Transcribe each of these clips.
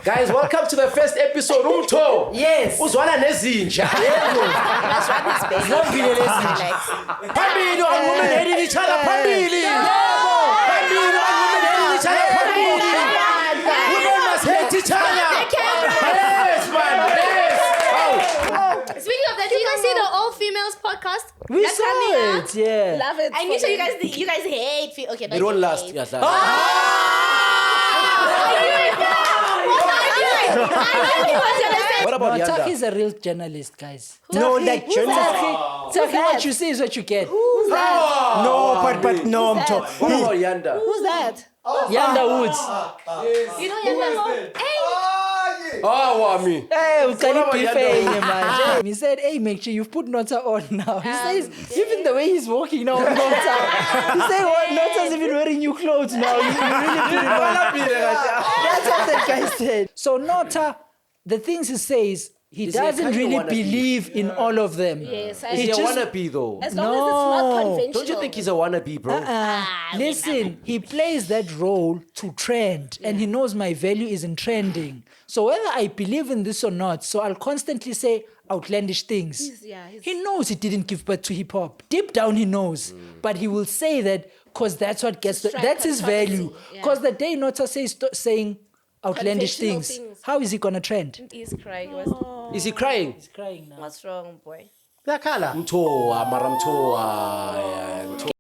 Guys, welcome to the first episode. Umtho. Yes. Uzwana nezinja. Let's run this baby. Relax. Phambili on women hating each other. Phambili. Phambili on women hating each other. Phambili. Women must hate each other. Yes, man. Yes. Speaking of that, did you guys see the all females podcast? We That's saw coming out. it, yeah. Love it. I'm sure you guys hate. Okay, They don't last. Yes, I knew he was gonna say. What about Taki Yanda? is a real journalist, guys. No, like journalist. Taki, what you say is what you get. Who's that? Oh. No, but no, I'm talking. What about Yanda? Who's that? Yanda Woods. You know Yanda? Hey. Oh, Wami. Hey, What about man. He said, hey, make sure you've put Nota on now. He says, even the way he's walking now, Nota. He said, what? Nota's even wearing new clothes now. You really put it on. That's what that guy said. So Nota, the things he says, he Is he a doesn't kind of really wannabe? Believe in all of them. Yes, Is he a wannabe though? As long as it's not conventional. Don't you think he's a wannabe, bro? Listen, he plays that role to trend, and he knows my value is in trending. So whether I believe in this or not, so I'll constantly say outlandish things. He knows he didn't give birth to hip hop. Deep down, he knows, but he will say that because that's what gets. That's his value. Because the day Nota says saying outlandish things, how is he gonna trend? He's crying. Is he crying? He's crying now. What's wrong, boy? Mtoa, mara mtoa.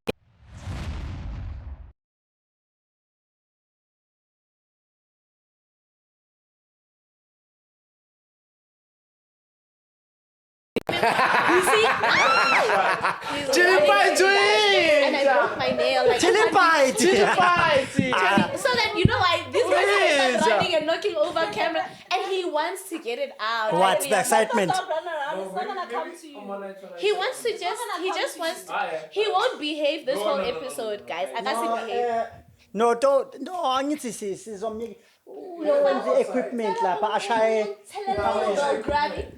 Chili pie And I broke my nail. Like, Chili pie. so that you know why this guy started running and knocking over camera, and he wants to get it out. What's Like, the excitement? He wants to he won't behave this whole episode, guys. I can't behave. No, angithi sizomnika uyenza equipment lapha ashaye. Go grab it.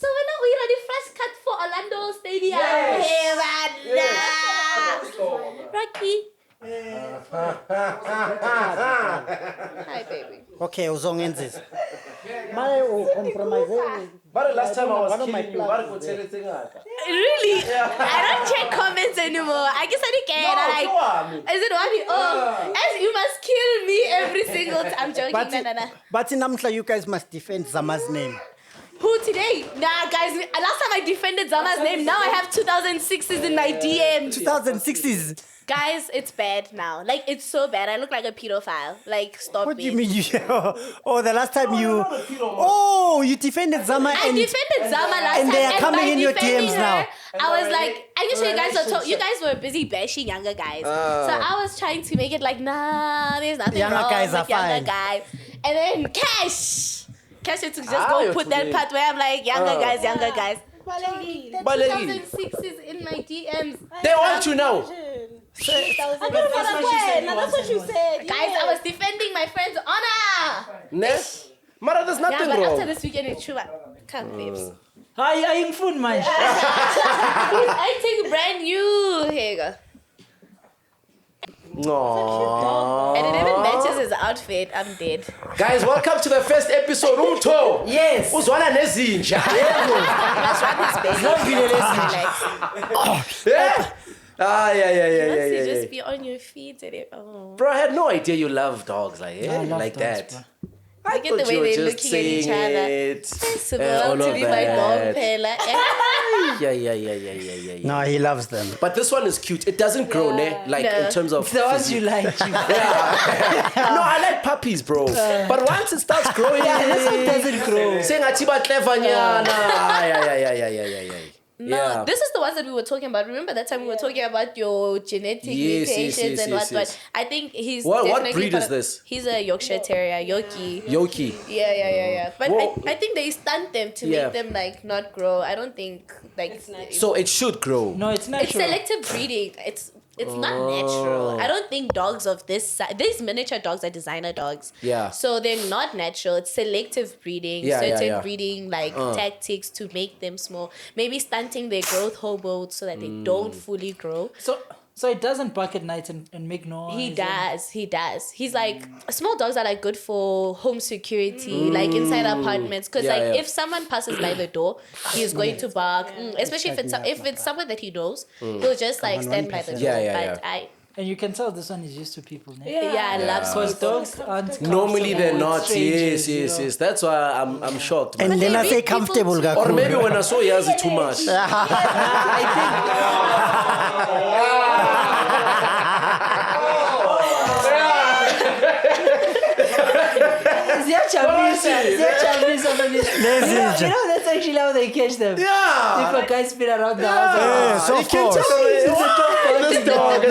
So we're ready first cut for Orlando Stadium. Yes. Rocky. Hi, baby. Okay, uzongenzisa. Manje ucompromise. But last time I was One of my killing you, plans what is could tell anything? Really? I don't check comments anymore. I guess I didn't care. Is it one? Oh, as you must kill me every single time. I'm joking. But in Namhla, you guys must defend Zama's name. Who today? Nah, guys. Last time I defended Zama's name. Now I have 2006s in my DMs. 2006s. Guys, it's bad now. Like, it's so bad. I look like a pedophile. Like, stop What it. do you mean? Oh, the last time you... Oh, you defended Zama I defended Zama last time. and they are coming by in your defending DMs her, now. I was like, I guess you guys were busy bashing younger guys. So I was trying to make it like, nah, there's nothing Younger wrong guys with are younger fine. guys. And then Cash had to just go put that part where I'm like, younger guys. The 2006 is in my DMs. They want you now. That's what you said. Guys, I was defending my friend's honor. Ness? Mara, there's Yeah, nothing but after wrong. this weekend, it's true. Come, babes. Hi, I'm food man. I think brand new. Here you go. Aww. And it even matches his outfit. I'm dead. Guys, welcome to the first episode. Umtho. Yes. Uzwana nezinja. Let's run this baby. Relax. Yeah. Once you just be on your feet and it. Oh. Bro, I had no idea you love dogs like I love like dogs, that. bro. I Look at the thought way you were they're just looking at each saying other. it. So all to of be my that. dog Pella. Yeah. No, he loves them. But this one is cute. It doesn't grow, ne? Like No. in terms of The ones physique. you like. No, I like puppies, bro. But once it starts growing, This one doesn't grow. saying atiba clever nyana. Yeah. No, this is the ones that we were talking about. Remember that time we were talking about your genetic Yes, mutations and yes. whatnot. I think he's What definitely breed part is of- this? He's a Yorkshire Terrier, Yorkie. Yoki. Yeah. But Whoa. I think they stunt them to Yeah. make them like not grow. I don't think like So it should grow. No, it's not it's selective breeding. It's not natural. I don't think dogs of this size, these miniature dogs are designer dogs. Yeah. So they're not natural. It's selective breeding, certain breeding like tactics to make them small. Maybe stunting their growth hormones so that they don't fully grow. So So it doesn't bark at night and make noise. He does. He's like, small dogs are like good for home security, like inside apartments. Because if someone passes by the door, he's going to bark. Especially if it's someone that he knows, he'll just like stand by the door. And you can tell this one is used to people. I love Because dogs aren't Normally they're not. strangers, Yes. That's why I'm shocked. Man. And then I they say read people comfortable, too. Or maybe when I saw Yazi too much. You know that's actually how they catch them. Yeah. If a guy spin around the house. So You can tell this dog.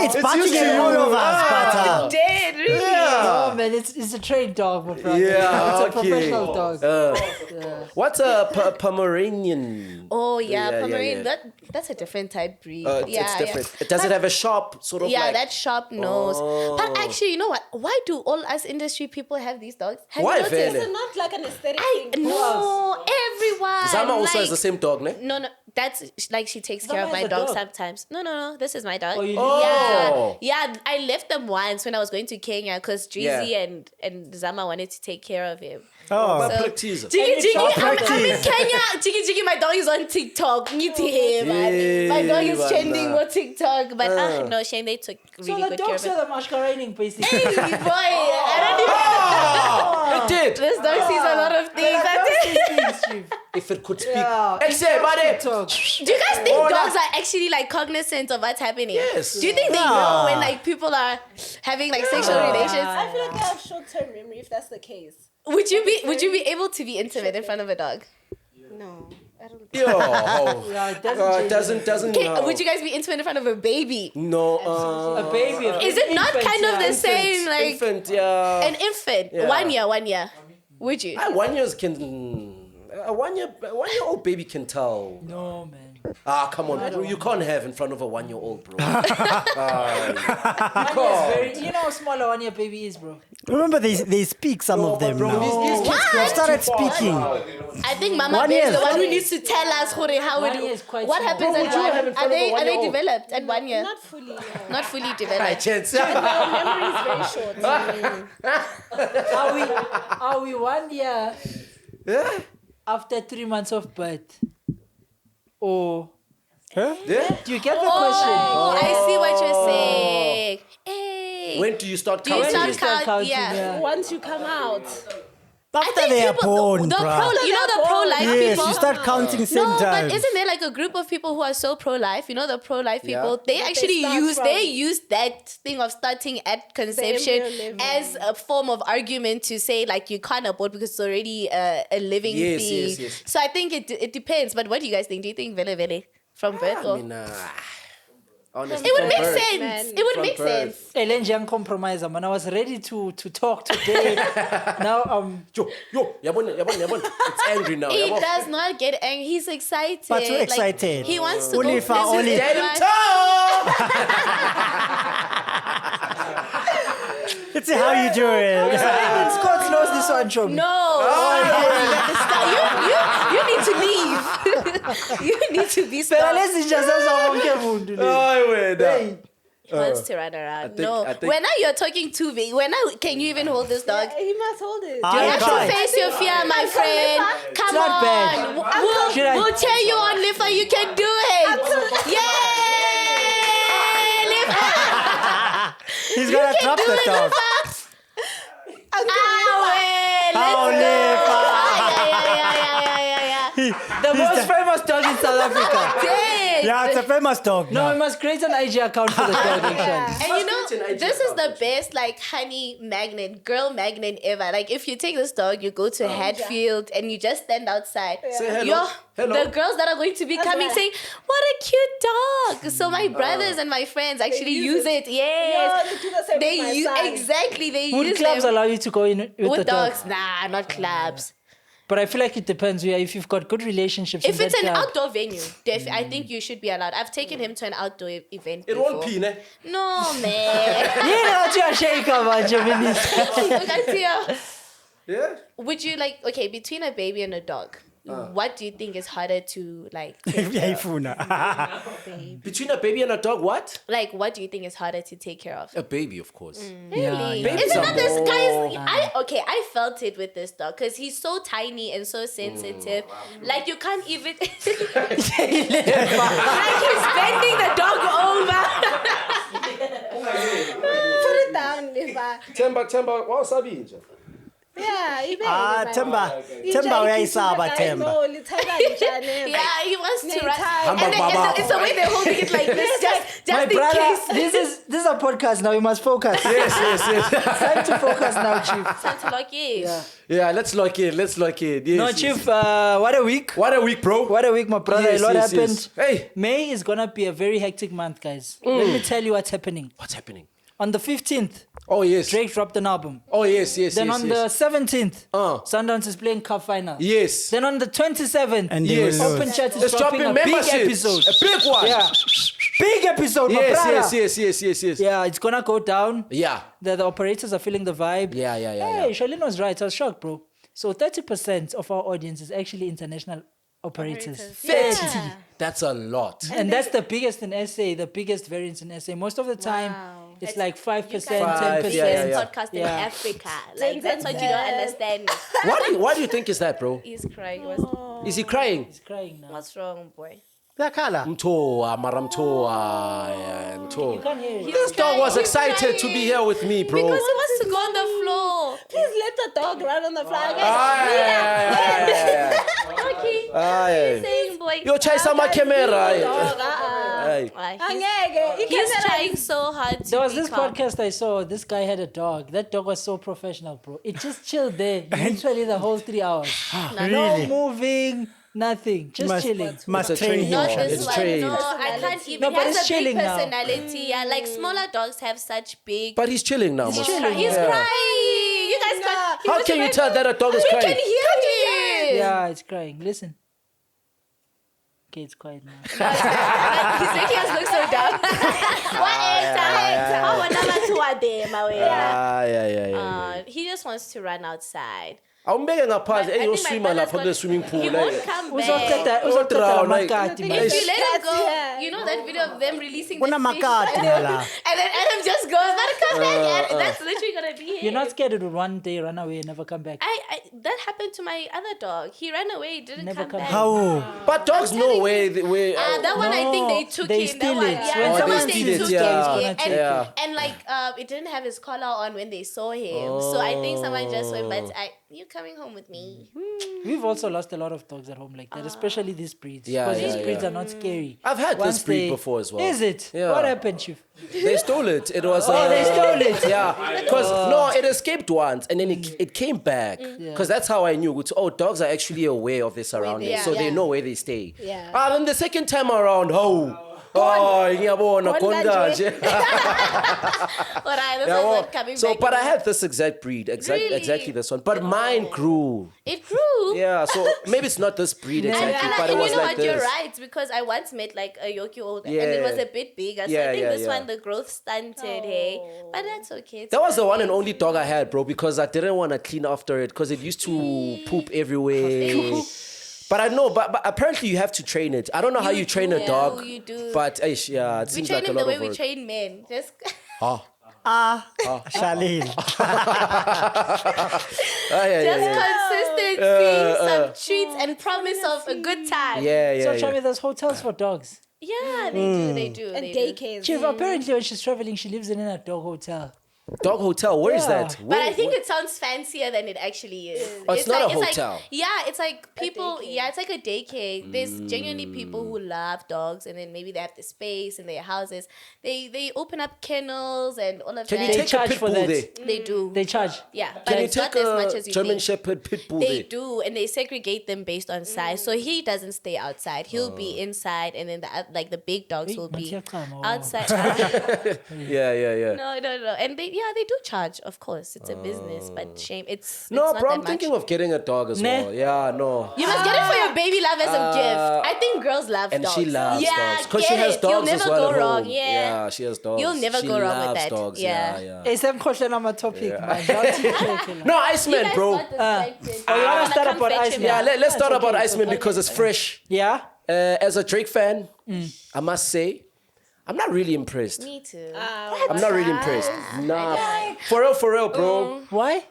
It's barking at all of us, but Dead, really. Oh man, it's a trained dog, my brother. Yeah, It's a professional dog. What's a Pomeranian? Oh yeah, Yeah, Pomeranian. yeah. That's a different type breed. It's different. Does it have a sharp sort of like... that sharp nose. But actually, you know what? Why do all us industry people have these dogs? Have Why, you noticed? Vele? It's not like an aesthetic I thing. no, everyone. Zama also has like- the same dog, ne? No, that's like she takes care Zama of my has a dog dog? sometimes. No, this is my dog. Oh, you Oh. Yeah, I left them once when I was going to Kenya because Drizzy and Zama wanted to take care of him. oh, So- Quick teaser. Jiggy, I'm in practice. Kenya. Jiggy, my dog is on TikTok. Meet him. Man. My dog is Yeah, trending man. on TikTok. But no, shame they took So really the good care dogs of him. are the masquerading, basically. Hey, boy, I don't even. It did. This dog sees a lot of things. If it could speak. Yeah. Except, buddy. Talk. Do you guys think dogs are actually like cognizant of what's happening? Yes. Do you think they know when like people are having like sexual relations? I feel like they have short-term memory if that's the case. Would you be able to be intimate in front of a dog? No, I don't think. Yo. Yeah, it doesn't change. Doesn't. Okay, no. would you guys be intimate in front of a baby? No. A baby. Is it not kind of the same like Infant, yeah. an infant? Yeah. 1 year. Would you? 1 year can... A 1 year old baby can tell. No, man. Come on, bro. You can't have in front of a 1 year old, bro. You know how small a 1 year baby is, bro. remember they speak, some of them bro, now. these kids They have started speaking. I think Mama 1 Bear year. is the one who needs to tell us how 1 year is quite what small. happens Bro, would you have in at front of a are they 1-year-old? developed at 1 year? Not fully. No. Not fully High developed. chance. Their memory is very short. Are we 1 year Yeah? after 3 months of birth? Or Yeah? do you get the question? Oh, I see what you're saying. Hey. When do you start Do you counting? When do you start counting? Yeah. Once you come out. After they are born, the bruh. you know the pro-life Yes, people? you start counting same No, time. but isn't there like a group of people who are so pro-life? You know the pro-life Yeah. people? They actually start use that thing of starting at conception embryo level. as a form of argument to say like you can't abort because it's already a living Yes, thing. yes. So I think it depends. But what do you guys think? Do you think vele from birth or? I mean, honestly, It would from make birth. sense. Man. It would From make birth. sense. Ellen young compromiser, man. I was ready to talk today. Now Yabon. It's angry now. He Yabon. does not get angry. He's excited. But you're Like, excited. he wants to Only go for- places only- with Let him everyone. talk. Let's see how you do it. Scott knows this one, Chom. No. You need to leave. You need to be Phela stopped. lezi just wonke umuntu le. Oh, wait. He wants to run around. think- No. I think- When now you're talking too big. When now can you even hold this dog? He must hold it. You I have tried. to face your fear, my friend. Come not on. bad. Should I- We'll tell you on Lifa, you can do it. Yay! Lifa! He's gonna Can trap do the it, dog. Lifa! Oh, Lifa. The most famous dog in South Africa. Yeah, it's a famous dog. No, now. we must create an IG account for the dog, actually. And you Must create know, an IG this is the account. best like honey magnet, girl magnet ever. Like if you take this dog, you go to Hatfield and you just stand outside. Say hello. Yo, Hello. the girls that are going to be coming right. saying, "What a cute dog!" So my brothers and my friends actually use use it. Yes, Yo, they do the same they with my use son. exactly. They Would use clubs them allow you to go in with the with dog? dogs. Nah, not clubs. But I feel like it depends. Yeah, if you've got good relationships. If in it's that an club. outdoor venue, I think you should be allowed. I've taken him to an outdoor event. It before. won't pee, ne? No, man. You know what you're shaking about, Jovinus. Look at you. Yeah? Would you like, okay, between a baby and a dog, what do you think is harder to like? Between a baby and a dog, what? Like, what do you think is harder to take care of? A baby, of course. Really? Yeah. Is it not this Babies guy's? I felt it with this dog because he's so tiny and so sensitive. Like you can't even. Like he's bending the dog over. Put it down, Liva. Temba, wawusabile. Yeah, Temba uyayisaba Temba. Yeah, he wants to run. Hamba And baba. it's the way they're holding it like this, just My in brother, case. this is a podcast now. You must focus. Yes. Time to focus now, Chief. Time to lock in. Yeah, let's lock in. Yes, No, Chief. What a week. What a week, bro. What a week, my brother. Yes, a lot yes, happened. yes. Hey. May is gonna be a very hectic month, guys. Let me tell you what's happening. What's happening? On the 15th, Oh, yes. Drake dropped an album. Oh, yes. Then on the 17th, Uh. Sundance is playing Cup Final. Yes. Then on the 27th, And they Yes. will lose. Open Chat is It's dropping a big membership. episode. A big one. Yeah. Big episode, my brother. Yes. Yeah, it's gonna go down. Yeah. The operators are feeling the vibe. Yeah. Hey, Charlene was right. I was shocked, bro. So 30% of our audience is actually international operators. 30. That's a lot. And that's the biggest in SA, the biggest variance in SA. Most of the time, it's like 5%, You guys are 10%. the yeah, biggest yeah. podcast in Yeah. Africa. Like that's what you don't understand. Why do you think is that, bro? He's crying. Is he crying? He's crying now. What's wrong, boy? Uyakhala. Mtoa, mara mtoa, You mtoa. can't hear it. This dog was He's excited to be here with me, bro. Because he wants to go on the floor. Please let the dog run on the floor. Yeah. Okay. Aye. He's saying, boy. Yo, chase my camera. Aye. He's trying so hard to There was be this calm. podcast I saw. This guy had a dog. That dog was so professional, bro. It just chilled there literally the whole 3 hours. No moving, nothing. Just chilling. Must It's a train train him. Not dog. this It's one. trained. No, I can't even. No, but he it's has a big chilling now. personality. Yeah, like smaller dogs have such big. But he's chilling now, He's most. crying. He's Yeah. crying. You guys can't. How can you tell that a dog is We can crying? hear him. Yeah, it's crying. Listen. Okay, it's quiet now. He's making us look so dumb. What Yeah. He just wants to run outside. Awumbeke ngaphandle I think my eyoswima brother's lapha gonna- kule swimming pool. He won't come back. Uzoceda like- amakati, man. If you let him go, Yeah. you know that video of them releasing the fish, Kunamakati la. and then Adam just goes, "But come back!" And that's literally gonna be him. You're not scared it would one day run away and never come back. I that happened to my other dog. He ran away, didn't Never come come back. back. How? But dogs know where. That one I think they took they him. steal That one, it. yeah, When that someone one they steals took it, yeah. him. And, Yeah. and like it didn't have his collar on when they saw him. So I think someone just went, but you're coming home with me. We've also lost a lot of dogs at home like that, especially these breeds. Yeah, because yeah, these breeds yeah. are not scary. I've had Once this breed they- before as well. Is it? Yeah. What happened, Chief? They stole it. It was. They stole it. Yeah, because no, it escaped once and then it came back. Because that's how I knew. Oh, dogs are actually aware of their surroundings, Yeah. so they Yeah. know where they stay. Yeah. Then the second time around, ngiyabona Gone kanje. Alright, this Yeah, was well, not coming so, back. but I had this exact breed, Really? exactly this one. But mine grew. It grew. Yeah, so maybe it's not this breed exactly, but it And was you know like what? You're this. right, because I once met like a Yorkie older and Yeah. it was a bit bigger. So Yeah, I think yeah, this yeah. one the growth stunted, hey. But that's okay. It's That was the one and fine. only dog I had, bro, because I didn't want to clean after it because it used to poop everywhere. But I know, but apparently you have to train it. I don't know how you train a do, dog. you do. But yeah, it We seems train like a him the lot way of we work. train men. Just Charlene. consistency, some treats, and promise of a good time. Yeah, So yeah, tell me, yeah. there's hotels for dogs. Yeah, they do. And They do. daycares. Chief, apparently when she's traveling, she lives in a dog hotel. Dog hotel, where is Yeah. that? But I think it sounds fancier than it actually is. Oh, it's not a like, hotel. It's like people. Yeah, it's like a daycare. There's genuinely people who love dogs, and then maybe they have the space in their houses. They open up kennels and all of Can you that. take a charge pit for bull that. there? They do. They charge. Yeah, but Can you it's not take as much a as you German think. Shepherd pit bull They there? do, and they segregate them based on size. So he doesn't stay outside; he'll Oh. be inside, and then the big dogs will be Matiyakama, wow. outside. Yeah. No. And they Yeah, they do charge, of course. It's a business, but shame. It's No, not bro, that I'm much. thinking of getting a dog as Nah. well. Yeah, no. You must get it for your baby love as a gift. I think girls love And dogs. she loves yeah, dogs. Because get she has it. You'll dogs as never well go at wrong. home. Yeah. She has dogs. You'll never She go wrong with loves that. dogs. Yeah. Yeah. It's some question on my topic, man. No, You Iceman, guys bro. got distracted. Oh, you wanna Wanna start come about fetch Iceman? him Yeah, now? let's start That's about okay, Iceman because it's fresh. Yeah? As a Drake fan, I must say, I'm not really impressed. Me too. I'm not really impressed. Nah. For real, bro. Why?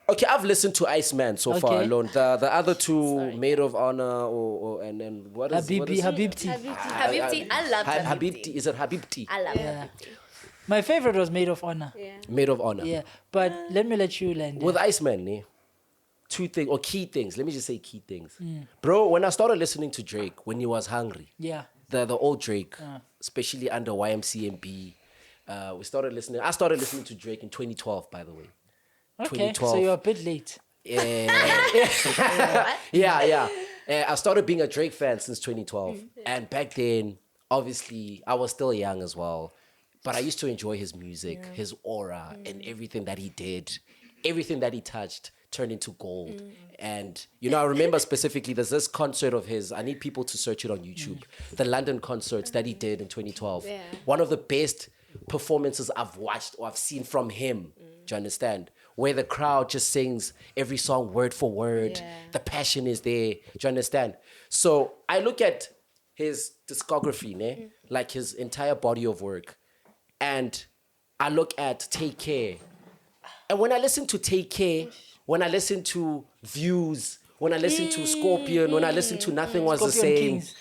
Okay, I've listened to Iceman so far Okay. alone. The other two, Maid of Honor, and then what is Habibti. Habibti. I love Habibti. Habibti. Is it Habibti? I love Habibti. My favorite was Maid of Honor. Maid of Honor. Yeah. But let me let you land. With Iceman, two things or key things. Let me just say key things, bro. When I started listening to Drake when he was hungry, Yeah. the old Drake, especially under YMCMB, I started listening to Drake in 2012, by the way. Okay. 2012. So you're a bit late. Yeah. I started being a Drake fan since 2012, and back then, obviously, I was still young as well. But I used to enjoy his music, his aura, and everything that he did, everything that he touched turned into gold. And, I remember specifically, there's this concert of his, I need people to search it on YouTube, the London concerts that he did in 2012. Yeah. One of the best performances I've watched or I've seen from him, do you understand? Where the crowd just sings every song word for word. Yeah. The passion is there, do you understand? So I look at his discography, like his entire body of work, and I look at Take Care. And when I listen to Take Care, when I listen to Views, when I listen to Scorpion, when I listen to Nothing Was the Scorpion Same,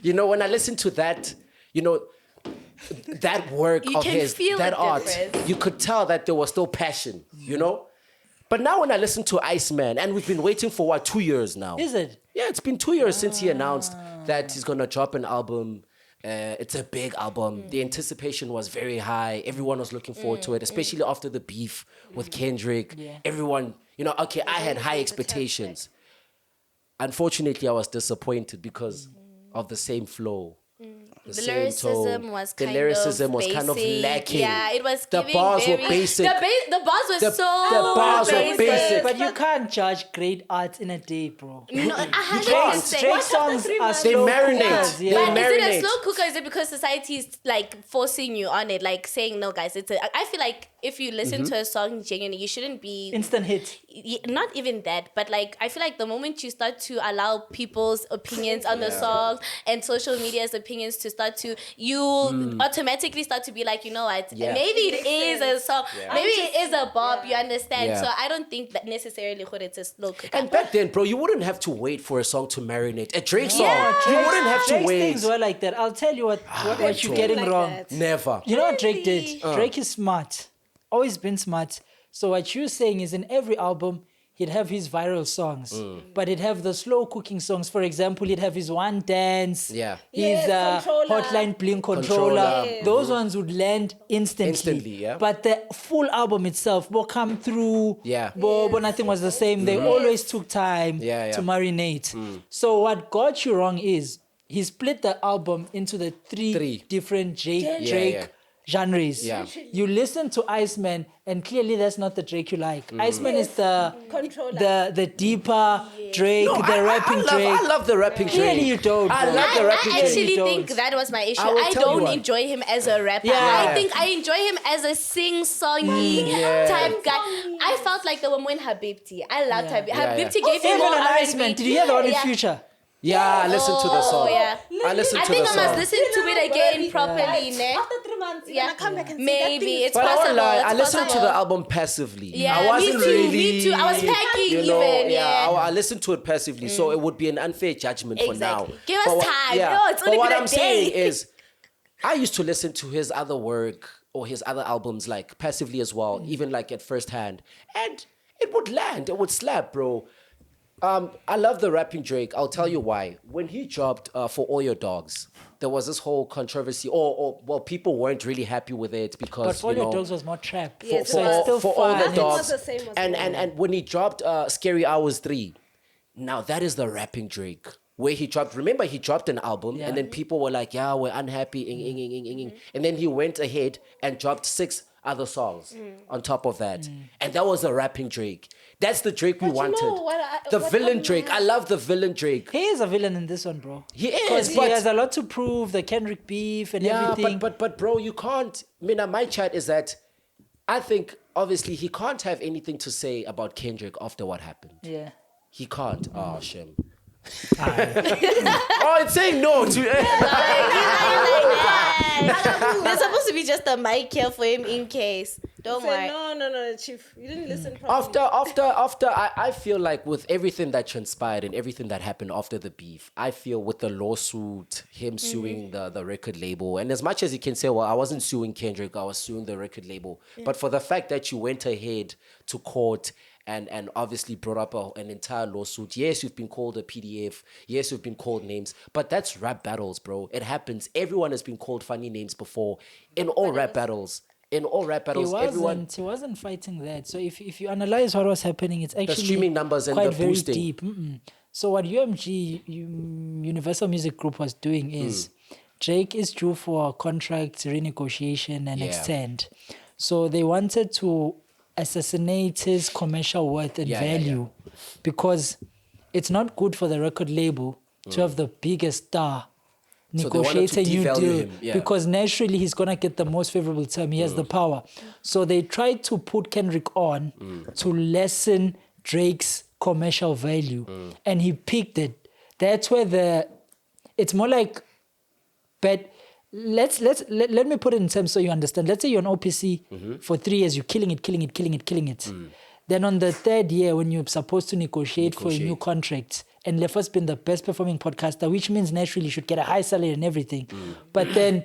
Kings. when I listen to that, that work You of can his, feel that the art, difference. you could tell that there was still passion, But now when I listen to Iceman, and we've been waiting for 2 years now. Is it? Yeah, it's been 2 years since he announced that he's gonna drop an album. It's a big album. The anticipation was very high. Everyone was looking forward to it, especially after the beef with Kendrick. Yeah. Everyone, I had high expectations. Unfortunately, I was disappointed because of the same flow. The lyricism was kind of basic. lacking. Yeah, it was The giving bars were very- basic. The bars were The- so the bars were basic. basic. But you can't judge great art in a day, bro. No, can't. 100%. Drake songs are They slow marinate. cookers, They yeah. But is it a marinate. slow cooker? Is it because society is like forcing you on it, like saying no, guys? I feel like if you listen to a song genuinely, you shouldn't be Instant hit. not even that, but like I feel like the moment you start to allow people's opinions on the songs and social media's opinions to start to, you automatically start to be like, what? Yeah. Maybe it is a song, maybe it is a bop. You understand? Yeah. So I don't think that necessarily it's a slow cooker. And back then, bro, you wouldn't have to wait for a song to marinate. A Drake song, Yeah. you wouldn't have to Drake's wait. things were like that. I'll tell you what you're True. getting Like wrong. that. Never. You know what Drake did? Really? Drake is smart. Always been smart. So what you're saying is in every album, he'd have his viral songs, but he'd have the slow cooking songs. For example, he'd have his One Dance, Yeah. his Yes, Controller. Hotline Bling Controller. Controller. Yes. Those ones would land instantly. Instantly, yeah. But the full album itself will come through. Yeah. But nothing was the same. They always took time Yeah, yeah. to marinate. So what got you wrong is he split the album into the three different Drake yeah. genres. Yeah. You listen to Iceman, and clearly that's not the Drake you like. Iceman is the Controller. the deeper Drake, the rapping Drake. I love the rapping Drake. Clearly you don't. I bro. love the rapping I Drake. actually Don't. think that was my issue. I will I tell you don't what. enjoy him as a rapper. Yeah. I think I enjoy him as a sing-songy type guy. I felt like the woman Habibti. I loved Yeah. Habibti. Yeah, yeah. Habibti gave me Even more an R&B. Iceman. Did you hear the one in Future? Yeah, I listened to the song. yeah. I listened I to think the I must song. listen to it again properly, ne? After 3 months, you're Yeah. gonna come back and see Maybe that thing. it's But I won't possible. lie, It's I listened to possible. the album passively. Yeah, I wasn't me too, really. me too. I was packing even, yeah. I listened to it passively, so it would be an unfair judgment for now. Exactly. Give us But what- time. Yeah. No, it's only but what been a I'm saying day. is, I used to listen to his other work or his other albums like passively as well, even like at first hand, and it would land, it would slap, bro. I love the rapping Drake. I'll tell you why. When he dropped For All Your Dogs, there was this whole controversy, well, people weren't really happy with it because But For Your Dogs was more trap. Yes, so it it's was. still for all fun. the It dogs. was the same as And when he dropped Scary Hours 3, now that is the rapping Drake. where he dropped. Remember, he dropped an album, and then people were like, "Yeah, we're unhappy," and then he went ahead and dropped 6 other songs on top of that, and that was a rapping Drake. That's the Drake we wanted. The villain Drake. I love the villain Drake. He is a villain in this one, bro. He Because is, he has a lot to prove. The Kendrick beef and everything. but bro, you can't. My chat is that I think obviously he can't have anything to say about Kendrick after what happened. Yeah. He can't. Oh, shame. Oh, it's saying no to. There's supposed to be just a mic here for him in case. Don't worry. No, Chief. You didn't listen properly. After, I feel like with everything that transpired and everything that happened after the beef, I feel with the lawsuit, him suing the record label, and as much as you can say, well, I wasn't suing Kendrick, I was suing the record label, but for the fact that you went ahead to court and obviously brought up an entire lawsuit. Yes, you've been called a PDF. Yes, you've been called names. But that's rap battles, bro. It happens. Everyone has been called funny names before. In all rap battles, everyone... He wasn't fighting that. So if you analyze what was happening, it's actually... The streaming numbers and quite the very boosting. deep. So what UMG, Universal Music Group, was doing is... Drake is due for a contract renegotiation and extend. So they wanted to assassinate his commercial worth and value because it's not good for the record label to have the biggest star negotiate a new deal because naturally he's going to get the most favorable term. He has the power. So they tried to put Kendrick on to lessen Drake's commercial value and he picked it. That's where it's more like, but let me put it in terms so you understand. Let's say you're on OPC for 3 years, you're killing it. Then on the 3rd year, when you're supposed to negotiate for a new contract, and Lefo's been the best performing podcaster, which means naturally you should get a high salary and everything. But then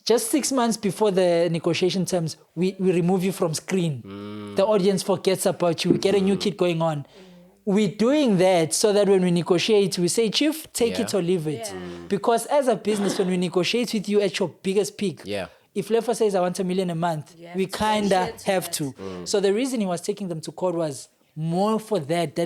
just 6 months before the negotiation terms, we remove you from screen. The audience forgets about you. We get a new kid going on. We're doing that so that when we negotiate, we say, Chief, take it or leave it. Because as a business, when we negotiate with you at your biggest peak, if Lefo says I want $1 million a month, we kind of have to. So the reason he was taking them to court was more for that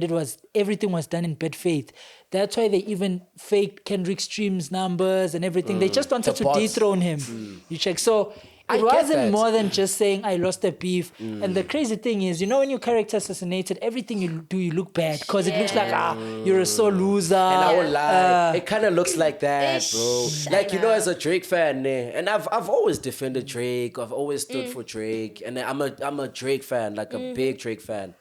everything was done in bad faith. That's why they even faked Kendrick streams numbers and everything. They just wanted to dethrone him. You check. So it wasn't more than just saying I lost a beef. And the crazy thing is, when your character assassinated, everything you do, you look bad because it looks like you're a sore loser. And I won't lie, it kind of looks like that, bro. Like as a Drake fan, and I've always defended Drake. I've always stood for Drake, and I'm a Drake fan, like a big Drake fan.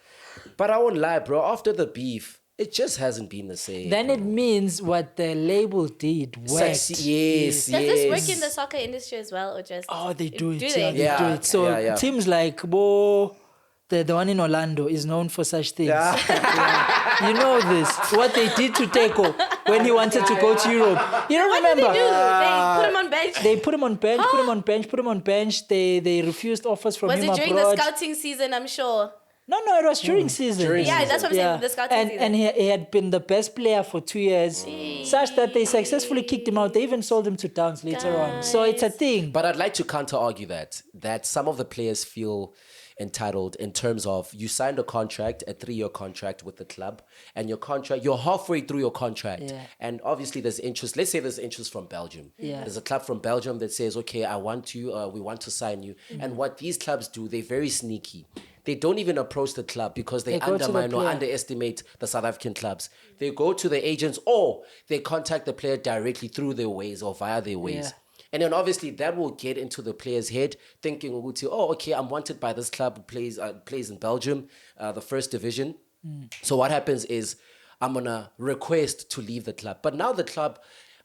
But I won't lie, bro. After the beef, it just hasn't been the same. Then it means what the label did worked. Yes. Does this work in the soccer industry as well, or just? Oh, they do it. Do they? They do it. So teams like the one in Orlando is known for such things. You know this. What they did to Teko when he wanted to go to Europe. You don't remember? What did they do? They put him on bench. They put him on bench. They refused offers from him abroad. Was it during the scouting season? I'm sure. No, it was during season. That's what I'm saying, the scouting season. And he had been the best player for 2 years, such that they successfully kicked him out. They even sold him to Downs later on. So it's a thing. But I'd like to counter-argue that some of the players feel entitled in terms of you signed a 3-year contract with the club, and you're halfway through your contract. And obviously there's interest. Let's say there's interest from Belgium. There's a club from Belgium that says, okay, we want to sign you. And what these clubs do, they're very sneaky. They don't even approach the club because they undermine or underestimate the South African clubs. They go to the agents or they contact the player directly through their ways or via their ways. And then obviously that will get into the player's head thinking, oh, okay, I'm wanted by this club who plays in Belgium, the first division. So what happens is I'm going to request to leave the club. But now the club...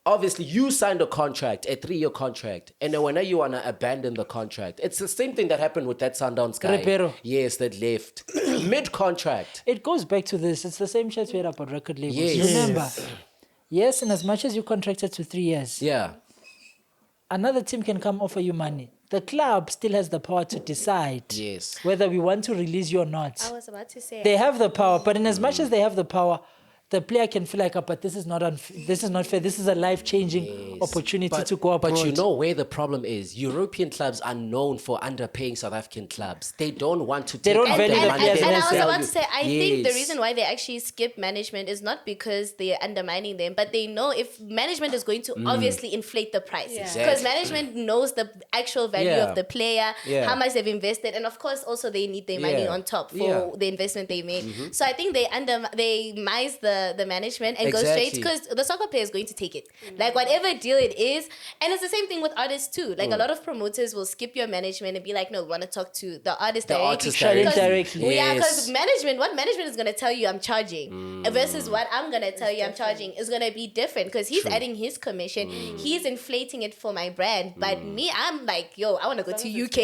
Obviously, you signed a 3-year contract, and then when you want to abandon the contract, it's the same thing that happened with that Sundowns guy. Repero. Yes, that left mid-contract. It goes back to this. It's the same shit we had about record labels. Yes. Remember, yes, and as much as you contracted to 3 years, another team can come offer you money. The club still has the power to decide whether we want to release you or not. I was about to say. They have the power, but in as much as they have the power, the player can feel like, but this is not fair. This is a life-changing opportunity to go abroad. But you know where the problem is? European clubs are known for underpaying South African clubs. They don't want to take don't out value the the money. players. And I was value. about to say, I think the Yes. reason why they actually skip management is not because they're undermining them, but they know if management is going to obviously inflate the price. Because Exactly. management knows the actual value Yeah. of the player, Yeah. how much they've invested, and of course also they need their money Yeah. on top for Yeah. the investment they made. So I think they mize the management and go straight, Exactly. because the soccer player is going to take it. Like whatever deal it is, and it's the same thing with artists too. Like a lot of promoters will skip your management and be like, no, we want to talk to the artist The directly. artist Shut it directly. directly. Yeah, because Yes. what management is going to tell you I'm charging versus what I'm going to tell you I'm charging is going to be different, because he's adding his commission. He's inflating it for my brand. But me, I'm like, yo, I want to go to UK.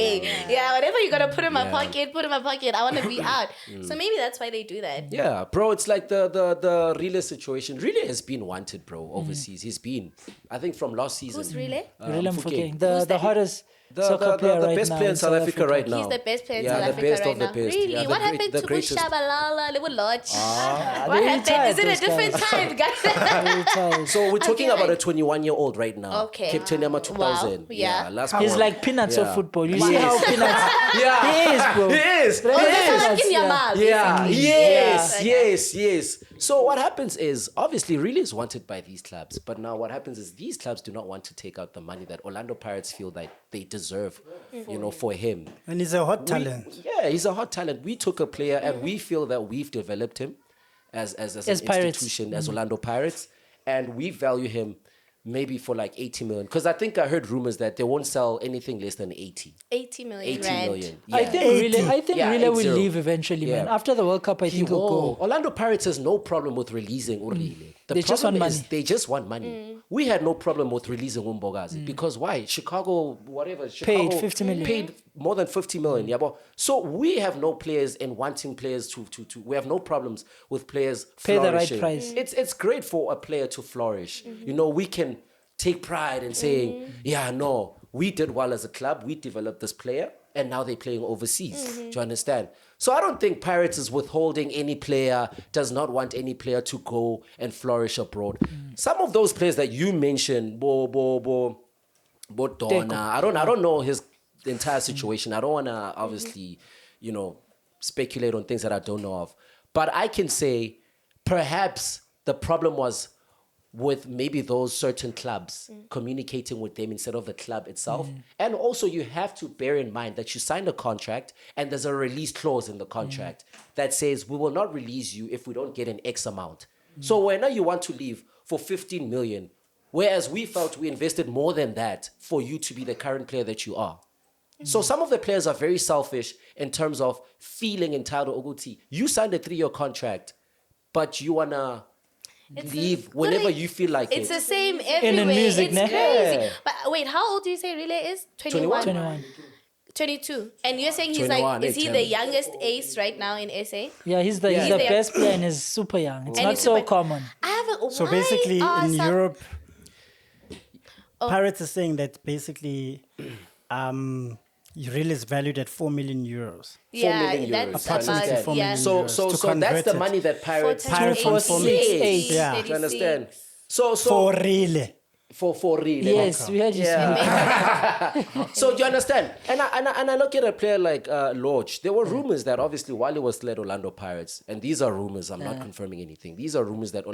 Yeah, whatever you're going to put in my pocket, put in my pocket. I want to be out. So maybe that's why they do that. Yeah, bro, it's like the Relay situation. Relay has been wanted, bro, overseas. He's been, I think, from last season. Who's Relay? Really, Mfokeng. the hottest soccer player the right best now player in South Africa right now. He's the best player in Yeah, South the Africa best right of the now. best. Really? Yeah, what the happened the to greatest. Bushabalala, Little Lodge? What they happened? retired Is it a those different guys. time, guys? So we're talking feel about like- a 21-year-old right now. Okay. Captain number 2000. Wow. Yeah. last He's born. like peanuts of Yeah. football. You Wow. see how peanuts? Yeah. He is, bro. He is. Right? Oh, He that's is. how like in your Yeah. mouth. Yeah, basically. yes, Yeah. yes. So what happens is, obviously, Relay is wanted by these clubs. But now what happens is these clubs do not want to take out the money that Orlando Pirates feel that they deserve, for him. And he's a hot talent. Yeah, he's a hot talent. We took a player and we feel that we've developed him as an Pirates. institution, as Orlando Pirates. And we value him maybe for like 80 million. Because I think I heard rumors that they won't sell anything less than 80. 80 million 80 rand. million. I Yeah. think 80. Relay Yeah, will 80. leave eventually, man. Yeah. After the World Cup, I think he'll go. Orlando Pirates has no problem with releasing Urile. The They just problem want is money. they just want money. We had no problem with releasing Umbogazi because why? Chicago, whatever, Paid 50 million. Paid more than 50 million. Yeah, but so we have no players in wanting players to we have no problems with players Pay the right flourishing. price. It's great for a player to flourish. We can take pride in saying, yeah, no, we did well as a club. We developed this player, and now they're playing overseas. Do you understand? So I don't think Pirates is withholding any player, does not want any player to go and flourish abroad. Some of those players that you mentioned, Donna, I don't know his entire situation. I don't want to obviously, speculate on things that I don't know of. But I can say perhaps the problem was with maybe those certain clubs communicating with them instead of the club itself. And also you have to bear in mind that you signed a contract and there's a release clause in the contract that says we will not release you if we don't get an X amount. So when you want to leave for 15 million, whereas we felt we invested more than that for you to be the current player that you are. So some of the players are very selfish in terms of feeling entitled. Oguti, you signed a 3-year contract, but you want to leave whenever you feel like It's it. the same everywhere. music, It's ne? crazy. Yeah. But wait, how old do you say Relay is? 21. 21. 22. And you're saying he's 21, like, is he tell the me. youngest ace right now in SA? Yeah, he's the He's the the- best player and he's super young. It's And not he's so super- common. I haven't. So why basically, are in some- Europe, Pirates are saying that basically, Uril is valued at 4 million euros. 4 Yeah, million euros. that's Approximately about 4 yeah. million So euros so to so that's convert the it. money that Pirates Pirates want for me. Yeah. Do you understand? So For really. for real. Yes, we had you speak. So do you understand? And I look at a player like Lodge. There were rumors that obviously while he was still at Orlando Pirates, and these are rumors, I'm not confirming anything. These are rumors that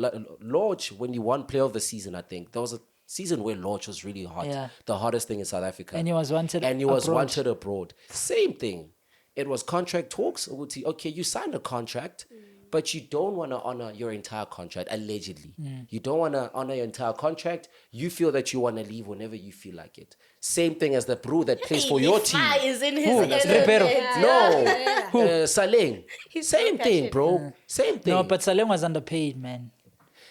Lodge, when he won Player of the Season, I think, there was a season where Lodge was really hot. Yeah. The hottest thing in South Africa. And he was wanted And he was abroad. wanted abroad. Same thing. It was contract talks. Okay, you signed a contract, but you don't want to honor your entire contract, allegedly. You don't want to honor your entire contract. You feel that you want to leave whenever you feel like it. Same thing as the bro that plays for your team. Is in his Ribeiro. No, Saleng. He's Same so thing, passionate. bro. Same thing. No, but Saleng was underpaid, man.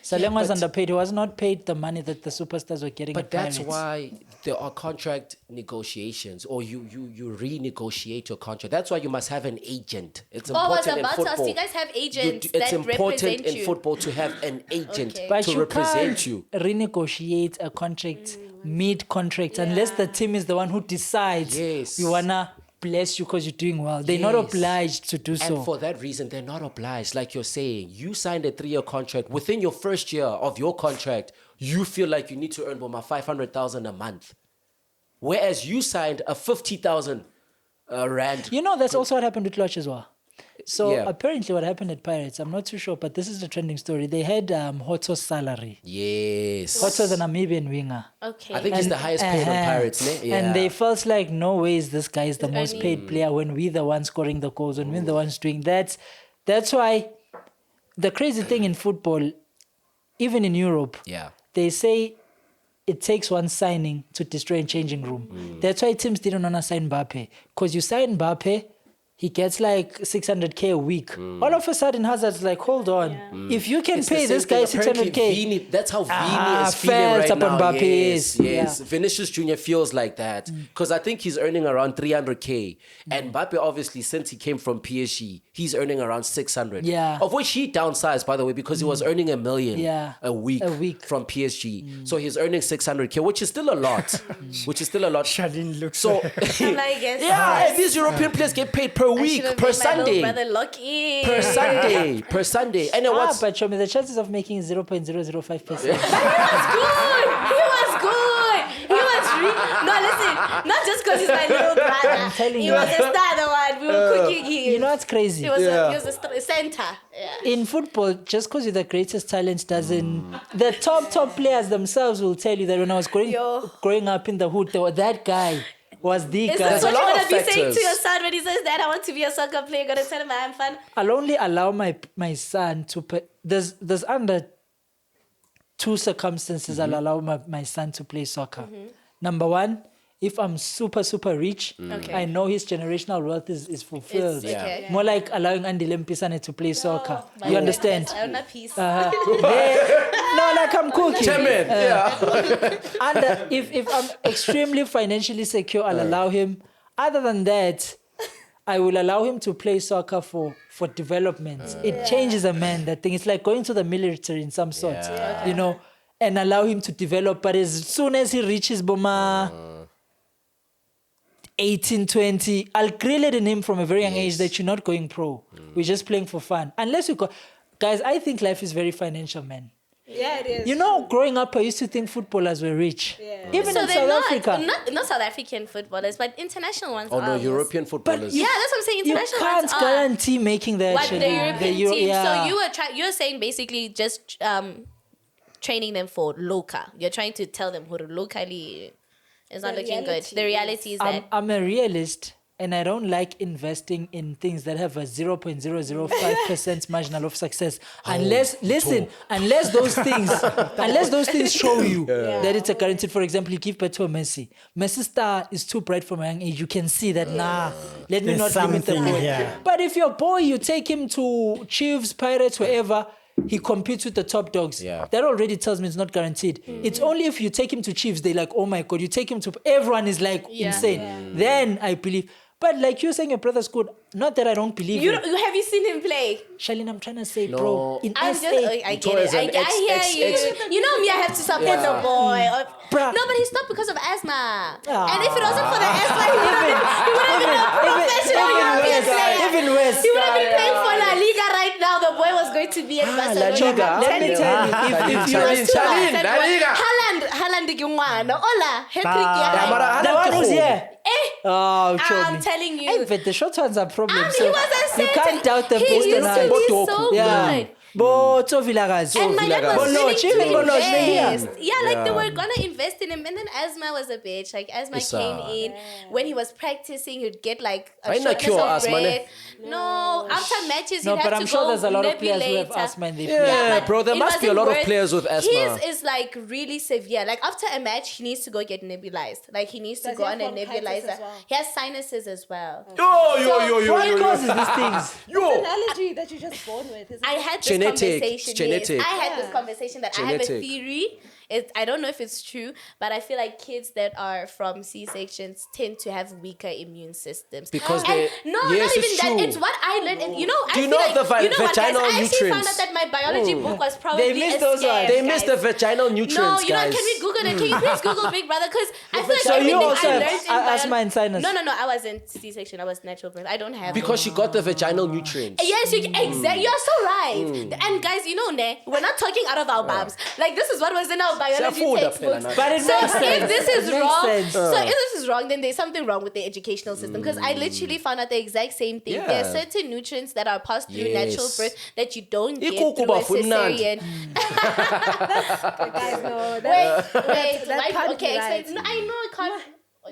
Saleng was underpaid. He was not paid the money that the superstars were getting. But at that's Pirates. why there are contract negotiations, or you renegotiate your contract. That's why you must have an agent. It's Oh, I was important in about to ask, football. you guys have agents It's that important represent in you. football to have an agent Okay. But to you represent can't you. renegotiate a contract mid-contract unless the team is the one who decides Yes. we wanna bless you because you're doing well. They're not Yes. obliged to do so. And for that reason, they're not obliged. Like you're saying, you signed a 3-year contract. Within your first year of your contract, you feel like you need to earn about 500,000 a month. Whereas you signed a 50,000 rand. You know, that's also what happened with Lodge as well. So Yeah. apparently what happened at Pirates, I'm not too sure, but this is the trending story. They had Hoto's salary. Yes. Hoto's a Namibian winger. Okay. I think he's the highest paid on Pirates, ne? Yeah. And they felt like, no ways this guy is the most paid player when we're the ones scoring the goals, when we're the ones doing that. That's why the crazy thing in football, even in Europe, Yeah. they say it takes one signing to destroy a changing room. That's why teams didn't want to sign Mbappe. Because you sign Mbappe, he gets like 600K a week. All of a sudden, Hazard's like, hold on. If you can It's the pay same this guy thing. Apparently 600K, Vini, that's how Vini is feeling felt right upon now. Mbappe Yes, is. yes. Yeah. Vinicius Jr. feels like that because I think he's earning around 300K, and Mbappe obviously since he came from PSG, he's earning around 600. Yeah. Of which he downsized, by the way, because he was earning $1 million a week from PSG. So he's earning 600K, which is still a lot. Which is still a lot. Shadin looks. So I guess. yeah, and these European players get paid per week, per Sunday. Brother Lucky. Per Sunday. And then what's but show me the chances of making 0.005%. He was good. He was no, listen. Not just because he's my little brother. telling He you. was a star, the one. We were cooking him. You know what's crazy? He was a center. Yeah. In football, just because you're the greatest talent doesn't... The top players themselves will tell you that when I was growing up in the hood, that guy was the Is guy. this what a you're lot going of to be saying factors. to your son when he says that I want to be a soccer player? You're going to tell him I'm fun? I'll only allow my son to... There's under 2 circumstances I'll allow my son to play soccer. Number one, if I'm super rich, I know his generational wealth is fulfilled. It's- okay. More like allowing Andy Lempisane to play soccer. You understand? I'm not peace. No, like I'm cooking. And if I'm extremely financially secure, I'll allow him. Other than that, I will allow him to play soccer for development. It changes a man, that thing. It's like going to the military in some sort, you know, and allow him to develop. But as soon as he reaches Boma 18, 20, I'll grill it in him from a very young age that you're not going pro. We're just playing for fun. Unless you go... Guys, I think life is very financial, man. Yeah, it is. You know, growing up, I used to think footballers were rich. Yeah. Even So in they're South Africa. not South African footballers, but international ones. Oh no, are. European footballers. Yeah, that's what I'm saying. You International can't ones are. guarantee making that. What, the European team? yeah. So you're saying basically just training them for local. You're trying to tell them who to locally is not The looking good. reality, The reality is that I'm a realist, and I don't like investing in things that have a 0.005% marginal of success. Unless those things show you that it's a guaranteed. For example, you give birth to a Messi. Messi's star is too bright from a young age. You can see that, let me There's not limit the something boy. here. But if your boy, you take him to Chiefs, Pirates, wherever, he competes with the top dogs. Yeah. That already tells me it's not guaranteed. It's only if you take him to Chiefs, they're like, oh my God, you take him to... Everyone is like insane. Then I believe... But like you're saying your brother's good, not that I don't believe you it. have you seen him play? Charlene, I'm trying to say, No. bro, in I'm SA... just, I get Toys it. and I hear you. You know me, I have to support the boy. Bruh. No, but he stopped because of asthma. Ah. And if it wasn't for the asthma, he would have been a professional European player. Even worse. He would have been playing for La Liga right now. The boy was going to be at Barcelona. Liga. Let me tell you, if you Charlene, La Liga. Haaland ke ngwana. Ola, hat-trick ya hae. the one who's here. Oh, show I'm me. telling you. Hey, but the short ones are problems. He So was a you can't doubt the He post used to be so good. Bo Vilagazi. And my dad was willing to Bolo, invest. Yeah, like they were gonna invest in him. And then Asma was a bitch. Like Asma came in. When he was practicing, he'd get like a Ain't that shortness cure of asthma, ne? breath. No, after matches, No, you'd have but to I'm go sure there's a lot of players who have nebulizer. asthma and they Yeah, play. but bro, there it must be a wasn't lot of worth- players with asthma. His is like really severe. Like after a match, he needs to go get nebulized. Like he needs to Does go he on a have bronchitis nebulizer. as well? He has sinuses as well. What causes these things? It's an allergy that you're just born with, isn't I it? had this Genetics, conversation. genetic. Yes, I had this conversation that I have a Genetic. theory. I don't know if it's true, but I feel like kids that are from C-sections tend to have weaker immune systems. Because and they... no, yes, not even it's that. true. It's what I learned. And, you know, Do I you feel know like, the you know what, guys? vaginal I actually found nutrients? out that my biology book was probably missed a those scam, ones. They missed the guys. vaginal nutrients, No, you know, guys. can we Google it? Can you please Google Big Brother? Because I feel like So everything you also I have learned in asthma and sinus? No, I wasn't C-section. I was natural birth. I don't have Because she got the vaginal nutrients. Yes, exactly. You're so right. And guys, you know, we're not talking out of our bums. Like, this is what was in our biology Siyafuda textbooks. phela But it So makes sense. if this is It makes wrong, sense. so if this is wrong, then there's something wrong with the educational system. Because I literally found out the exact same thing. Yeah. There are certain nutrients that are passed through natural Yes. birth that you don't get Ikuku through a bafumnandi. cesarean. Guys, no. Wait, that why? can't Okay, be right. explain. No, I know it can't.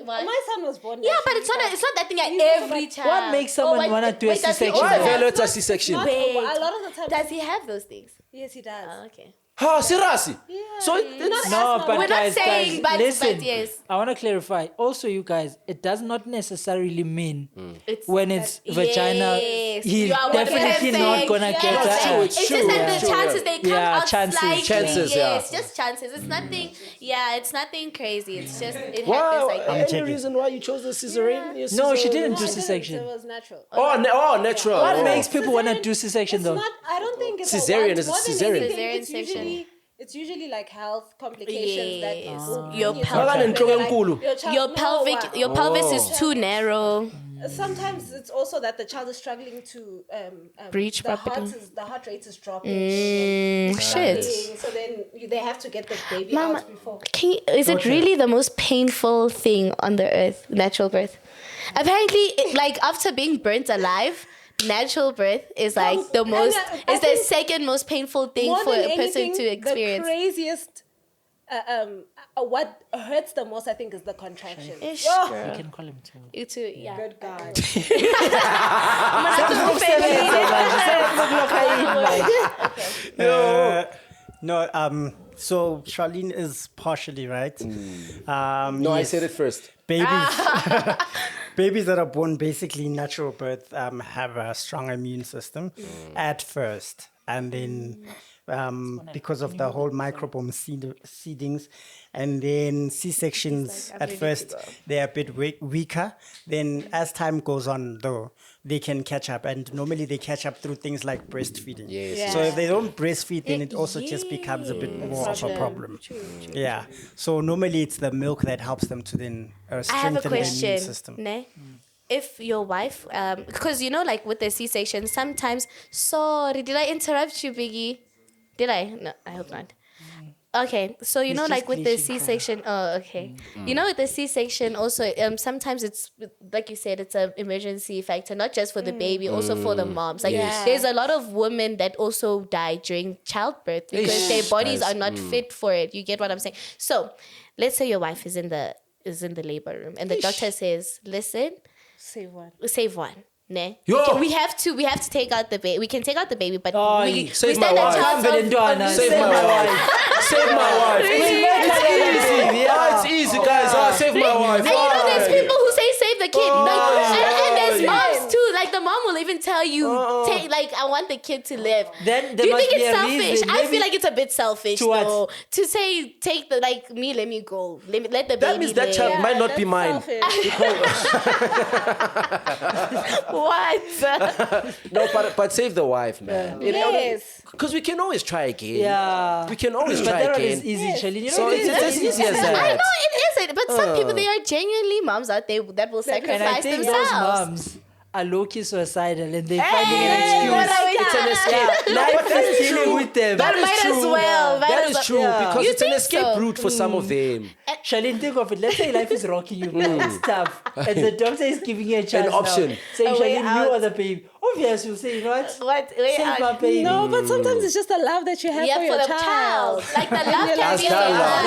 What? My son was born. Yeah, but it's not that thing He's every also time. What makes someone wanna do a does he C-section? also Why Why have- Violet's a C-section? Wait. A lot of the time. Does he have those things? Yes, he does. Okay. Ha, seriously? Yeah. So it's... No, asthma. but We're not guys, saying, guys, but listen. yes. I want to clarify. Also, you guys, it does not necessarily mean It's when it's vaginal, Yes, he's you are definitely perfect. not gonna Yes. get That's that. true, It's just that the True, chances yeah. they come Yeah, out chances. slightly. Chances, yes, yeah. just chances. It's nothing. Yeah, it's nothing crazy. It's just it Wow, happens like that. any checking. reason why you chose the cesarean? Your No, she cesarean? didn't do It C-section. was natural. Oh, natural. What Oh. makes people want to do C-section It's though? not. I don't think it's Cesarean, a is it want. More than cesarean? anything, Cesarean it's section. usually it's usually like health complications that Yes. is Your you pelvic- know, Nhloko like, enkulu. Your pelvic, your pelvis is Oh. too narrow. Sometimes it's also that the child is struggling to Breach the properly. the heart rate is dropping. Shit. So then they have to get the baby Mama, out before. is it really the most painful thing on the earth, natural birth? Apparently, like after being burnt alive, natural birth is like the most, I is the think second most painful thing More for than a person anything, to experience. The craziest, what hurts the most, I think, is the contraction. Ish, You girl. can call him too. You too, yeah. Good God. So Charlene is partially right. No, I yes, said it first. Babies, babies that are born basically natural birth have a strong immune system at first, and then because of the whole microbiome seedings, and then C-sections I'm at ready to first go. they're a bit weaker. Then as time goes on, though, they can catch up, and normally they catch up through things like breastfeeding. Yes. Yeah. So if they don't breastfeed, then it also just becomes a bit more of a problem. Yeah. So normally it's the milk that helps them to then I have a strengthen the immune question. system. Ne? If your wife, because you know, like with the C-section, sometimes. Sorry, did I interrupt you, Biggie? Did I? No, I hope not. Okay, so you He's know, just like with the bleaching C-section. Oh, okay. You know, with the C-section, also, sometimes it's like you said, it's an emergency factor, not just for the baby, also for the moms. Like, Yes. there's a lot of women that also die during childbirth because Ish, their bodies guys. are not fit for it. You get what I'm saying? So, let's say your wife is in the labor room, and the doctor says, "Listen, Save one. save one." Ne? Yo! We have to take out the baby. We can take out the baby, but Oh, we save stand my a wife. chance Come, Belinda, Save my wife. Save my wife. It's easy. It's easy, guys. Save my wife. And you know, there's people who say save the kid. And there's yeah. moms too. Like the mom will even tell you, take, like, I want the kid to live. Then Do there you must think be it's a selfish? reason. I Maybe feel like it's a bit selfish To what? though. To say take the let me go. Let the baby That means that live. child might not be That's mine. selfish. What? No, but save the wife, man. Yes. Because we can always try again. Yeah. We can always But try that one again. is easy, Charlene. You know, So it's as easy as I that. know it isn't, but some people, they are genuinely moms out there that will and I sacrifice think themselves. those moms are low-key suicidal and they're finding an excuse. what are we It's an doing? escape. Life That is is dealing true. with them. That is Might as true. well, might That as is well. true Yeah. because You it's an think escape so? route for some of them. Charlene, think of it. Let's say life is rocking you. It's tough. And the doctor is giving you a chance option. now. Saying, A way Charlene, you out. are the babe. Obviously, you'll say, you know what? What? Wait, Save my baby. No, but sometimes it's just the love that you have yeah, for for your the child. Like the love can That's be that so love.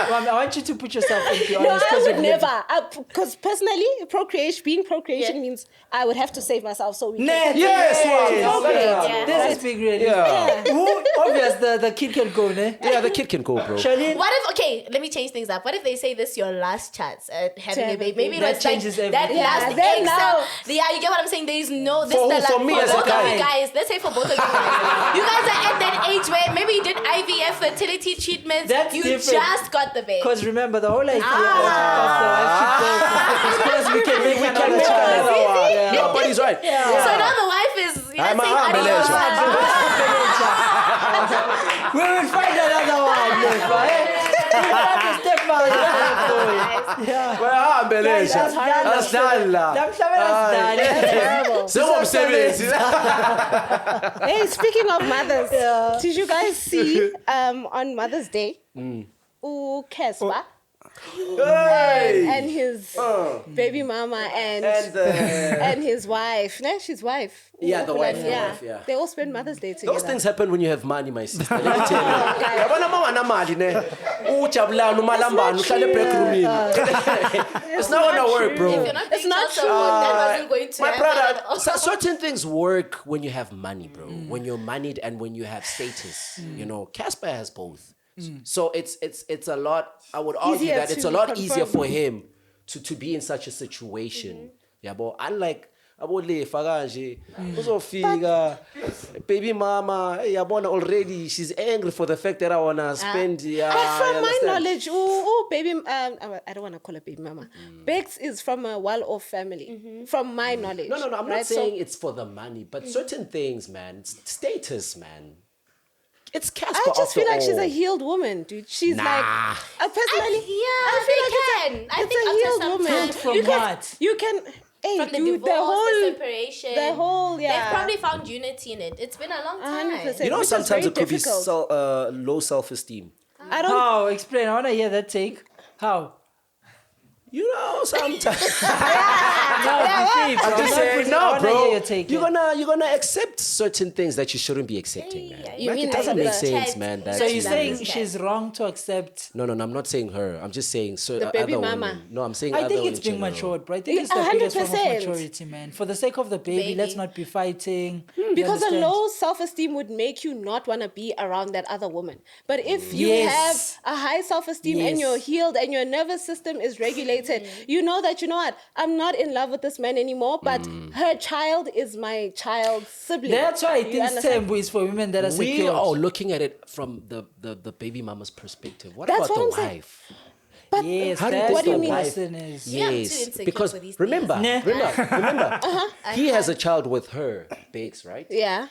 much. Wami, I want you to put yourself in, be No, honest. I 'cause would you've lived- never. Because personally, procreation Yeah. means I would have to save myself. So we Nah, can Yes, yes. Wami. Yeah. Let's speak really. Yeah. Who, obvious, the kid can go, ne? Yeah, the kid can go, bro. Charlene, What if, okay, let me change things up. What if they say this is your last chance at having a baby? Maybe That it's like changes that everything. last then egg now- cell. Yeah, you get what I'm saying? There is no, this For is the who? For me as a both of guy. you guys. Let's say for both of you guys. You guys are at that age where maybe you did IVF fertility treatments. That's you different. just got the baby. because remember, the whole idea of the wife should go because we can make another child. Yeah. No, but he's right. So now the wife is, you know, I'm a saying, humble "Adios." We will find another one, Lefa, eh? We have to step out. Well, ambelesha. Asidala. Sengomsebenzi. Hey, speaking of mothers, did you guys see on Mother's Day, Cassper and his baby mama and his wife? No, she's wife. Yeah, the wife, yeah. They all spend Mother's Day together. Those things happen when you have money, my sister. Let me tell you. Yabona mama namali ne. Ujabulana umalambana uhlale back room. It's not gonna work, bro. If you're not It's being not child support, that wasn't going to My happen brother, at all. certain things work when you have money, bro. When you're moneyed and when you have status. You know, Cassper has both. So it's a lot. I would argue Easier that it's a to lot easier confirm. for him to be in such a situation. Yeah, but unlike abolefa kanje uzofika baby mama yabona already she's angry for the fact that I wanna spend From my knowledge, baby, I don't want to call her baby mama. Bex is from a well-off family. From my knowledge. No, I'm not right? saying it's for the money, but certain things, man, status, man. It's Cassper. I just feel like she's a all. healed woman, dude. She's like, personally, Yeah, I feel they like can. I it's think a after healed some woman. time- From you can, what? you can, hey, From the dude, divorce, the whole, the separation. the whole, yeah. They've probably found unity in it. It's been a long time. 100%. You know, which is sometimes very it could difficult. be low self-esteem. I don't. How? Explain. I want to hear that take. How? You know, sometimes. No, I'm just saying, no, bro. Hear your take, You're gonna accept certain things that you shouldn't be accepting, man. You Like, mean it doesn't like make the sense, chat- man. That So you're you- saying she's wrong to accept? No, I'm not saying her. I'm just saying The baby other mama. women. No, I'm saying I other think women it's in being general. matured, bro. I think it's the biggest form of 100%. maturity, man. For the sake of the baby, let's not be fighting. You Because a understand? low self-esteem would make you not want to be around that other woman. But if you Yes. have a high self-esteem and Yes. you're healed and your nervous system is regulated, you know that, you know what, I'm not in love with this man anymore, but her child is my child's sibling. That's why I You think understand? Tembu is for women that are We secure. are looking at it from the baby mama's perspective. What That's about what the I'm saying. wife? But Yes, How do you that's think the the wife- person is. Yeah, I'm too Yes, insecure because for these things. remember, Uh-huh. he has a child with her, Bakes, right? yeah.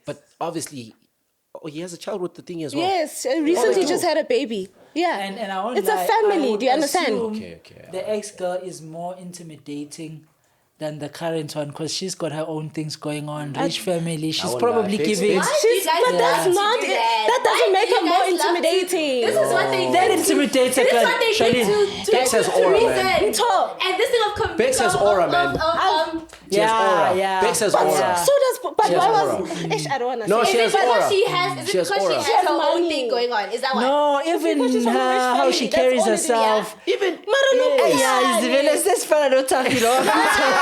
But obviously, he has a child with the thing as well. Yes, recently do. just had a baby. Yeah. And I won't it's lie, a family, I would do you understand? assume Okay. The ex-girl is more intimidating than the current one because she's got her own things going on, rich family. She's won't probably lie, Bakes, giving... Bakes. Why do you guys But love that's to not do it. that? That doesn't Why make do her you more guys love to- intimidating. This is what they That did. intimidates This a is girl. what they did Charlene. to Bakes has aura, reason. man. And this thing of Bakes has aura, man. She has aura. Yeah. Bakes has But aura. so does, but She has why aura. was, I don't want to No, say she it. has Is it aura. because she has? Is it She has because she aura. has her own money. thing going on? Is that why? No, even because she's from a rich how family, she that's carries all it is, herself. Even Yeah, it's the very let's follow the talk, you know.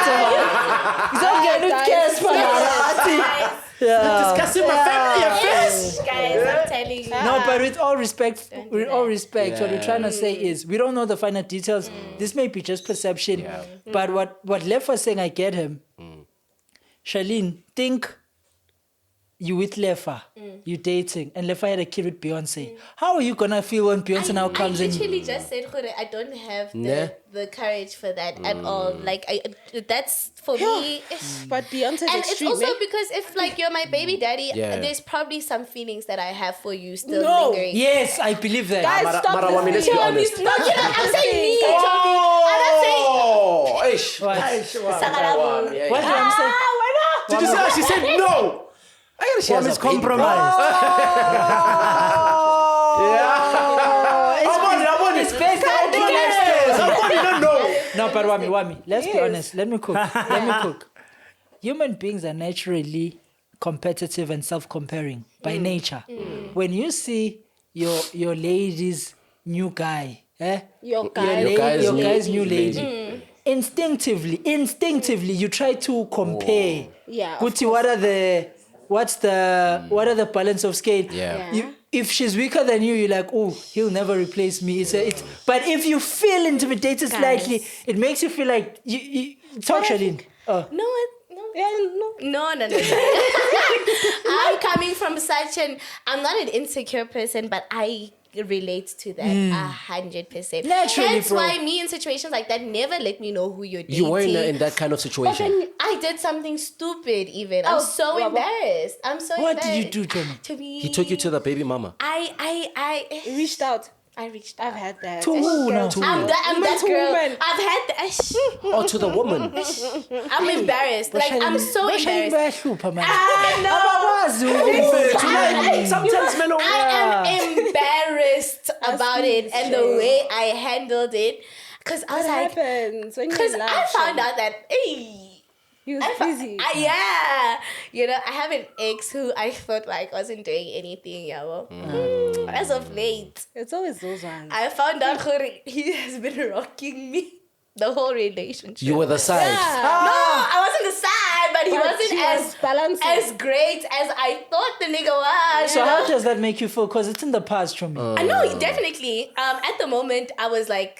It's not getting cares for her. discussing my family affairs. Guys, I'm telling you. No, but with all respect, what we're trying to say is we don't know the final details. This may be just perception. But what Lef was saying, I get him. Charlene, think you with Lefa, you dating, and Lefa had a kid with Beyonce. How are you gonna feel when Beyonce now comes I in? literally just said, Khure, I don't have Nah. the courage for that at all. Like, that's for me. But Beyonce's And it's extreme. also because if like you're my baby daddy, Yeah. there's probably some feelings that I have for you still No. lingering. Yes, I believe that. Guys, Mara, stop Wami, let's be listening. honest. No, you know, I'm saying me, Chobi. I'm not saying. Oh, ish. What? Sakalabu. Yeah, What yeah. do I'm saying? Did you see how she said no? I gotta she has Wami's a baby, bro. compromised. It's based on true life stories. Somebody don't know. No, but Wami, let's be honest. Let me cook. Human beings are naturally competitive and self-comparing by nature. When you see your lady's new guy, Your guy. your new guy's new lady. lady, instinctively, you try to compare. Yeah, of Guti, what are the what are the balance of scale? Yeah. If she's weaker than you, you're like, oh, he'll never replace me. But if you feel intimidated slightly, it makes you feel like talk, Charlene. No. I'm coming from I'm not an insecure person, but I relate to that 100%. Naturally, Hence bro. why me in situations like that never let me know who you're dating. You were in that kind of situation. I did something stupid even. I'm so embarrassed. What did you do, Tommy? To me, He took you to the baby mama. I Reached out. I reached I've out. had that. To who now? I'm that girl. woman. I've had that. Or to the woman. I'm embarrassed. Like, I'm so embarrassed. Sometimes men I am embarrassed about it and the way I handled it. Because I was What like, happens when because you're in I love? found out that, hey, He was busy. you know, I have an ex who I felt like wasn't doing anything, as of late. It's always those ones. I found out he has been rocking me the whole relationship. You were the side. No, I wasn't the side, but he But wasn't she was balancing. as great as I thought the nigga was. So how does that make you feel? Because it's in the past from me. I know, definitely. At the moment, I was like,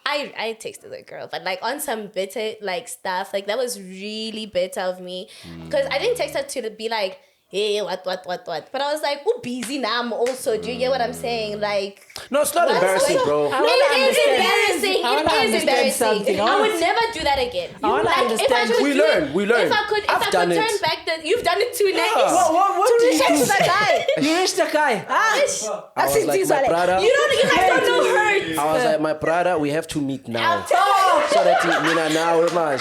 I texted the girl, but like on some bitter like stuff, like that was really bitter of me, because I didn't text her to be like, hey, what, but I was like, oh, busy now. I'm also. Do you get what I'm saying? Like, No, it's not embarrassing, bro. it is embarrassing. It is embarrassing. I would never do that again. We learn. If I could I've done turn it. back you've done it too now. What To did reach you out do? to that guy. You reached the guy. I was like, my brother. You guys don't know hurt. I was like, my brother, we have to meet now. So that now, man.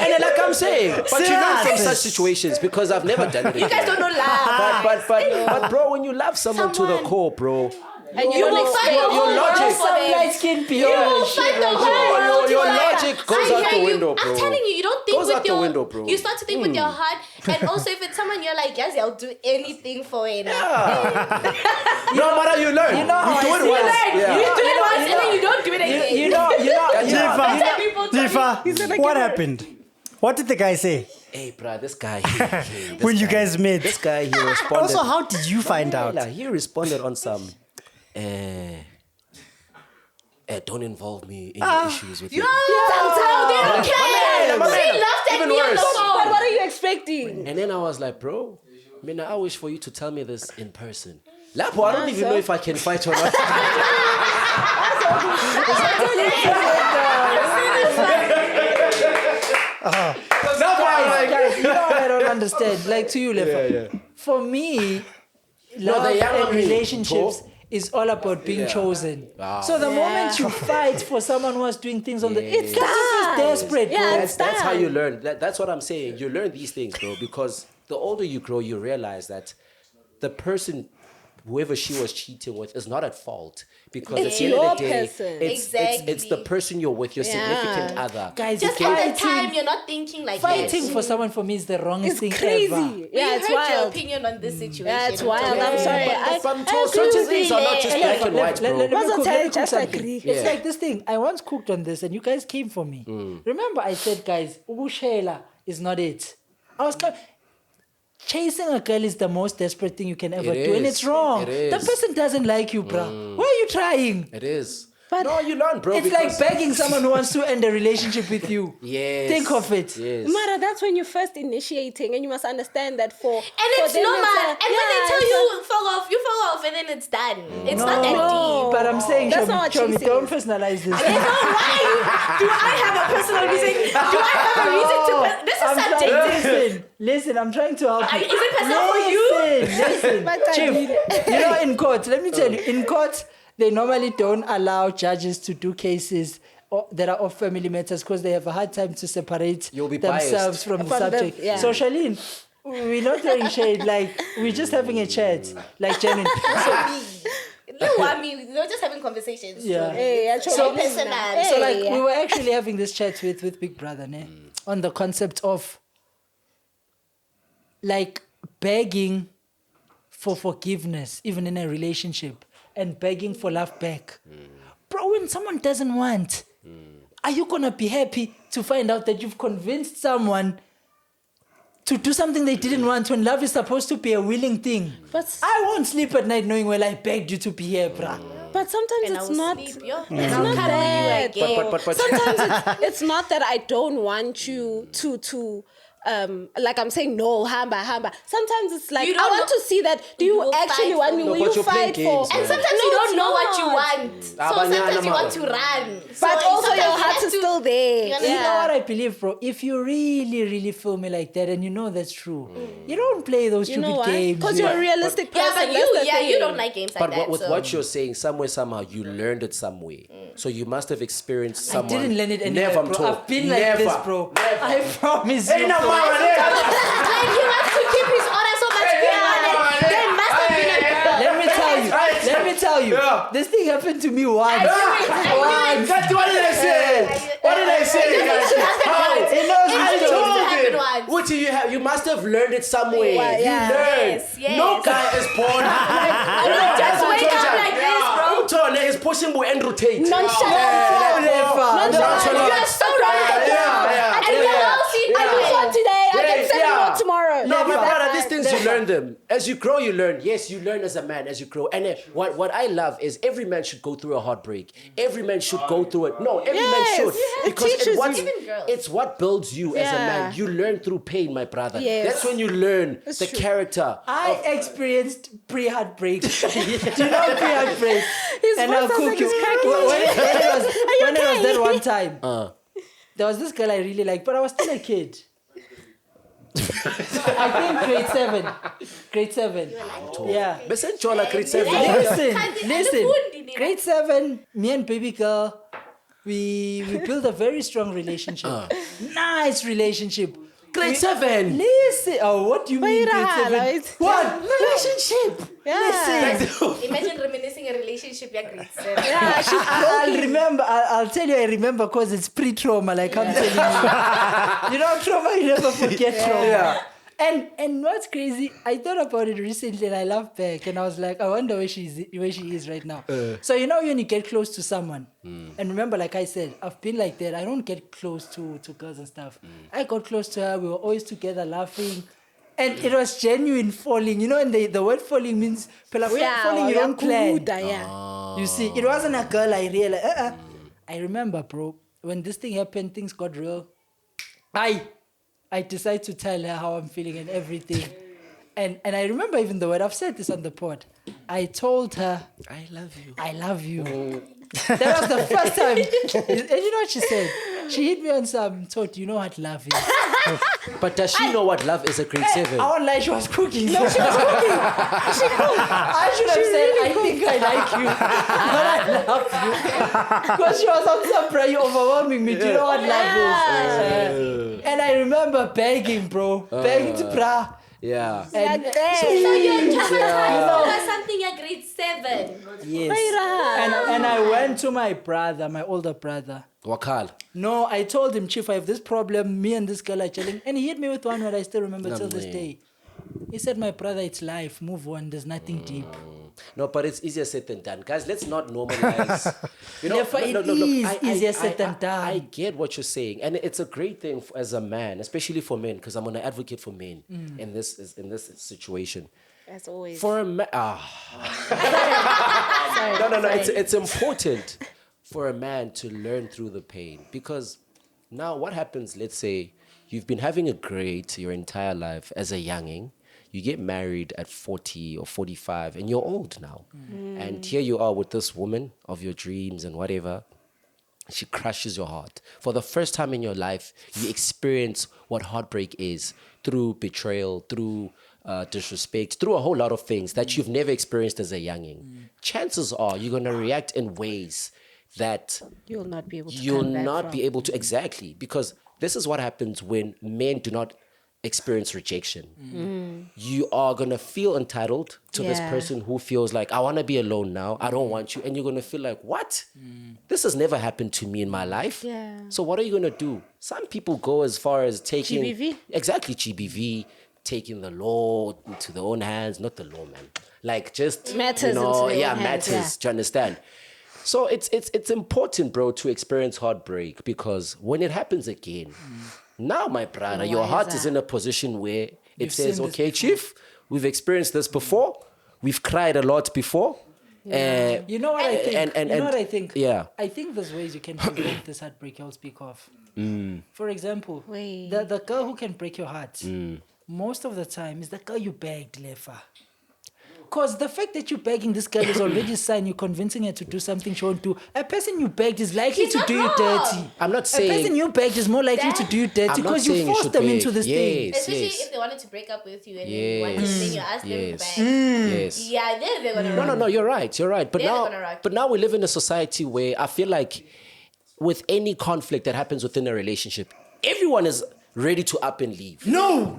And like I'm saying, but you learn from such situations because I've never done it. You guys don't know love. But bro, when you love someone to the core, bro, And you You will find the whole logic. world for them. Light skin You will find the whole world your for them. logic goes I out the hear you. window, bro. I'm telling you, you don't think Goes with out the your window, bro. You start to think with your heart, and also if it's someone you're like, yes, I'll do anything for it. No matter you learn. You know how do I it see once. it. You Yeah. do it once and then you don't do it again. You know. That's how people tell me. Tifa, what happened? What did the guy say Hey, bro, this guy. when you guys met? This guy, he responded. Also, how did you find out? He responded on some. Don't involve me in your issues with you. Sometimes they don't care. My man. She laughed at Even me on the worse. But phone. what are you expecting? And then I was like, bro, I wish for you to tell me this in person. Lapo, I don't even know if I can fight or not. Guys, you know what I don't understand. Like to you, Lefa. For me, love the younger and me, relationships is all about being chosen. So the moment you fight for someone who was doing things on it's just desperate, bro. That's how you learn. That's what I'm saying. You learn these things, bro, because the older you grow, you realize that the person, whoever she was cheating with, is not at fault. Because It's at the end of your the day, person. it's the person you're with, your significant other. Guys, Just at the time, you're not thinking like fighting this. for someone for me is the wrongest It's thing crazy. ever. Yeah, We it's heard your wild. opinion on this situation. Yeah, it's wild. Yeah. I'm sorry. But certain things are not just black and white, bro. Let me Wasn't cook I just something. agree? It's Yeah. like this thing. I once cooked on this and you guys came for me. Remember I said, guys, ubushela is not it. Chasing a girl is the most desperate thing you can ever It do. And is. it's wrong. It The is. person doesn't like you, bruh. Why are you trying? It is. But no, you learn, bro. It's like begging someone who wants to end a relationship with you. Yes. Think of it. Yes. Mara, that's when you're first initiating, and you must understand that for And for it's them normal. a- And when they yeah, tell it's you fuck off, and then it's done. It's not that deep. But I'm saying, That's not what Chomi, chasing don't is. personalize this. There's no why. Do I have a personal reason? Do I have a reason to? This is subjective. Listen, I'm trying to help you. Is it personal for you? Listen, But I Chief, mean- you know, in court, let me tell you, in court, they normally don't allow judges to do cases that are of family matters because they have a hard time to separate You'll be themselves biased. from the From them, subject. yeah. So, Charlene, we're not throwing shade, like, we're just having a chat, like, genuine. No, I mean, we're just having conversations. Yeah. Hey, I So told you. personal. Hey. So, like, we were actually having this chat with Big Brother, ne? On the concept of, like, begging for forgiveness, even in a relationship, and begging for love back. Bro, when someone doesn't want, are you gonna be happy to find out that you've convinced someone to do something they didn't want when love is supposed to be a willing thing. But I won't sleep at night knowing, well, I begged you to be here, bruh. But sometimes And I it's will not. sleep, yo. It's And I'll not cuddle you that. again. But Sometimes it's not that I don't want you to like I'm saying no, hamba. Sometimes it's like You I don't want know- to see that. Do You you will actually fight want for me? me. Will No, but you you're playing fight for? games, And man. sometimes No, you don't it's know what not. you want. So Abanyana sometimes you want mama. to run. But So also sometimes your you heart have is to- still there. You You understand? know what I believe, bro? If you really, really feel me like that and you know that's true, you don't play those You stupid know why? games. Because you're a realistic person. Yeah, but that's the you thing. don't like games like But that. with so. what you're saying, somewhere, somehow, you learned it some way. So you must have experienced someone. I didn't learn it anywhere, Never, I'm bro. told. I've been like Never. this, bro. I promise you. no, bro. mama, Like he wants to keep his honor so much behind it. There must have been a Let me tell you. Yeah. This thing happened to me once. I knew it. What did I say? What did I say, guys? How? It knows I me told too. happened you. once. What do you have? You must have learned it somewhere. Yeah, yeah. You learned. Yes. No guy is born. Just wake up like this, bro. Tone is pushing boy and rotate. Nonchalant. You are so right. Yeah. And you all see I do one today. I get 7 more tomorrow. No, my Never. brother, these things you learn them. As you grow, you learn. Yes, you learn as a man as you grow. And what I love is every man should go through a heartbreak. Every man should go through it. No, every man Yes, should. it Because teaches what, you. Even girls. it's what builds you as a Yeah. man. You learn through pain, my brother. Yes. That's when you learn That's the true. character. I experienced pre-heartbreak. Do you know pre-heartbreak? His And voice I'll sounds cook like you. he's cracking. When it was that one time, Uh. there was this girl I really liked, but I was still a kid. I think grade 7. Yeah. Listen, Chola, grade 7. Listen. Grade 7, me and baby girl, we built a very strong relationship. Nice relationship. Grade 7. Listen. Oh, what do you mean grade 7? What? Relationship. Yeah. Listen. Imagine reminiscing a relationship like grade 7. Yeah, she's I'll remember. I'll tell you. I remember because it's pre-trauma. Like I'm telling you. You know, trauma. You never forget trauma. Yeah. And what's crazy? I thought about it recently, and I laughed back, and I was like, I wonder where she is right now. So you know, when you get close to someone, and remember, like I said, I've been like that. I don't get close to girls and stuff. I got close to her. We were always together, laughing. And it was genuine falling. You know, and the word falling means falling you don't plan. Yeah. You see, it wasn't a girl I realized. I remember, bro, when this thing happened, things got real. I decided to tell her how I'm feeling and everything. And I remember even the word, I've said this on the pod. I told her, I love you. I love you. That was the first time. And you know what she said? She hit me on some thought, you know what love is. But does she know what love is at grade 7? I won't lie, she was cooking. No, she was cooking. I should have said, I think I like you. But I love you. Because she was on some prayer, you're overwhelming me. Do you know what love is? And I remember begging, bro. Begging to bra. Yeah. And So you're traumatized over something at grade 7. yes. And I went to my brother, my older brother. Wakal. No, I told him, Chief, I have this problem. Me and this girl are chilling. And he hit me with one word I still remember till this day. He said, my brother, it's life. Move on. There's nothing deep. No, but it's easier said than done. Guys, let's not normalize. You know, Therefore, it is easier said than done. I get what you're saying. And it's a great thing as a man, especially for men, because I'm going to advocate for men in this situation. As always. For a man... No. It's important for a man to learn through the pain. Because now what happens, let's say, you've been having a great your entire life as a younging. You get married at 40 or 45 and you're old now. And here you are with this woman of your dreams and whatever. She crushes your heart. For the first time in your life, you experience what heartbreak is through betrayal, through disrespect, through a whole lot of things that you've never experienced as a younging. Chances are you're going to react in ways that You'll not be able to you'll come back not from. be able to. Exactly. Because this is what happens when men do not experience rejection. You are going to feel entitled to this Yeah. person who feels like, I want to be alone now. I don't want you. And you're going to feel like, what? This has never happened to me in my life. Yeah. So what are you going to do? Some people go as far as taking... GBV? Exactly, GBV. Taking the law into their own hands. Not the law, man. Like just... Matters you know, into their yeah, own hands, matters. Do you understand? So it's important, bro, to experience heartbreak because when it happens again, Now, my brother, your heart is in a position where it says, seen this okay, before. chief, we've experienced this before. We've cried a lot before. You know what I think? and- you know what I think? yeah. I think there's ways you can prevent this heartbreak I'll speak of. For example, Wait. the girl who can break your heart, most of the time is the girl you begged, Lefa. Because the fact that you're begging this girl is already a sign you're convincing her to do something she won't do. A person you begged is likely He's to not do you wrong. dirty. I'm not A person saying... you begged is more likely to do you dirty I'm not because you saying forced should them beg. into this thing. Yes, Especially yes. if they wanted to break up with you and Yes. you wanted to then you ask them Yes. back. Yes. Yeah, then they're gonna No, run. no, you're right. You're right. But They're now, gonna rock but now we live in a society where I feel like with any conflict that happens within a relationship, everyone is ready to up and leave. No,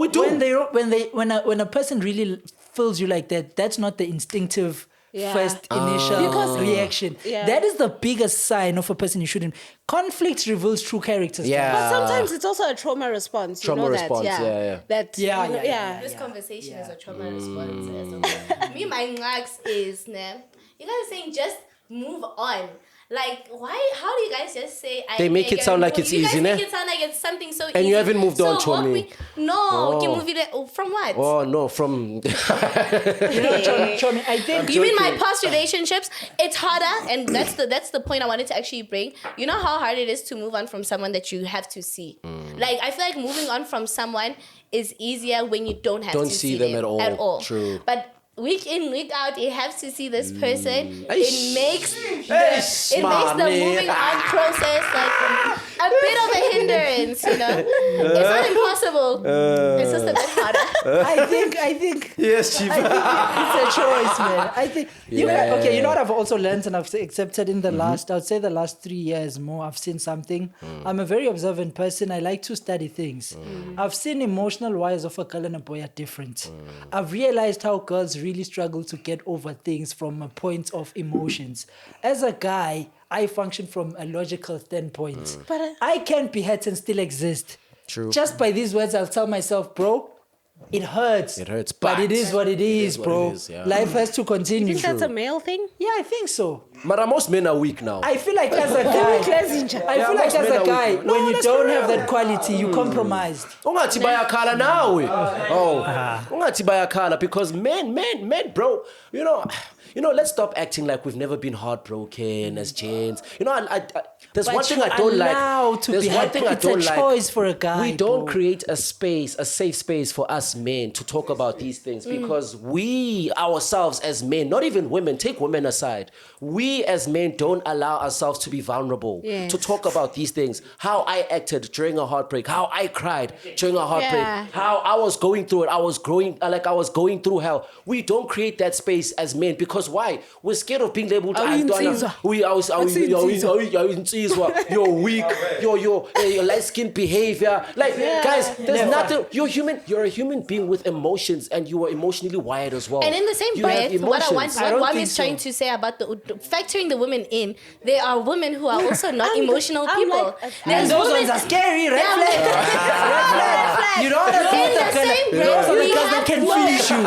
We do. When a person really feels you like that, that's not the instinctive Yeah. first initial reaction. Yeah. That is the biggest sign of a person you shouldn't. Conflict reveals true character. Yeah. But sometimes it's also a trauma response. You Trauma know response, that, yeah. That, Yeah, you know, yeah. This conversation is a trauma response. As well. Me, my knacks is, you guys are saying just move on. Like, why? How do you guys just say? They make it sound like it's you easy, guys ne? make it sound like it's something so easy. And you haven't moved on, so walk Chomi. me- No, okay, move it from what? Oh no, from You know, Chomi, I think You mean my past relationships? It's harder, and that's the point I wanted to actually bring. You know how hard it is to move on from someone that you have to see. Like I feel like moving on from someone is easier when you don't have Don't to see see them at all. True. But week in, week out, you have to see this person. Eish. It makes Eish, the mommy. moving on process like a bit of a hindrance. You know, it's not impossible. It's just a bit harder. I think yes, chief. it's a choice, man. I think you know, Yeah. okay, you know what I've also learned and I've accepted in the last, I'd say the last 3 years more, I've seen something. I'm a very observant person. I like to study things. I've seen emotional wires of a girl and a boy are different. I've realized how girls really struggle to get over things from a point of emotions. As a guy, I function from a logical standpoint. But, I can't be hurt and still exist. True. Just by these words, I'll tell myself, bro, it hurts. It hurts, but it but is what it is, what bro. it is, yeah. Life has to continue. you think that's a male thing? Yeah, I think so. But most men are weak now. I feel like as a guy, I feel like most as men a are guy, weak. No, when you let's don't be have real. that quality, you compromised. Ungathi bayakhala nawe. Ungathi bayakhala because men, bro. You know, let's stop acting like we've never been heartbroken as gents. You know, I there's But one thing you're I don't allowed like. to There's be one happy. thing I It's a don't like. choice for a guy, We don't bro. create a space, a safe space for us men to talk about these things because we ourselves as men, not even women, take women aside, we as men don't allow ourselves to be vulnerable, Yes. to talk about these things. How I acted during a heartbreak, how I cried during a heartbreak, Yeah. how I was going through it. I was going through hell. We don't create that space as men because why? We're scared of being labeled. Awuyinsizwa. You're weak. Your light skin behavior. Like guys, there's nothing. You're a human being with emotions, and you are emotionally wired as well. And in the same You have breath, what emotions. I don't Wami think is trying so. to say about factoring the women in, there are women who are also not emotional I'm people. like- And There's those women- ones are scary, red Yeah, flag. red flag. You know what I In the same breath, Those are the we girls that have can to- finish you.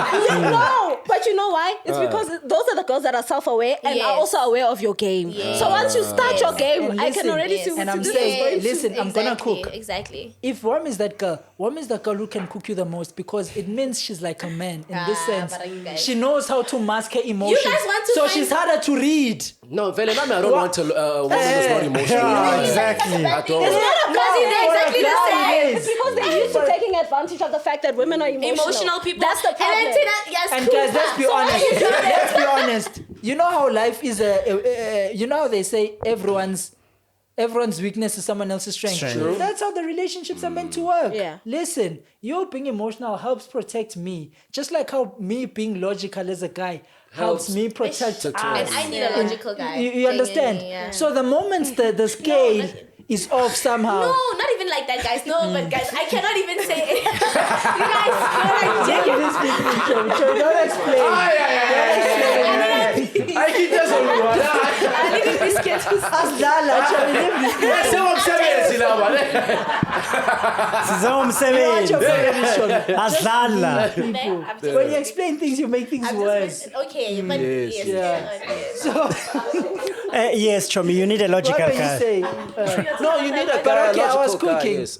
No, but you know why? It's because those are the girls that are self-aware and Yes. are also aware of your game. Yes. So once you start your game, And I can listen, already yes. see. And I'm this saying, is going to- listen, I'm gonna Exactly, cook. Exactly. If Wam is that girl, Wam is the girl who can cook you the most because it means she's like a man in this sense. but you guys- She knows how to mask her emotions. want to so find she's some- harder to read. No, Vele, I don't want a woman that's not emotional. Yeah, exactly. At all. Because they're exactly the same. It's because they're used to taking advantage of the fact that women are emotional. People. That's the problem. And then, yes, And guys, let's be so what honest. are you doing? Let's be honest. You know how life is you know how they say everyone's weakness is someone else's strength. True. That's how the relationships are meant to work. Yeah. Listen, you being emotional helps protect me. Just like how me being logical as a guy helps me protect us. And I need a logical guy. You understand? Yeah. So the moment the scale is off somehow. No, not even like that, guys. No, but guys, I cannot even say it. You guys, you're like, Don't explain. I keep just on one. I need a biscuit. Ask Dala, Chomi, leave this. Say what I'm saying, you know, man. Sizomsebenzi. Adlala. When you explain things, you make things worse. Okay, but yes. So, Yes, Chomi, you need a what logical were you guy. saying? No, you need a But okay, I was logical guy, cooking. yes.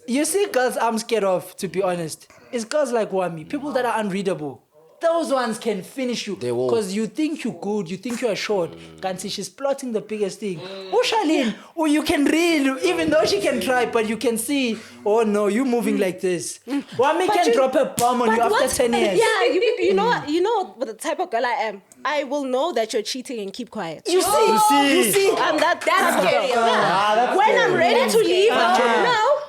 You see, girls I'm scared of, to be honest. It's girls like Wami, people that are unreadable. Those ones can finish you. They will. Because you think you're good, you think you're short. Can't see she's plotting the biggest thing. Oh, Charlene, oh, you can read, even though she can try, but you can see, oh no, you moving like this. Wami can drop a bomb on you after 10 years. Yeah, you know the type of girl I am. I will know that you're cheating and keep quiet. You see? I'm that That's scary. Yeah. When I'm ready to leave,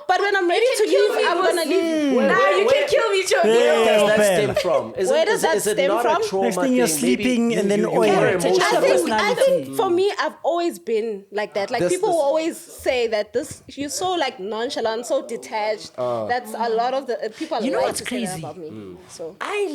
but when I'm ready to leave, I'm gonna leave. Nah, you can kill me, Chomi. Where does that Yeah. stem from? Where does that is it stem not from? a trauma Next thing you're thing? sleeping Maybe and then you oil. were Character, emotional. I think for me, I've always been like that. Like This- people this- always say that you're so like nonchalant, so detached. That's a lot of the people. You know like what's to say that crazy? about me? So I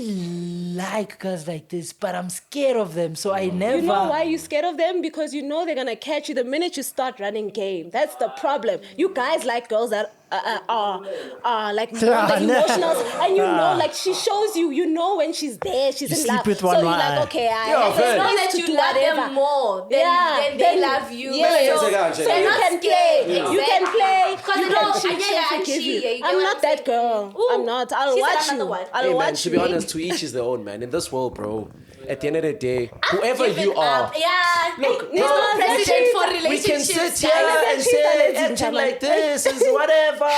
like girls like this, but I'm scared of them, so I never. you know why you're scared of them? Because you know they're gonna catch you the minute you start running game. That's the problem. You guys like girls that are like more the emotionals, and you know, like she shows you. You know when she's there, she's You in sleep love. with So one you're eye. like, okay, I Yeah, have the fair. Know space that to you do love whatever. them more than, Yeah, they love you. Yes. So, Yeah. So they're you not can scared. play. You can play. Because You no, can cheat. yeah, She'll and forgive she, you. you get I'm what not I'm that saying? girl. Ooh. I'm not. I'll She said watch I'm not you. the one. I'll Hey man, watch to be you. honest, to each is their own, man. In this world, bro, at the end of the day, I'm whoever giving you are, up. Yeah. Look, there's bro, no precedent for we can relationships. sit here guys. and say acting like this is whatever.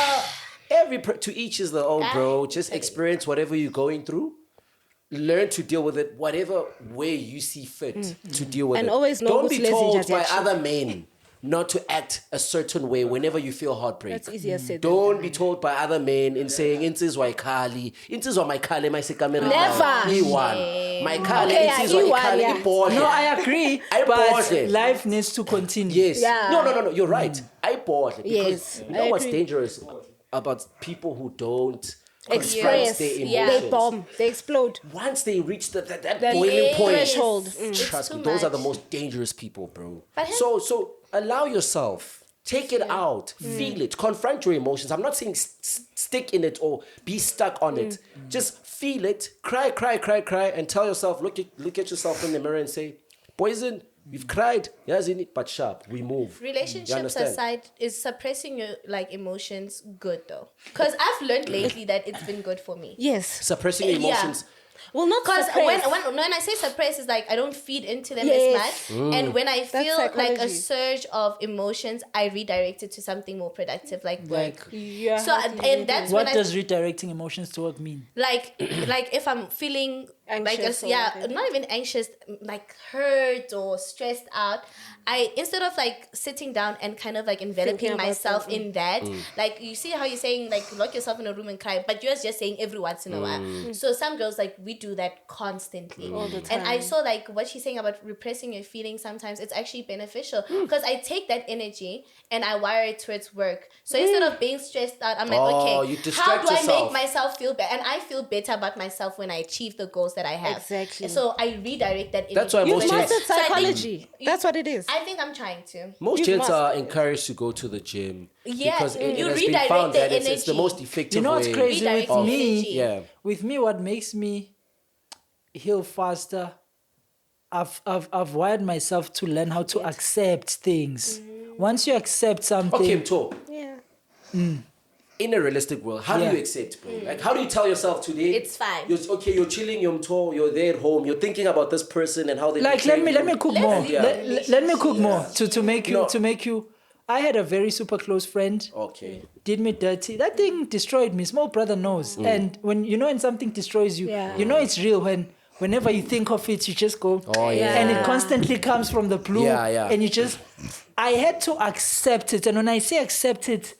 To each is their own, bro. Just experience whatever you're going through. Learn to deal with it, whatever way you see fit to deal with And it. always know Don't who's be lazy told just by yet. other men not to act a certain way whenever you feel heartbreak. That's easier said than Don't be told by other men in saying insizwa ikhali, insizwa mayikhali mayisekamera. Never. Iwan. Mayikhali Okay, yeah, insizwa Iwan, ikhali yeah. ibhodle. No, I agree, I but bought it. life needs to continue. Yes. Yeah. No. You're right. I bought it because Yes, you know I what's agree. dangerous about people who don't Express. their Yeah. emotions. They bomb. They explode. Once they reach that That boiling point, threshold. trust me, too those are the much. most dangerous people, bro. But him- So allow yourself. Take it out. Feel it. Confront your emotions. I'm not saying stick in it or be stuck on it. Just feel it. Cry, and tell yourself, look at yourself in the mirror and say, Poison, we've cried. Yes, in it, but sharp. We move. You Relationships understand? aside, is suppressing your like emotions good though? Because I've learned lately that it's been good for me. Yes. Suppressing your Yeah. emotions. Well, not Because suppress. when I say suppress, it's like I don't feed into them Yes. as much. And when I feel like a psychology. surge of emotions, I redirect it to something more productive, like work. Yeah. So and that's What when does redirecting emotions to work mean? like if I'm feeling Anxious or like whatever. not even anxious, like hurt or stressed out, I instead of like sitting down and kind of like enveloping Thinking about myself that, in that, like you see how you're saying like lock yourself in a room and cry, but you're just saying every once in a while. So some girls like we do that constantly All the and I time. saw like what she's saying about repressing your feelings. Sometimes it's actually beneficial because I take that energy and I wire it towards work. So instead of being stressed out, I'm like, Oh, you okay, how distract do I yourself. make myself feel better? And I feel better about myself when I achieve the goals that I have. Exactly. So I redirect that energy. That's why You've most mastered chicks- So I think- psychology. That's what it is. I think I'm trying to. Most You've chicks are mastered it. encouraged to go to the gym Yeah, because it you has been redirect found the that it's the energy. most effective You know what's way. crazy with Redirect me? energy. Yeah. With me, what makes me heal faster, I've wired myself to learn how to accept things. Once you accept something, Okay, Mto, Yeah. in a realistic world, how Yeah. do you accept, bro? Like, how do you tell yourself today? It's fine. You're chilling, you're Mto, you're there at home, you're thinking about this person and how they like let me cook Let's more. leave Yeah. Let me cook more to make you No. to make you. I had a very super close friend. Okay. Did me dirty. That thing destroyed me. Small brother knows. And when something destroys you, Yeah. you know it's real whenever you think of it, you just go. Oh, yeah. And it constantly comes from the blue. Yeah. And I had to accept it. And when I say accept it,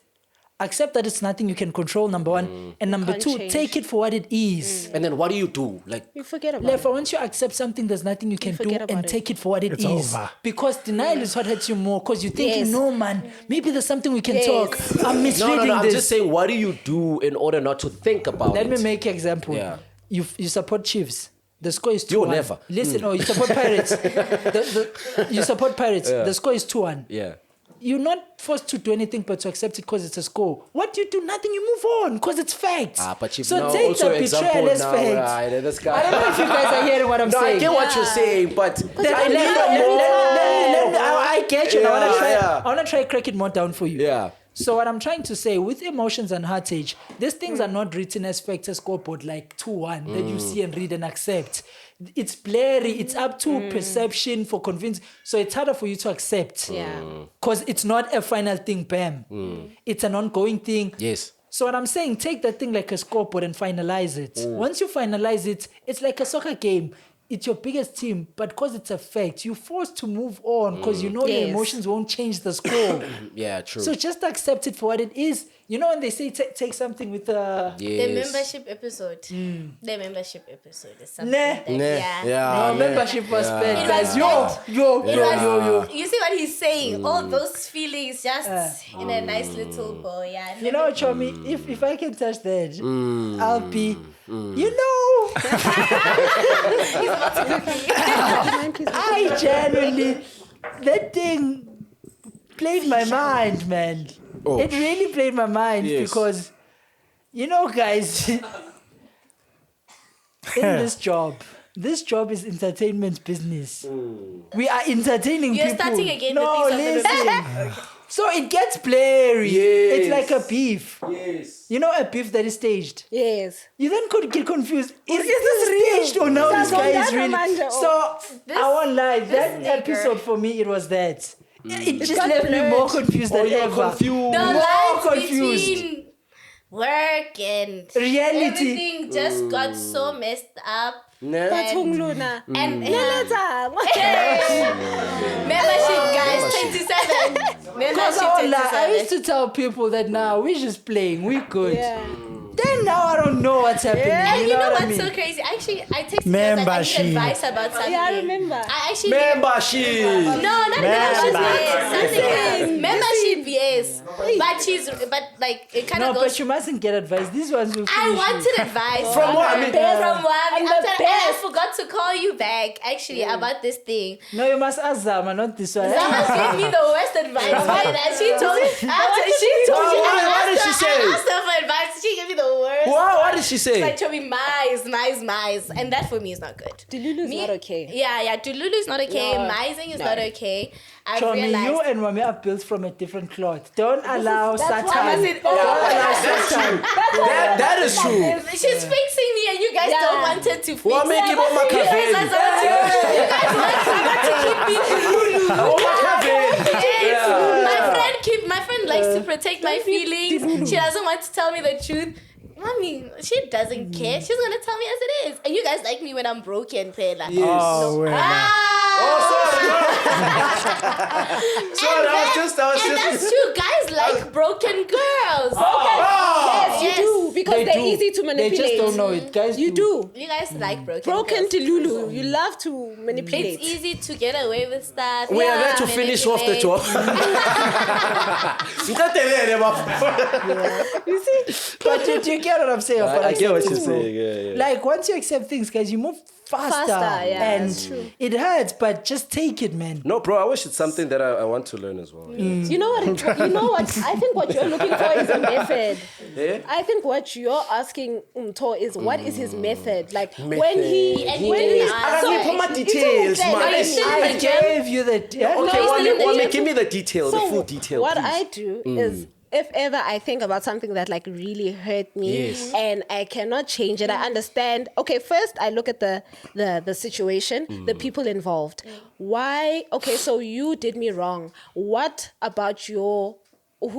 accept that it's nothing you can control, number one. And number Can't two, change. take it for what it is. And then what do you do? Like, You forget about Therefore, it. once you accept something, there's nothing you can do forget about and it. take it for what It's is. over. Because denial is what hurts you more. Because you think, Yes. no, man, maybe there's something we can Yes. talk. I'm misreading no, I'm this. just saying, what do you do in order not to think about Let it? me make an example. Yeah. You support Chiefs. The score is 2-1. You never. Listen, you support Pirates. You support Pirates. The score is 2-1. Yeah. you're not forced to do anything but to accept it because it's a score. What do you do? Nothing. You move on because it's fact. But you've so now take also the betrayal example as now, fact. right? This guy. I don't know if you guys are hearing what I'm No, saying. I get what you're saying, but I get you. Yeah, I want to try crack it more down for you. Yeah. So what I'm trying to say, with emotions and heartache, these things are not written as facts as scoreboard like 2-1 that you see and read and accept. It's blurry. It's up to perception for convince. So it's harder for you to accept. Yeah. Because it's not a final thing, bam. It's an ongoing thing. Yes. So what I'm saying, take that thing like a scoreboard and finalize it. Once you finalize it, it's like a soccer game. It's your biggest team, but because it's a fact, you're forced to move on because you know your emotions won't change the score. Yeah, true. So just accept it for what it is. You know when they say take something with The membership episode. The membership episode is something that, No, membership was spent. Guys, yo. You see what he's saying? All those feelings just in a nice little bow. Yeah. You know, Chomi, if I can touch that, I'll be, you know. I genuinely, that thing played my mind, man. Oh. It really played my mind because, you know, guys, in this job is entertainment business. We are entertaining You're people. starting again No, with things listen. So it gets blurry. Yes. It's like a beef. Yes. You know a beef that is staged? Yes. You then could get confused. Is this staged or no? This guy is really. So I won't lie. That episode for me, it was that. It just left me more confused than ever. The More lines confused. between work and Reality. everything just got so messed up. That's Luna. And membership, guys, 27. Because I used to tell people that now we're just playing, we're good. Yeah. Then now I don't know what's happening. And you know what I what's mean? so crazy? Actually, I texted you that I Membership. need advice about something. Yeah, I remember. I actually Membership. No, not membership. Something. Membership, yes. But like it kind No, of goes. but you mustn't get advice. These ones will I finish you. wanted advice From what? I mean- from Wami. I'm After the that, I forgot to call you back actually about this thing. No, you must ask Zama, not this one. Zama gave me the worst advice, man. And she told me after she told me, What did she say? I asked her for advice. She gave me the worst. Wow, what did she say? Like told me mice, and that for me is not good. Delulu's not okay. Yeah, Delulu is not okay. No. Mising is not okay. I've Chomi, realized. you and Mami are built from a different cloth. Don't allow That's why I Satan. said, That is true. she's fixing me, and you guys don't want her to fix me. What make him on my You guys cafe? want to keep me Delulu. My friend likes to protect my feelings. She doesn't want to tell me the truth. Mommy, she doesn't care. She's gonna tell me as it is. And you guys like me when I'm broken, Pela. Oh, well. And that's true. Guys like broken girls. Yes, you Yes. do. Because they're easy to They manipulate. just don't know it. Guys, You do. You guys like broken Broken girls. to Lulu. You love to manipulate. It's easy to get away with stuff. We are there to finish off the manipulate. job. You see? But you get what I'm saying? I get what you're saying. Yeah. Like, once you accept things, guys, you move faster. yeah, and that's true. it hurts, but just take it, man. No, bro, I wish it's something that I want to learn as well. You know what? You know what? I think what you're looking for is a method. Yeah? I think what you're asking Umto is what is his method? Like when he And he when didn't he's answer. I give my details, man. I gave you the... Okay, give me the details, the full detail. What please. I do is if ever I think about something that like really hurt me and I cannot change it, I understand. Okay, first I look at the situation, the people involved. Why? Okay, so you did me wrong. What about who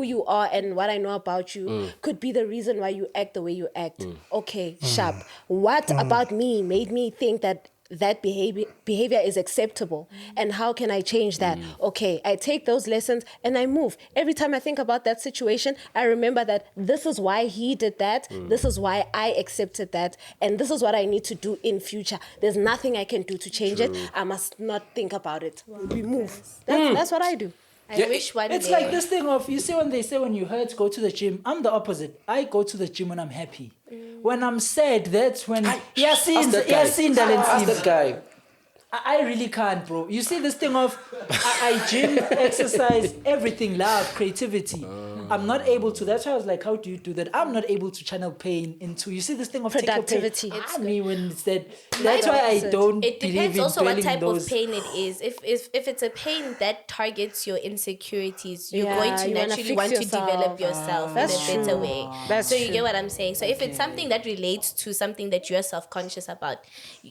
you are and what I know about you could be the reason why you act the way you act? Okay, sharp. What about me made me think that behavior is acceptable, and how can I change that? Okay, I take those lessons and I move. Every time I think about that situation, I remember that this is why he did that, this is why I accepted that, and this is what I need to do in future. There's nothing I can do to change it. I must not think about it. We move. That's what I do. I wish one It's day. like this thing of, you see when they say when you hurt, go to the gym. I'm the opposite. I go to the gym when I'm happy. When I'm sad, that's when... Ask that guy. I really can't, bro. You see this thing of I gym, exercise, everything, love, creativity. I'm not able to. That's why I was like, how do you do that? I'm not able to channel pain into. You see this thing of Productivity. I mean, when it's that. That's why I don't. It believe depends in also what dwelling type those. of pain it is. If it's a pain that targets your insecurities, you're Yeah, going to you wanna naturally fix want to yourself. develop yourself in That's a better true. way. That's so you true. get what I'm saying. So if it's something that relates to something that you're self-conscious about,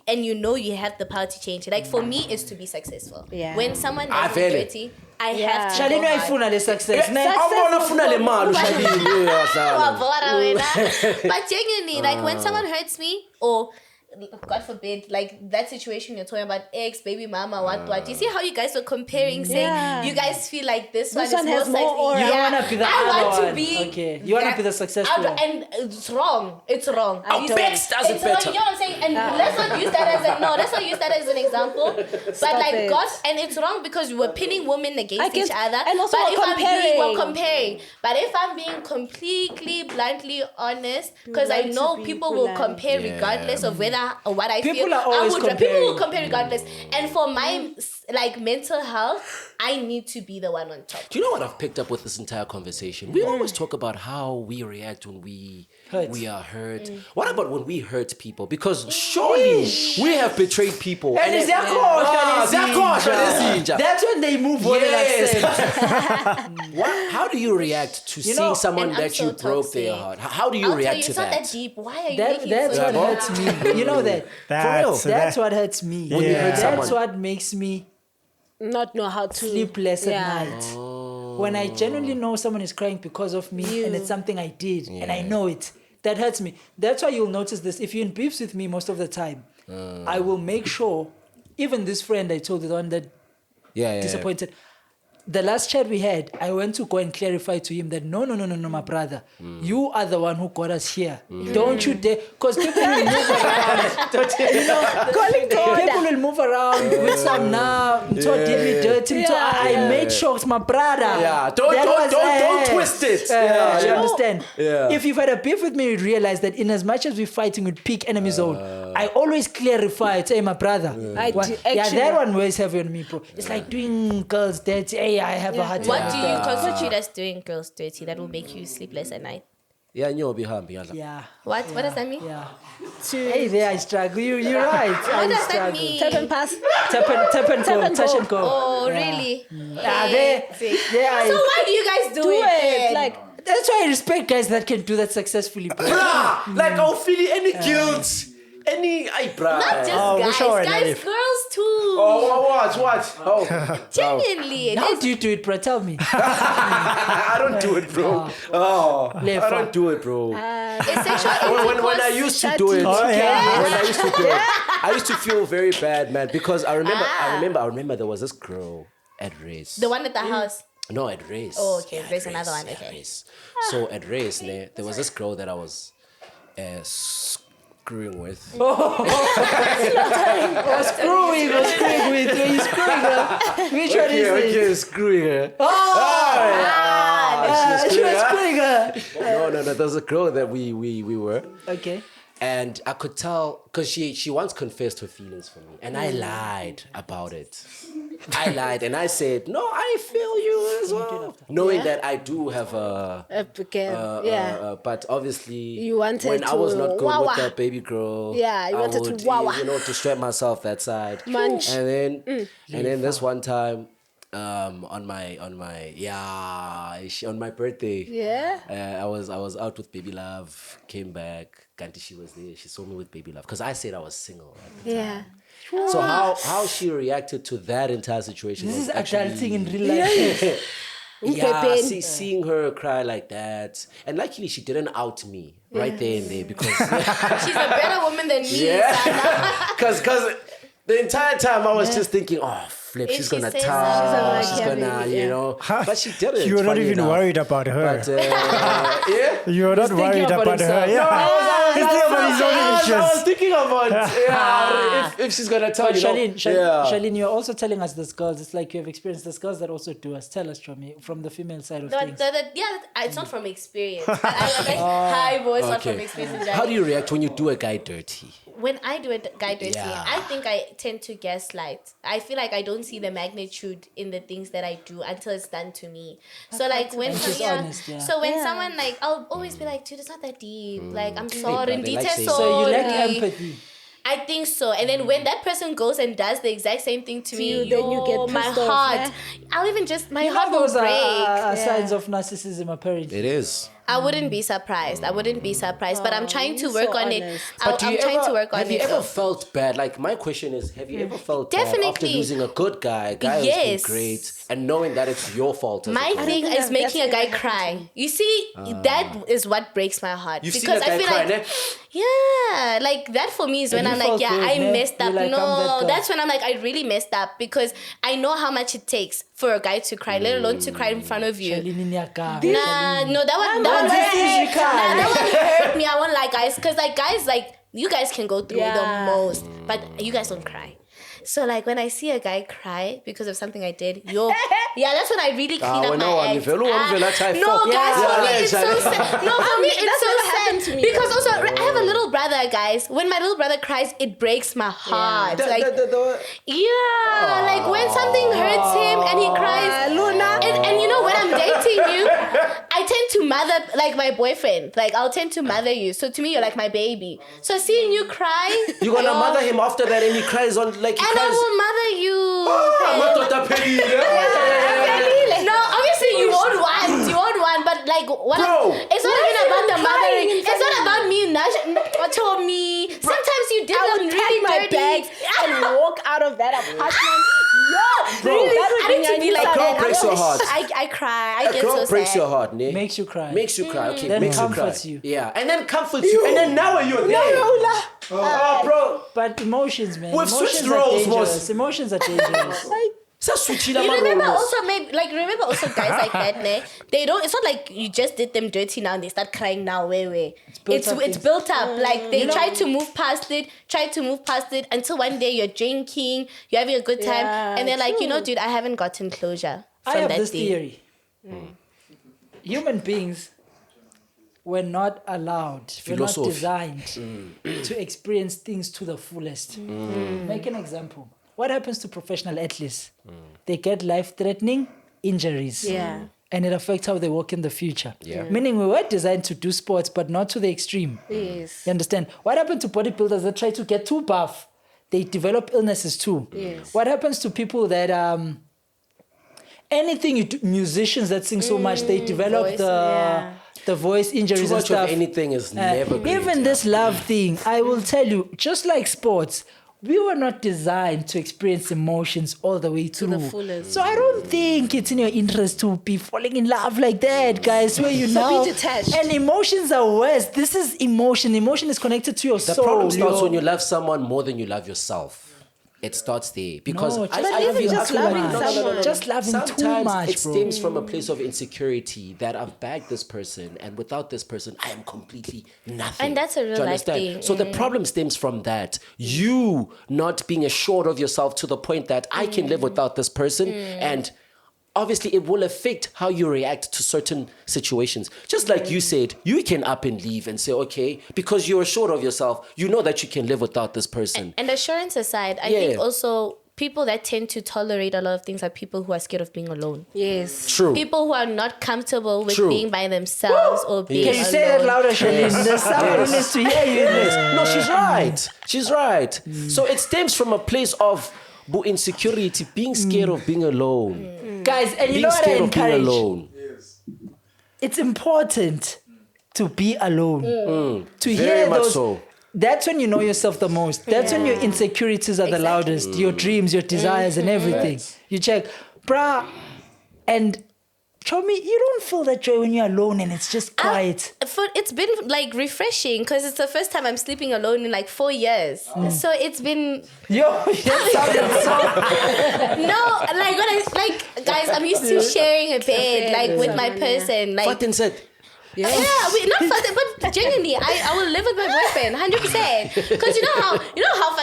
and you know you have the power to change it. Like for me, it's to be successful. Yeah. When someone I does me feel it. dirty, I Yeah. have to. Shalini, go I hard. feel the success. ne? I'm gonna funa le mali, Shalini. Yeah, Shalini. Wabora wena. But genuinely, like when someone hurts me, or God forbid, like that situation you're talking about, ex, baby mama, what. You see how you guys were comparing, saying Yeah. you guys feel like this This one one is has most more likely. aura. You Yeah, wanna be the I other want to one. be. Okay. You wanna be the successful one. And it's wrong. It's wrong. Our You best see? does it It's wrong, better. you know what I'm saying? And let's not use that as an example. But Stop like it. God, and it's wrong because we're pitting women against each other. and also but we're we're comparing. comparing. But if I'm being completely bluntly honest, because I like to know be people will blunt. compare Yeah. regardless of whether or what I People feel. are always People will comparing. compare regardless. And for my like mental health, I need to be the one on top. Do you know what I've picked up with this entire conversation? We always talk about how we react when we are hurt. What about when we hurt people? Because surely we have betrayed people. And it- ziyakhohlwa lezinja. That's when they move on Yes. and accept. How do you react to seeing know, someone and I'm that so you broke their toxic. heart? How do you I'll tell react you, to it's not that? that deep. Why are you making That's it so what deep? hurts me. You know that. That's That's what hurts me. When you hurt That's someone. what makes me Not know how to sleep less at Yeah. night. When I genuinely know someone is crying because of me and it's something I did and I know it, that hurts me. That's why you'll notice this. If you're in beefs with me most of the time, I will make sure, even this friend I told you, the one that disappointed. The last chat we had, I went to go and clarify to him that no, my brother. You are the one who got us here. Don't you dare. Because people will move around. People will move around with some now. Did me dirty. I made sure it's my brother. Yeah, don't twist it. You understand? Yeah. If you've had a beef with me, you realize that in as much as we're fighting with peak enemy zone, I always clarify, say, my brother. That one weighs heavy on me, bro. It's like doing girls dirty. Hey, I have a hard time. What do you constitute as doing girls dirty that will make you sleepless at night? Yeah, bihambi. Yeah. What does that mean? Yeah. Hey, there I struggle. You're right. What does that mean? Tap and pass. Tap and go. and Touch go. and go. Oh, Yeah. really? There So why do you guys do it? it. then? Like, that's why I respect guys that can do that successfully, bro. Like, I'll feel any guilt. Any eyebrow. Not just wish I were guys, naive. girls too. What? Oh. Genuinely. How do you do it, bro? Tell me. I don't do it, bro. I don't do it, bro. It's sexual When I used to do it, Oh, yeah. when I used to do it, I used to feel very bad, man, because I remember there was this girl at race. The one at the house. No, at race. Oh, okay. At Race, another one, at okay. Race. So at race, there was this girl that I was screwing with. Screwing with. You're screwing her. Which one is it? Okay, screwing her. She was screwing her. No. There's a girl that we were. Okay. And I could tell, because she once confessed her feelings for me. And I lied about it. I lied and I said, no, I feel you as well. Knowing that I do have but obviously, You wanted when I was to not good wawa. with that baby girl, Yeah, you I wanted to would, wawa. to strap myself that side. Munch. And then this one time, on my birthday, I was out with Baby Love, came back, Kanti, she was there, she saw me with Baby Love because I said I was single at the time. So how she reacted to that entire situation This is was actually, adulting in real life. seeing her cry like that, and luckily she didn't out me right there and there because She's a better woman than me. because the entire time I was just thinking, oh flip, If she's she gonna says tell, so, she's gonna, you know, but she didn't. You were not funny even enough. worried about her. But yeah. You were not thinking worried about about her. himself. Yeah. He's thinking about his own I was issues. thinking about if she's gonna tell But you. Charlene, you're also telling us this girls. It's like you have experienced this girls that also do us. Tell us from the female side of things. It's not from experience. Hi, boys, not from experience. How do you react when you do a guy dirty? when I do a guy dirty, Yeah. I think I tend to gaslight. I feel like I don't see the magnitude in the things that I do until it's done to me. So like when She's honest, yeah. so when someone like, I'll always be like, dude, it's not that deep. Like I'm sorry, they and like detail saying- So you lack sorry. empathy. I think so. And then when that person goes and does the exact same thing to me, you, then you get my pissed off, heart. eh? I'll even just my You heart know will those break. are signs of narcissism, apparently. It is. I wouldn't be surprised. But I'm trying to you're work so on it. honest. But I'm trying to work on have you it. ever though. felt bad? Like my question is, have you ever felt bad after Definitely. losing a good guy, a guy who's Yes. been great, and knowing that it's your fault? As My a guy? thing think is making a that's guy ever cry. You see, that is what breaks my heart. You've seen because a guy I feel cry, like, yeah, like that for me is when you I'm like, felt yeah, good, I ne? messed up. You're like, I'm No, that guy. that's when I'm like, I really messed up because I know how much it takes for a guy to cry, let alone to cry in front of you. Shalini Nyaka, Nah, Shalini. no, that one this is hurt. Ricardo. Nah, that one hurt me. I won't like guys, because like guys, like you guys can go through Yeah. the most, but you guys don't cry. So like when I see a guy cry because of something I did, yeah, that's when I really clean up when my no one- act. if everyone will not try No, fuck. guys, Yeah, for me like, it's so sad. No, for me it's That's so what happened sad to me, because also I have a little brother, guys. When my little brother cries, it breaks my heart. Like yeah, like when something hurts him and he cries, Luna. and you know when I'm dating you, I tend to mother like my boyfriend. Like I'll tend to mother you. So to me, you're like my baby. So seeing you cry, You're gonna mother him after that, and he cries on like he and I cries. will mother you. Matot Peggy, No, obviously you won't want, but like what? Bro, It's not even about the mothering. crying in It's not front about me. Told me. Sometimes you did I them would really pack my dirty. bags and walk out of that apartment. Bro, I need to be like a girl that. breaks your heart. I cry. I A get girl so breaks sad. your heart, ne? Makes you cry. Makes you cry. Okay, Then makes you cry. comforts you. Yeah, and then comforts you, and then now you're there. Oh, bro. But emotions, man. We've emotions switched are roles, dangerous. boss. Emotions are dangerous. Sa switchila You remember marolos. also remember also guys like that, ne? They don't. It's not like you just did them dirty now and they start crying now. Wait. built up It's things. built up. Like they try to move past it, until one day you're drinking, you're having a good time, Yeah, and they're like, true. dude, I haven't gotten closure I from have that this day. theory. Human beings were not allowed, were not Philosophy. designed to experience things to the fullest. Make an example. What happens to professional athletes? They get life-threatening injuries. Yeah. And it affects how they work in the future. Yeah. Meaning we were designed to do sports, but not to the extreme. Yes. You understand? What happened to bodybuilders that try to get too buff? They develop illnesses too. Yes. What happens to people that anything you do, musicians that sing so much, they develop voice, the voice injuries Too and much stuff. of anything is never great. Even this love thing, I will tell you, just like sports, we were not designed to experience emotions all the way through. fullest. So I don't think it's in your interest to be falling in love like that, guys. Where you So now be detached. and emotions are worse. This is emotion. Emotion is connected to your The soul. problem starts yo. when you love someone more than you love yourself. It starts there because No, I just feel- just I feel loving like- someone. Just loving too Sometimes much, it bro. stems from a place of insecurity that I've bagged this person, and without this person, I am completely nothing. And that's a real Do you life understand? thing. So the problem stems from that. You not being assured of yourself to the point that I can live without this person, and obviously it will affect how you react to certain situations. Just like you said, you can up and leave and say, okay, because you're assured of yourself, you know that you can live without this person. And assurance aside, I Yeah. think also people that tend to tolerate a lot of things are people who are scared of being alone. Yes. True. People who are not comfortable with True. being by themselves or being Can you alone. say that louder, Shalin? There's someone needs to hear you in this. No, she's right. She's right. So it stems from a place of insecurity, being scared of being alone. Guys, and you Being know what I scared of being encourage? alone. It's important to be alone. To Very hear much those. so. That's when you know yourself the most. That's when your insecurities are the loudest. Your dreams, your desires, and everything. You check, bruh. And show me, you don't feel that joy when you're alone and it's just quiet. It's been like refreshing because it's the first time I'm sleeping alone in like 4 years. So it's been Yo, that sounded so. no, like when guys, I'm used to sharing a bed like with my person. Like Fatin said, yeah, not Fatin, but genuinely, I will live with my boyfriend 100%. Because you know how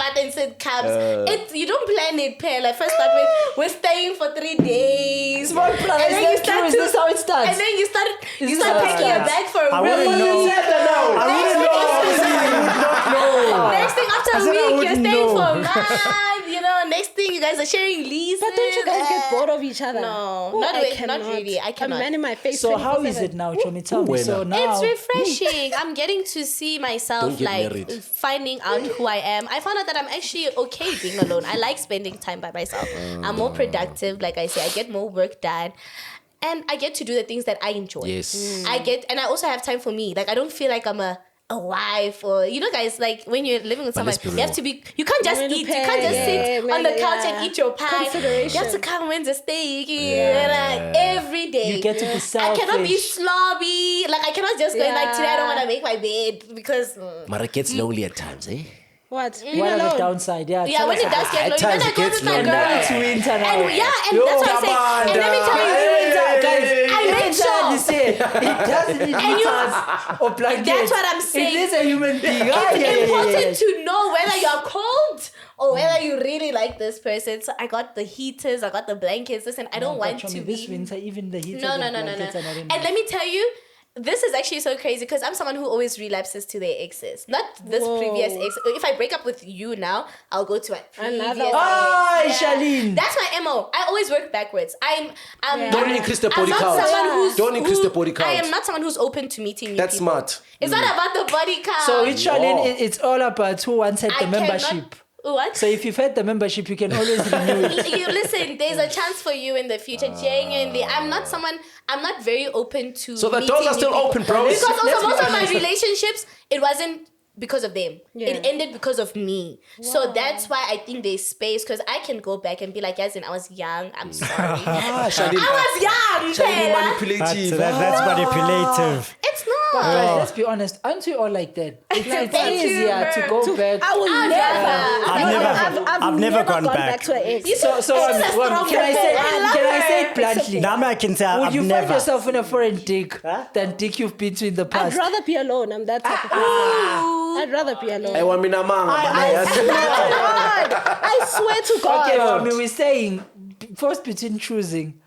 but then sitcoms. You don't plan it, pair. Like first start with we're staying for 3 days. Small plan. And then Is this how it starts? And then you start this packing your bag for a I week. wouldn't know. Next thing after a week, you're staying for a month. Next thing you guys are sharing leases. But don't you guys get bored of each other? No, Ooh, not cannot. really. I cannot. I'm man in my face. So how 24/7. is it now, Chomi? Tell me. So now It's refreshing. I'm getting to see myself Don't get like married. finding out who I am. I found out that I'm actually okay being alone. I like spending time by myself. I'm more productive. Like I say, I get more work done. And I get to do the things that I enjoy. Yes. And I also have time for me. Like I don't feel like I'm a wife or guys, like when you're living with someone, let's be you have real. to be. You can't just eat. You can't just sit on the couch and eat your pie. You have to come when's the steak like every day. you get to be selfish. I cannot be slobby. Like I cannot just go like today I don't want to make my bed because. But it gets lonely at times, eh? What? What are the downside? Yeah, Yeah, tell when us it does about get At lonely, then times I it go gets with my lonely. girl. Now it's winter now. And that's what I'm saying. And let me tell you, Guys, I make sure. it doesn't need heaters or blankets. That's what I'm saying. It is a human being. It's important to know whether you're cold or whether you really like this person. So I got the heaters, I got the blankets. Listen, I don't want to this be. winter, even the heaters No. and blankets are not enough. And let me tell you, this is actually so crazy because I'm someone who always relapses to their exes. Not this previous ex. If I break up with you now, I'll go to my previous Another ex. one. Oh, Charlene. That's my MO. I always work backwards. Don't increase the body I'm not count. someone who's Don't increase the body count. I am not someone who's open to meeting new That's people. smart. It's not about the body count. So with Charlene, Wow. it's all about who once had I the cannot- membership. What? So if you've had the membership, you can always renew it. You listen, there's a chance for you in the future. Genuinely, I'm not very open to. So the meeting doors are new still people. open, bro. Because Let's also be most of my honest. relationships, it wasn't because of them. Yeah. It ended because of me. So that's why I think there's space because I can go back and be like, Yasin, I was young. I'm sorry. Charlene, I was young. Charlene Taylor. manipulative. That's manipulative. It's But not. guys, let's be honest, aren't we all like that? It's Thank you, easier to bro. go back. I will I've never gone back. to an ex. So It's a strong can I say person. can I say it I bluntly? Now I can say Would I've you find never. yourself in a foreign dick than dick you've been to in the I'd past? rather be alone. I'm that type of person. I'd rather be alone. I want me na manga, man. I swear to God. Okay, I mean, we're saying first between choosing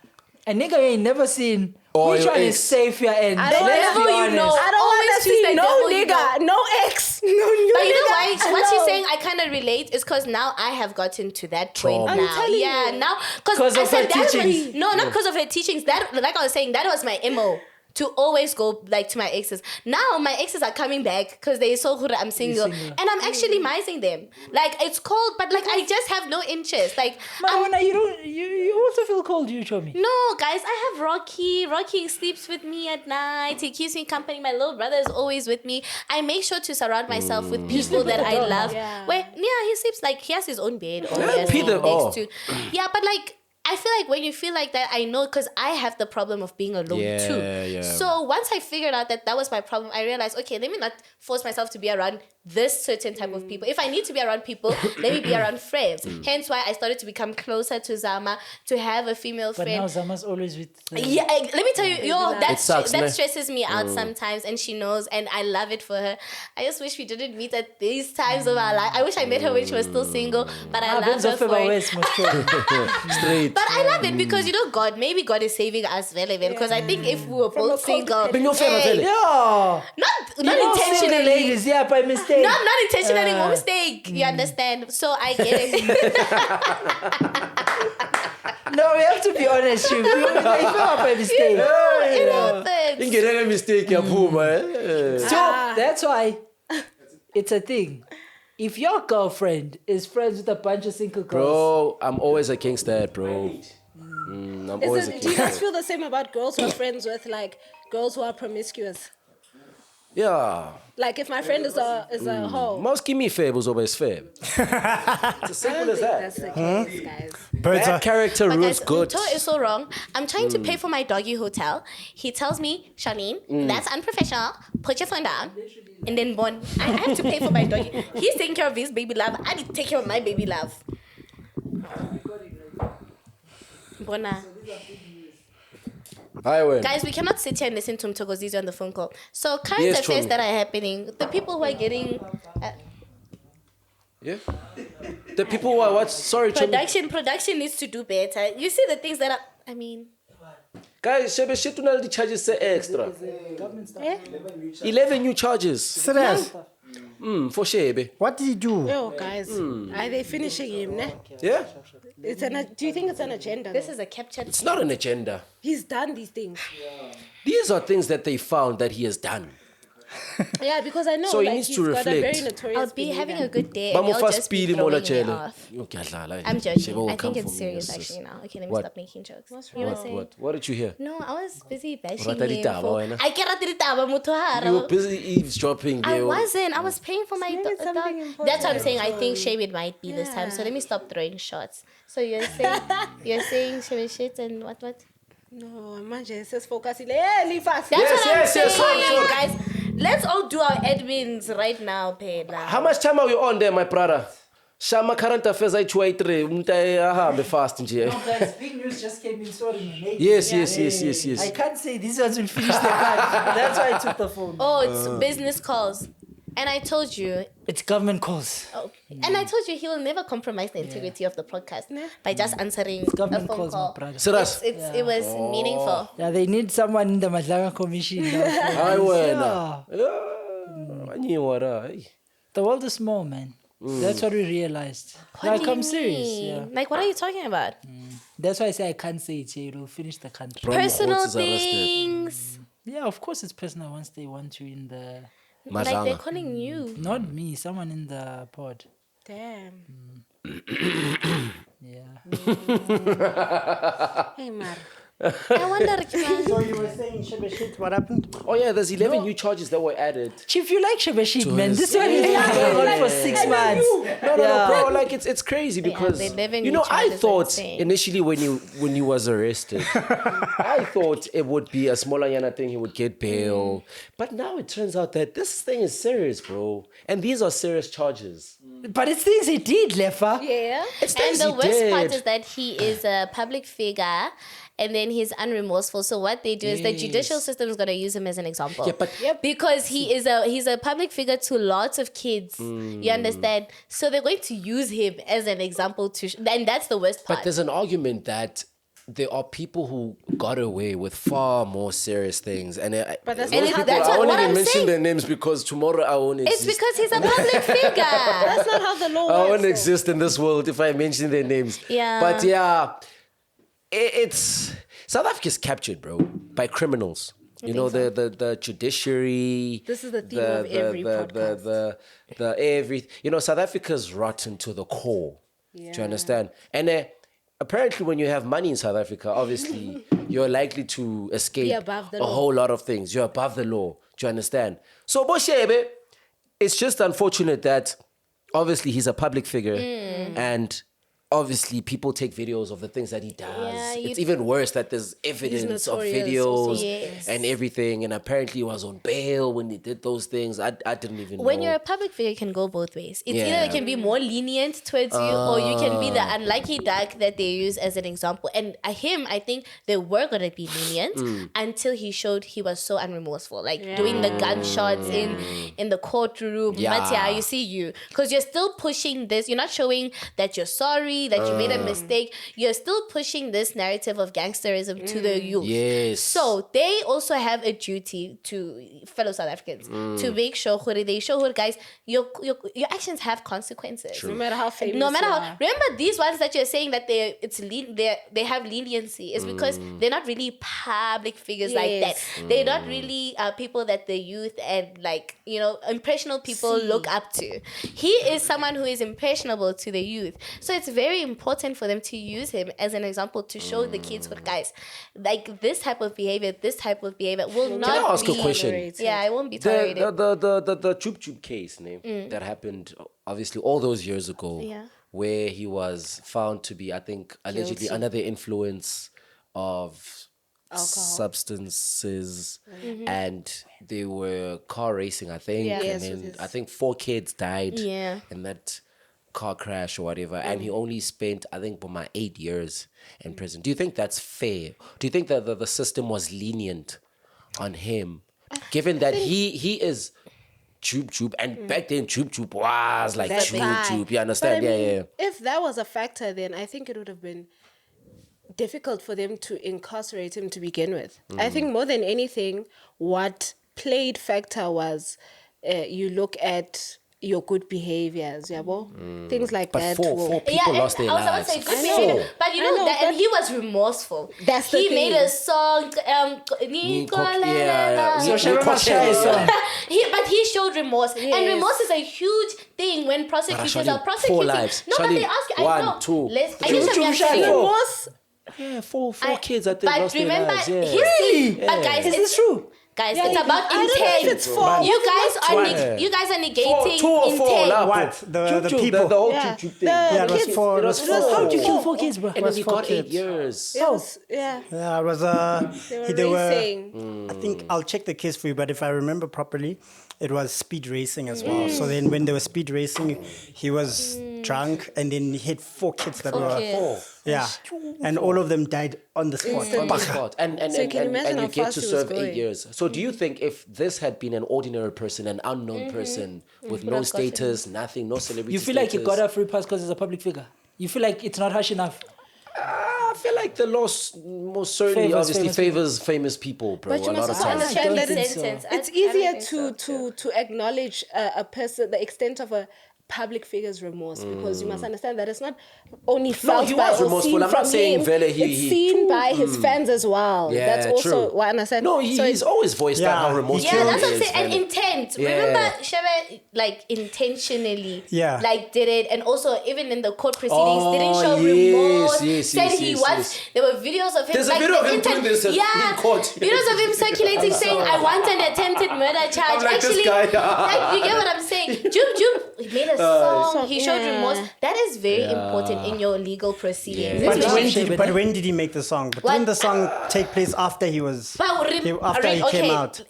a nigga you ain't never seen. Or Which your one is ex. safer end? I don't Let's be know you honest. know. I don't want Always to choose see the no devil you nigga, no ex, no new But you know nigga. why? What she's Hello. saying, I kind of relate, is because now I have gotten to that point Trauma. now. I'm telling Yeah, you. now 'Cause because I of her said that teachings. was, no, not because of her teachings. That, like I was saying, that was my MO. To always go like to my exes. Now my exes are coming back because they saw who I'm single, single. and I'm actually mising them. Like it's cold, but like I just have no interest. Like Mawana, you also feel cold, you show me. no, guys, I have Rocky. Rocky sleeps with me at night. He keeps me company. My little brother is always with me. I make sure to surround myself with people sleep with that the I dog love. now? Where he sleeps like he has his own bed or Yeah, he has Peter, next oh. to. Yeah, but like I feel like when you feel like that, I know because I have the problem of being alone Yeah, too. yeah. So once I figured out that was my problem, I realized, okay, let me not force myself to be around this certain type of people. If I need to be around people, let me be around friends. Hence why I started to become closer to Zama, to have a female But friend. now Zama's always with Yeah, let me tell you, It sucks, that ne? stresses me out sometimes, and she knows, and I love it for her. I just wish we didn't meet at these times of our life. I wish I met her when she was still single, but I love her for it. Straight. But I love it because God, maybe God is saving us very well. Because I think if we were both single, Bring your family, hey, tell it. Yeah. not intentionally. Ladies, yeah, by mistake. Not intentionally, by mistake. You understand? So I get it. No, we have to be honest. You fell by mistake. It happens. Ingenele mistake ya phuma, eh? So that's why it's a thing. If your girlfriend is friends with a bunch of single girls, Bro, I'm always against that, bro. I'm always Do you against guys that. feel the same about girls who are friends with like girls who are promiscuous? Yeah. Like if my friend is a hoe. Most give me fab was always fab. It's as simple as that. That's the case, guys. Birds Bad are, character But rules guys, good. Umto is so wrong. I'm trying to pay for my doggy hotel. He tells me, Shanine, that's unprofessional. Put your phone down. And then Bon, I have to pay for my doggy. He's taking care of his baby love. I need to take care of my baby love. Bona. Hi, when. Guys, we cannot sit here and listen to him because he's on the phone call. So current Yes, affairs Chomi. that are happening, the people who are getting... Yeah. The people who are what? Sorry, Production needs to do better. You see the things that are. I mean, guys, Shebeshkt una the charges say extra. Eh? 11 new charges. Serious? For Shebe. What did he do? Oh, guys, are they finishing him? Ne? Yeah. Do you think it's an agenda? this is a captured. It's not an agenda. He's done these things. These are things that they found that he has done. Yeah, because I know So he like, needs he's to got a reflect. very notorious I'll be having a good day. But And more you'll fast just be speed throwing me chele. off. I'm Shebe joking. will I come think it's for me, serious yes, actually yes. now. Okay, let me What? stop making jokes. You were saying? What did you hear? No, I was busy bashing Rata him ditaba for... wena. I can't rata ditaba, motho ha You were ra. busy eavesdropping I there. wasn't. I was paying for my Maybe it's dog. something important. That's what I'm saying. I think Shebeshkt might be this time. So let me stop throwing shots. So you're saying Shebeshkt and what? No, manje, it says focus. Hey, fast. That's Yes, what I'm yes, saying, yes, guys. Let's all do our admins right now, Pela. How much time are we on there, my brother? Shama current affairs I try be fast nje. No, guys, big news just came in. Sorry, man. Yes. I can't say these ones will finish the card. That's why I took the phone. Oh, it's business calls. And I told you, It's government calls. and I told you he will never compromise the integrity of the podcast by just answering a Government phone calls, my call. brother. Serious? It was meaningful. Yeah, they need someone in the Madlanga Commission. Hi, wena. Yeah. The world is small, man. That's what we realized. What Like, do you I'm serious. mean? Yeah. Like, what are you talking about? That's why I say I can't say it here. It'll finish the country. Bro, Personal Otis arrested. things. Yeah, of course it's personal once they want you in the... Like they're Madlanga. calling you. Not me, someone in the pod. Damn. Yeah. Hey, Mar. I wonder, Kima. So you were saying Shebeshkt, what happened? Oh yeah, there's 11 new charges that were added. Chief, you like Shebeshkt, man. his- This one is going on for 6 months. No, bro. Like it's crazy because the 11 you new know I charges are thought insane. initially when he was arrested, I thought it would be a smaller yana thing. He would get bail, but now it turns out that this thing is serious, bro. And these are serious charges. But it's things he did, Lefa. Yeah. It's And things the he worst part did. is that he is a public figure and then he's unremorseful. So what they do is the judicial system is going to use him as an example. Yeah, but Because he's a public figure to lots of kids. You understand? So they're going to use him as an example and that's the worst part. But there's an argument that there are people who got away with far more serious things, and But that's those not how- people, that's I won't what even I'm mention saying. their names because tomorrow I won't exist. It's because he's a public figure. That's not how the law I works. won't though. exist in this world if I mention their names. Yeah. But yeah, it's South Africa is captured, bro, by criminals. You know, the judiciary. This is the theme of every podcast. You know, South Africa's rotten to the core. Do you Yeah. understand? And apparently when you have money in South Africa, obviously you're likely to escape above the a law. whole lot of things. You're above the law. Do you understand? So Boshebe, it's just unfortunate that obviously he's a public figure and obviously people take videos of the things that he does. Yeah, It's even worse that there's evidence of notorious videos also. Yes. and everything. And apparently he was on bail when he did those things. I didn't even When know. you're a public figure, it can go both ways. It's Yeah. either they can be more lenient towards you, or you can be the unlucky duck that they use as an example. And I think they were gonna be lenient until he showed he was so unremorseful, like doing the gunshots in the courtroom. Yeah. Matia, you see you, because you're still pushing this. You're not showing that you're sorry, that you made a mistake. You're still pushing this narrative of gangsterism to the youth. Yes. So they also have a duty to fellow South Africans to make sure they show guys your actions have consequences. No matter how famous No matter you how. are. Remember these ones that you're saying that they have leniency is because they're not really public figures like that. Yes. They're not really people that the youth and impressionable people look up to. He is someone who is impressionable to the youth. So it's very important for them to use him as an example to show the kids, guys, like this type of behavior will not I ask a be question? tolerated. Yeah, it won't be tolerated. The Joop Joop case name that happened obviously all those years ago, Yeah. where he was found to be, I think, allegedly under the influence of substances, and they were car racing, I think, Yeah. and Yes, then it is. I think 4 kids died Yeah. in that car crash or whatever, and he only spent, I think, 8 years in prison. Do you think that's fair? Do you think that the system was lenient on him, given that he is Jube. And back then, Jube was like That guy. Jube. You understand? But I Yeah. mean, if that was a factor, then I think it would have been difficult for them to incarcerate him to begin with. I think more than anything, what played factor was you look at your good behaviors, things like But that. four people lost their I was about lives. to say good I know. behavior, but you I know, know, that, and but he was remorseful. that's the he thing. made a song. So Shebeshkt must try a song. But he showed remorse, and Yes. remorse is a huge thing when prosecutors are Shadi, prosecuting. 4 lives. No, but Shadi, they ask you. I 1, know. 2, Let's. I 3. guess I'm Jube saying. Shadi. Remorse? Yeah, four kids, I think, But lost their remember, lives. Yeah. history. But guys, Is it's this true? Guys, Yeah, it's about I don't know intent. if it's four. You guys are Yeah. you guys are negating 2 or 4. intent. Lah, What? The Jube, people. the whole Yeah. Jube thing. Yeah, it was kids. four. It was How'd you four. kill 4 kids, bro? And then he four got 8 kids. years. Yeah. Yeah, it was They were racing. I think I'll check the case for you, but if I remember properly, it was speed racing as well. So then when they were speed racing, he was drunk and then he hit 4 kids that were kids. yeah, and all of them died on the spot. On the spot. And So you can imagine you how get fast to he was serve 8 going. years. So do you think if this had been an ordinary person, an unknown person with no have gotten- status, nothing, no celebrity You feel like he status, got a free pass because he's a public figure? You feel like it's not harsh enough? I feel like the law most certainly Favors obviously famous favors famous people, bro. But you A lot must of also times. understand that think it's, so. it's easier to acknowledge a person, the extent of a public figure's remorse, because you must understand that it's not only felt he by was or remorseful. seen I'm not from saying him, Vele, it's seen by his fans as well. Yeah, That's also true. what I understand. No, So he's always voiced Yeah, that how he remorseful Yeah, he that's what I'm is, saying. And man. intent. Yeah. Remember, Shebe, like, intentionally, Yeah. like, did it. And also, even in the court proceedings, didn't Oh, show yes, remorse. yes, said yes, he yes, was. yes. There were videos of him. There's a like, video of the him doing this in court. Videos of him circulating saying, I want an attempted murder charge. I'm like, this Actually, guy. like, you get what I'm saying? Jube made a song. He showed yeah. remorse. That is very important in your legal proceedings. Yeah. But Especially- when did he make the song? But What? didn't the song take place after he was after he came out?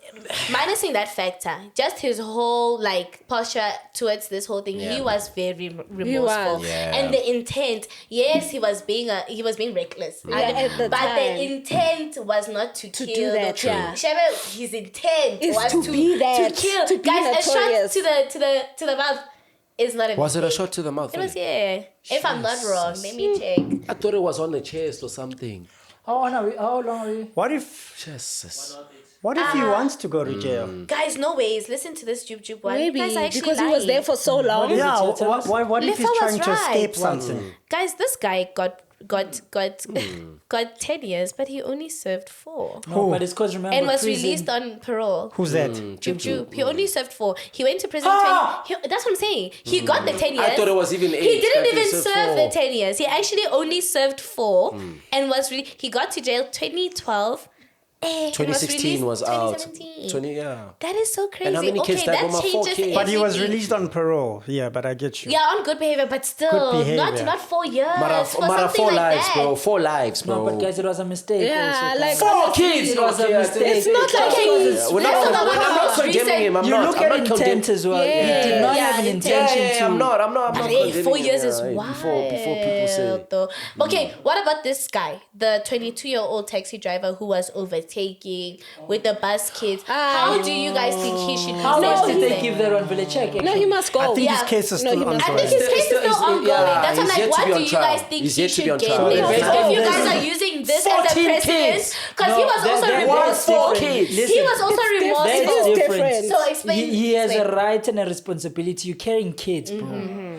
Minusing that factor, just his whole like posture towards this whole thing, he Yeah. was very remorseful, was. Yeah. and the intent. Yes, he was being reckless, at the but time. the intent was not to do kill. that, the- yeah. Shebe, his intent Is was to be that, to kill. to be Guys, a shot notorious. to the mouth is not a Was it a mistake. shot to the mouth? It was, yeah. If I'm not wrong, let me check. I thought it was on the chest or something. How long are we? What if Jesus. he wants to go to jail? Guys, no ways. Listen to this Jube one. maybe You guys are actually because he was lying. there for so long. Yeah, it? Tell us. what if he's Leffa was trying to right. escape something? Guys, this guy got 10 years, but he only served 4. No, but it's because remember And was prison. released on parole. Who's that? Jube. He only served 4. He went to prison Ah! 20. That's what I'm saying. He got the 10 years. I thought it was even 8. He didn't but even said serve 4. the 10 years. He actually only served 4 and was he got to jail 2012. and 2016 was out. 2017. 20, yeah. That is so crazy. And how many kids okay, died? that Well, my 4 changes kids. But he was everything. released on parole. Yeah, but I get you. Yeah, on good behavior, but still, Good behavior. not 4 years. Mara, for Mara, something 4 like lives, that. bro. 4 lives, bro. No, but guys, it was a mistake. Yeah, also, like, guys. 4 kids! It was a Okay, mistake. It's not like Okay, he's We're let's not, talk about I'm not how condemning recent- him. I'm You not. look I'm at not intent condemning. as well. Yeah. He did not Yeah, have an intent. intention to. I'm not Hey, condemning 4 years him, is yeah, wild. Before people say. Though. Okay, what about this guy, the 22-year-old taxi driver who was overtaking with the bus kids? How do you guys think he should be How much did they sentenced? give that one village check? No, he must go. I think Yeah. his case is No, still he must- I ongoing. think his case is still It's- ongoing. yeah, That's he's what I'm yet like, to what be do on you trial. guys think He's he yet to be should on get? trial. If There's- you guys there's- are using this as a 14 precedent, kids. because he was also remorseful. kids. He was also It's remorseful. different. So explain. He has a explain. right and a responsibility. You're carrying kids, bro.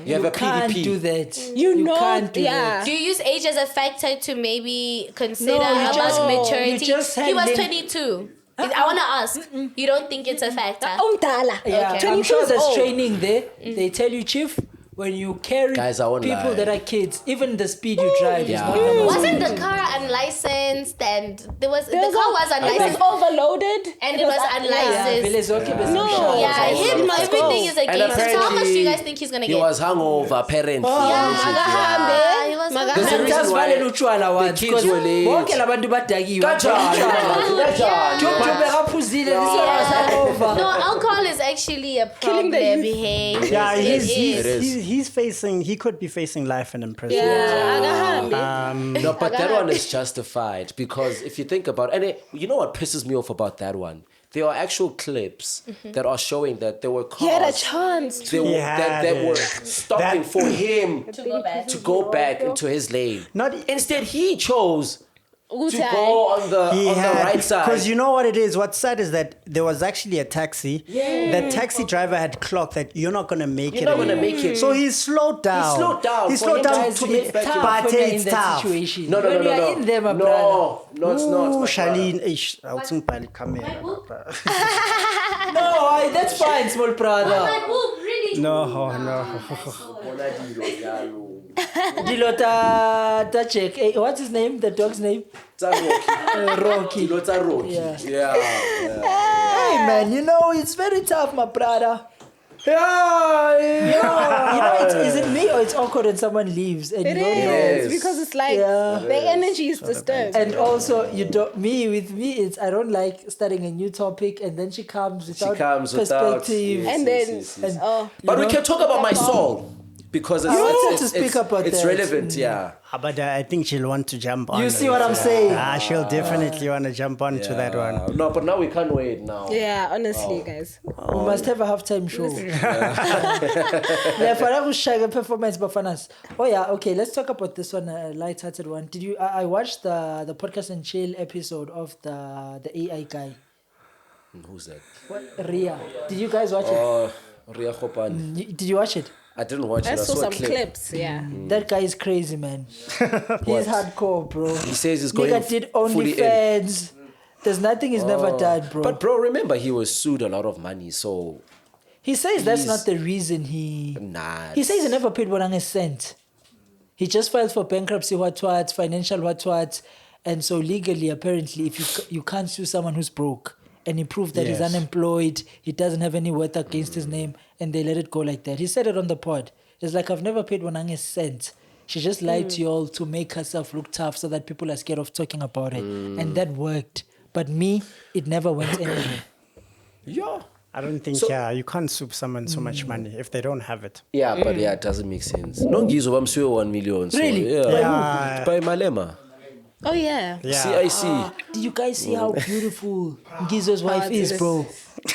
You have a can't PDP. do that. You know, can't do yeah. Do you use age as a factor to maybe consider No, you about just- maturity? you just He was handling- 22. I want to ask. You don't think it's a factor? Umdala. Yeah, Okay. I'm sure 22 there's years old. training there. They tell you, Chief, when you carry Guys, I won't people lie. that are kids, even the speed you drive is Yeah. not the most. Wasn't the car unlicensed and the car was It was unlicensed overloaded. and it was Yeah, unlicensed? Village, okay, but No. sure. Yeah, He him, must everything go. is And against him. So how much do you guys apparently think he's gonna he get? was hungover, apparently. Yeah, he was There's a hungover. reason why Sivale utshwala the once, kids 'cause were late. bonke labantu badakiwe. Kanjani, Yeah. Job bekaphuzile, this one was Yeah. hangover. No, alcohol is actually a problem. the youth. Behavior. Yeah, It he's, is. he's, It is. he's facing, he could be facing life in imprisonment. Yeah. No, but that one is justified because if you think about you know what pisses me off about that one? there are actual clips that are showing that there were cars. He had a chance. That were stopping for him to go back into his lane. Not- Instead, he chose to Utai. go on the right side. Because you know what it is? What's sad is that there was actually a taxi. The taxi driver had clocked that you're not going to make it. You're not gonna anymore. make it. So he slowed down. For He slowed him down to to get back to the- but when you're it's in that tough. situation. No. When you're in there, my brother. No, it's not. Ooh, my Charlene, I'll think about it, come here. No, that's fine, small brother. No. Dilo ta check. Hey, what's his name? The dog's name? Rocky. Rocky. Yeah. Yeah. Hey man, it's very tough, my brother. Yeah. Is it me or it's awkward when someone leaves and It you don't know? is Yes. because it's like Yeah. the energy is disturbed. And also, with me, it's I don't like starting a new topic and then she comes without perspective. yes, And then, yes. oh, But we can talk about my soul because it's, I wanted it's, to speak it's, about it's that. relevant. Yeah. But I think she'll want to jump on. You see what I'm saying? She'll definitely want to jump on to that one. No, but now we can't wait now. yeah, honestly, guys. We must have a halftime show. Yeah, performance Bafanas. Oh yeah, okay. Let's talk about this one, a light-hearted one. Did you? I watched the podcast and chill episode of the AI guy. Who's that? What? Ria. Did you guys watch it? Ria Khopan. Did you watch it? I didn't watch it. I saw a some clip. clips, yeah. That guy is crazy, man. He's hardcore, bro. He says he's going Nigga did fully in. OnlyFans. There's nothing he's never done, bro. But bro, remember he was sued a lot of money, so he says that's he's- not the reason he... nah. He says he never paid Bonang a cent. He just filed for bankruptcy, what, financial, what. And so legally, apparently, if you can't sue someone who's broke and he proved that he's Yes. unemployed, he doesn't have any worth against his name, and they let it go like that. He said it on the pod. It's like, I've never paid Bonang a cent. She just lied to you all to make herself look tough so that people are scared of talking about it. And that worked. But me, it never went anywhere. Yeah. I don't think, you can't sue someone so much money if they don't have it. Yeah, but it doesn't make sense. No Gizo, I'm sure 1 million. So, Really? Yeah. By Malema. Oh, yeah. CIC. Did you guys see how beautiful Gizo's wife is, bro?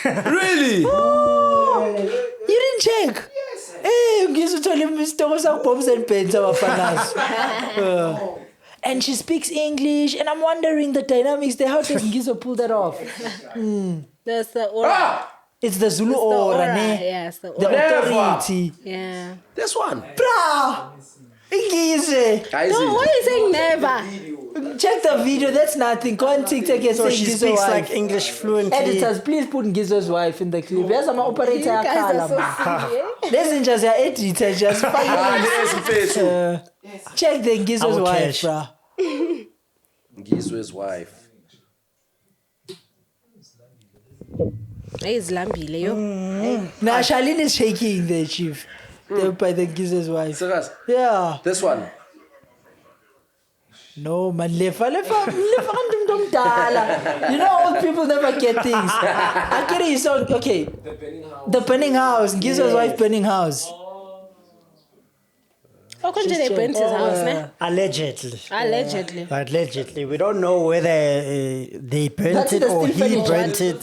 Really? You didn't check? Yes. Hey, Gizo told him Mr. Bombs and Pens are fanas. And she speaks English, and I'm wondering the dynamics there. How does Gizo pull that off? There's the aura. It's the Zulu The aura, aura. ne? Yes, the The aura. authority. Yeah. This one. Bra! Gizo! No, why are you saying never? Check the video, that's nothing. Go on TikTok and So say she Gizo's speaks wife. like English fluently. Editors, please put Gizo's wife in the clip. There's some operator. You guys are so silly, eh? Listen, just your editor, just Yes, check the Gizo's Our wife, cash. bro. Gizo's wife. Hey, it's Lambile, yo. Now, Charlene is shaking there, chief. By the Gizo's wife. Serious? Yeah. This one. No, man, lefa. You know, old people never get things. I get it, so, okay. The burning house. Gizo's wife burning house. How come they burnt his house, ne? Allegedly. Allegedly. Allegedly. We don't know whether they burnt That's it the or Stephen he one. burnt it.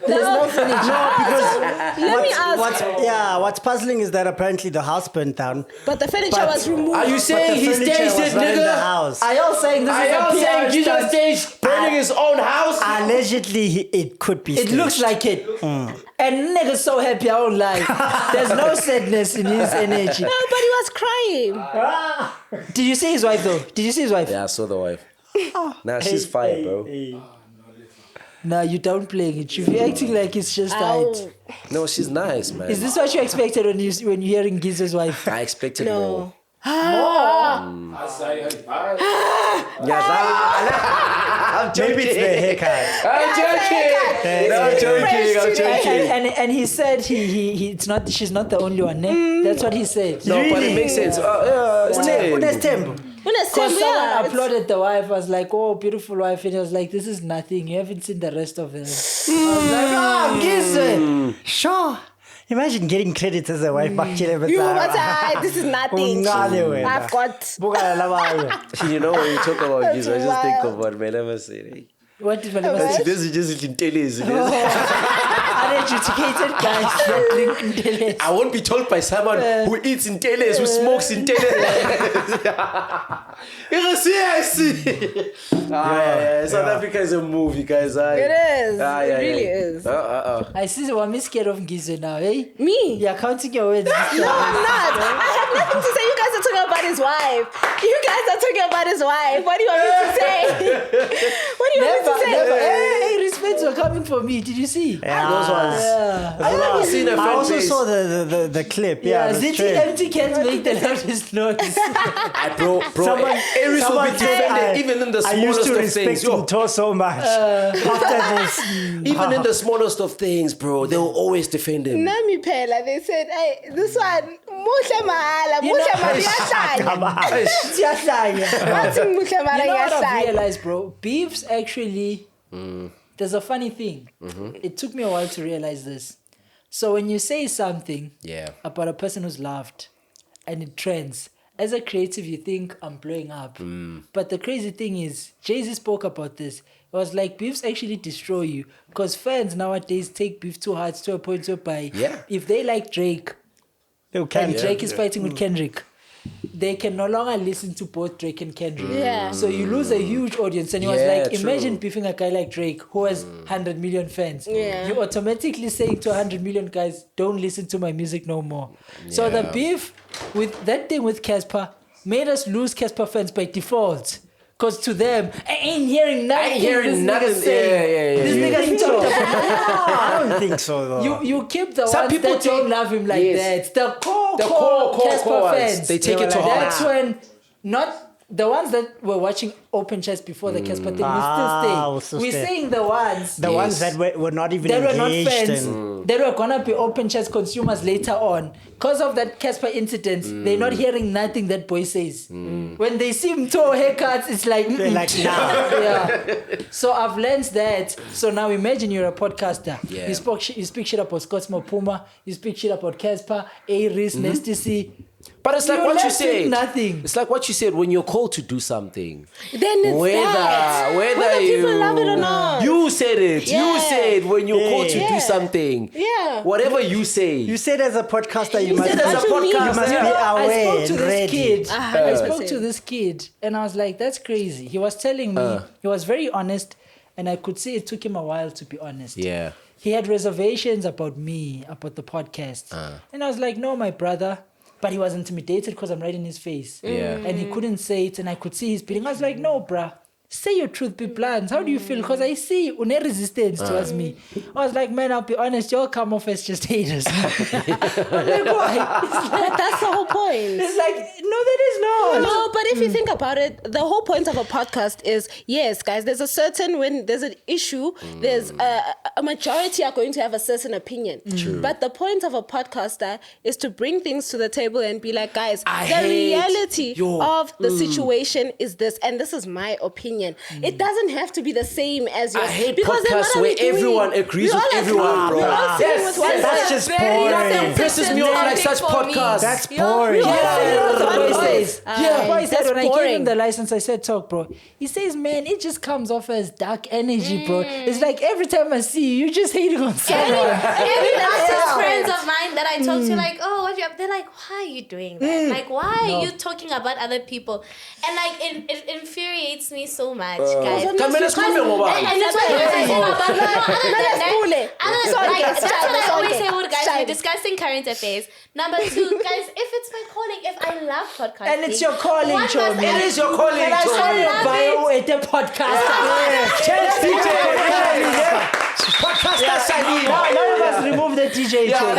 There's no furniture. Let me ask. What's puzzling is that apparently the house burnt down. But the furniture was removed. Are you But saying the he furniture staged was it, not in the nigga? house. Are y'all saying this Are is a y'all saying PR Gizo stunt? staged burning his own house? Allegedly, it could be It staged. looks like it. And nigga's so happy, I won't lie. There's no sadness in his energy. No, but he was crying. Did you see his wife, though? Did you see his wife? Yeah, I saw the wife. Nah, she's fire, bro. No, you downplaying it. You're acting like it's just right. No, she's nice, man. Is this what you expected when you're hearing Gizo's wife? I expected more. No. I'm joking. Maybe it's the haircut. I'm joking. No, I'm joking. And he said it's not. She's not the only one. Ne? That's what he said. No, but it makes sense. Yeah, Tembo. Because someone applauded the wife. I was like, "Oh, beautiful wife," and he was like, "This is nothing. You haven't seen the rest of them." I was like, "Oh, Gizo." Sure. Imagine getting credit as a wife. This is nothing. I've got. You know, when you talk about Gizo, I just think of what Melema said. What did Malema say? This is just intelligence. Uneducated guys that drink Nteles. I won't be told by someone who eats intelligence, who smokes intelligence. South Africa is a movie, guys. It is. It really is. I see one is scared of Gizo now, eh? Me? You're counting your words. No, I'm not. I have nothing to say. You guys are talking about his wife. You guys are talking about his wife. What do you want me to say? What do you want me to say? Never. Hey, respects were coming for me. Did you see? Those ones. Yeah. I never seen a fan I also base. saw the clip. Yeah, that's Ziti true. empty cans make the loudest noise. Bro, Aries will be defended even in the I used smallest to of respect things. Yo, Mto so much. After this, even in the smallest of things, bro, they will always defend him. Nami Pela, they said, hey, this one, Musha Mahala, Musha Mahala. Nothing Musha You know what I've Mahala. realized, bro? Beefs actually, there's a funny thing. It took me a while to realize this. So when you say something about a person who's loved and it trends, as a creative, you think I'm blowing up. But the crazy thing is, Jay-Z spoke about this. It was like beefs actually destroy you because fans nowadays take beef too hard to a point whereby if they like Drake and Drake is fighting with Kendrick, they can no longer listen to both Drake and Kendrick. Yeah. So you lose a huge audience. And he was like, imagine beefing a guy like Drake who has 100 million fans. Yeah. You automatically saying to 100 million guys, don't listen to my music no more. So the beef with that thing with Cassper made us lose Cassper fans by default. Because to them, I ain't hearing nothing. This nigga ain't talking about. I don't think so though. You keep the Some ones people that don't love him like that. The core Cassper ones. fans. They take it to heart. That's when not the ones that were watching Open Chess before the Cassper thing. We still stay. We're saying the ones. The ones that were not even That were not engaged fans. That were gonna be Open Chess consumers later on. Because of that Cassper incident, they're not hearing nothing that boy says. When they see him toe haircuts, it's like They're like, nah. So I've learned that. So now imagine you're a podcaster. Yeah. You speak shit about Scott Puma. You speak shit about Cassper, Aries, Nasty C. But it's like You're what you left with said. nothing. It's like what you said when you're called to do something. Then it's that. Whether people you love it or not. You said it. Yeah. You said when you're called to Yeah. do something. Yeah. Whatever you say. You said as a podcaster, you must said as a be podcaster, You know, I aware spoke to and this ready. kid. I spoke 100%. to this kid, and I was like, "That's crazy." He was telling me he was very honest, and I could see it took him a while to be honest. Yeah. He had reservations about me, about the podcast, and I was like, "No, my brother." But he was intimidated because I'm right in his face. Yeah. And he couldn't say it, and I could see his beating. I was like, "No, bruh. Say your truth, be blunt. How do you feel?" Because I see une resistance towards me. I was like, "Man, I'll be honest, y'all come off as just haters." I'm like, why? But that's the whole point. It's like, no, that is not. No, but if you think about it, the whole point of a podcast is, yes, guys, there's a certain, when there's an issue, there's a majority are going to have a certain opinion. True. But the point of a podcaster is to bring things to the table and be like, guys, I the hate reality your- of the situation is this, and this is my opinion. It doesn't have to be the same as yours. I hate because then podcasts what are where we doing? everyone agrees We with all everyone, agree. bro. We're all sitting with one That's person. just boring. Pisses me off like such podcasts. That's boring. Boy said, That's when I gave boring. him the license, I said, "Talk, bro." He says, "Man, it just comes off as dark energy, bro. It's like every time I see you, you're just hating on someone." Every artist friends of mine that I talk to, like, oh, what you up? They're like, why are you doing that? Like, why are you talking about other people? And like, it infuriates me so much, guys. Kamele sikhulume ngoba. And that's what I say about that's what I always say, well, guys, we're discussing current affairs. Number two, guys, if it's my calling, if I love podcasting. And it's your calling, what must Chomi. I It is your calling, And I saw Chomi. your bio at the podcast. Podcaster Shani. Now you must remove the DJ. Chomi. I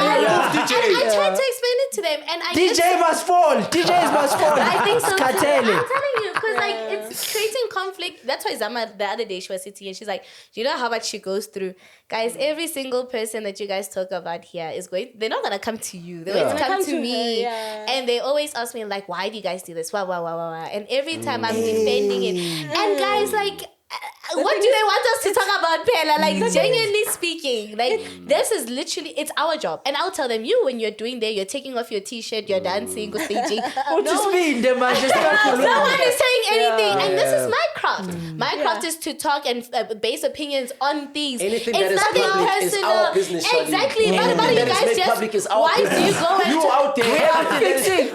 tried to explain it to them, and I DJ just, must fall. DJs must fall. I think so too. I'm Cartel. telling you, because like it's creating conflict. That's why Zama the other day she was sitting here. She's like, "Do you know how much she goes through, guys? Every single person that you guys talk about here is going. They're not gonna come to you. They're going to come to me, and they always ask me like, why do you guys do this? Why? And every time I'm defending it, and guys like. what do they want us to talk about, Pella? Like, genuinely speaking, like, this is literally, it's our job. And I'll tell them, when you're doing there, you're taking off your t-shirt, you're dancing, or staging. No one is saying anything. And this is my craft. My craft is to talk and base opinions on things. Anything it's that is nothing public personal. is our business, Shali. Exactly. Anything But you that is guys made just, public is our why do business. you go and You out there, fixing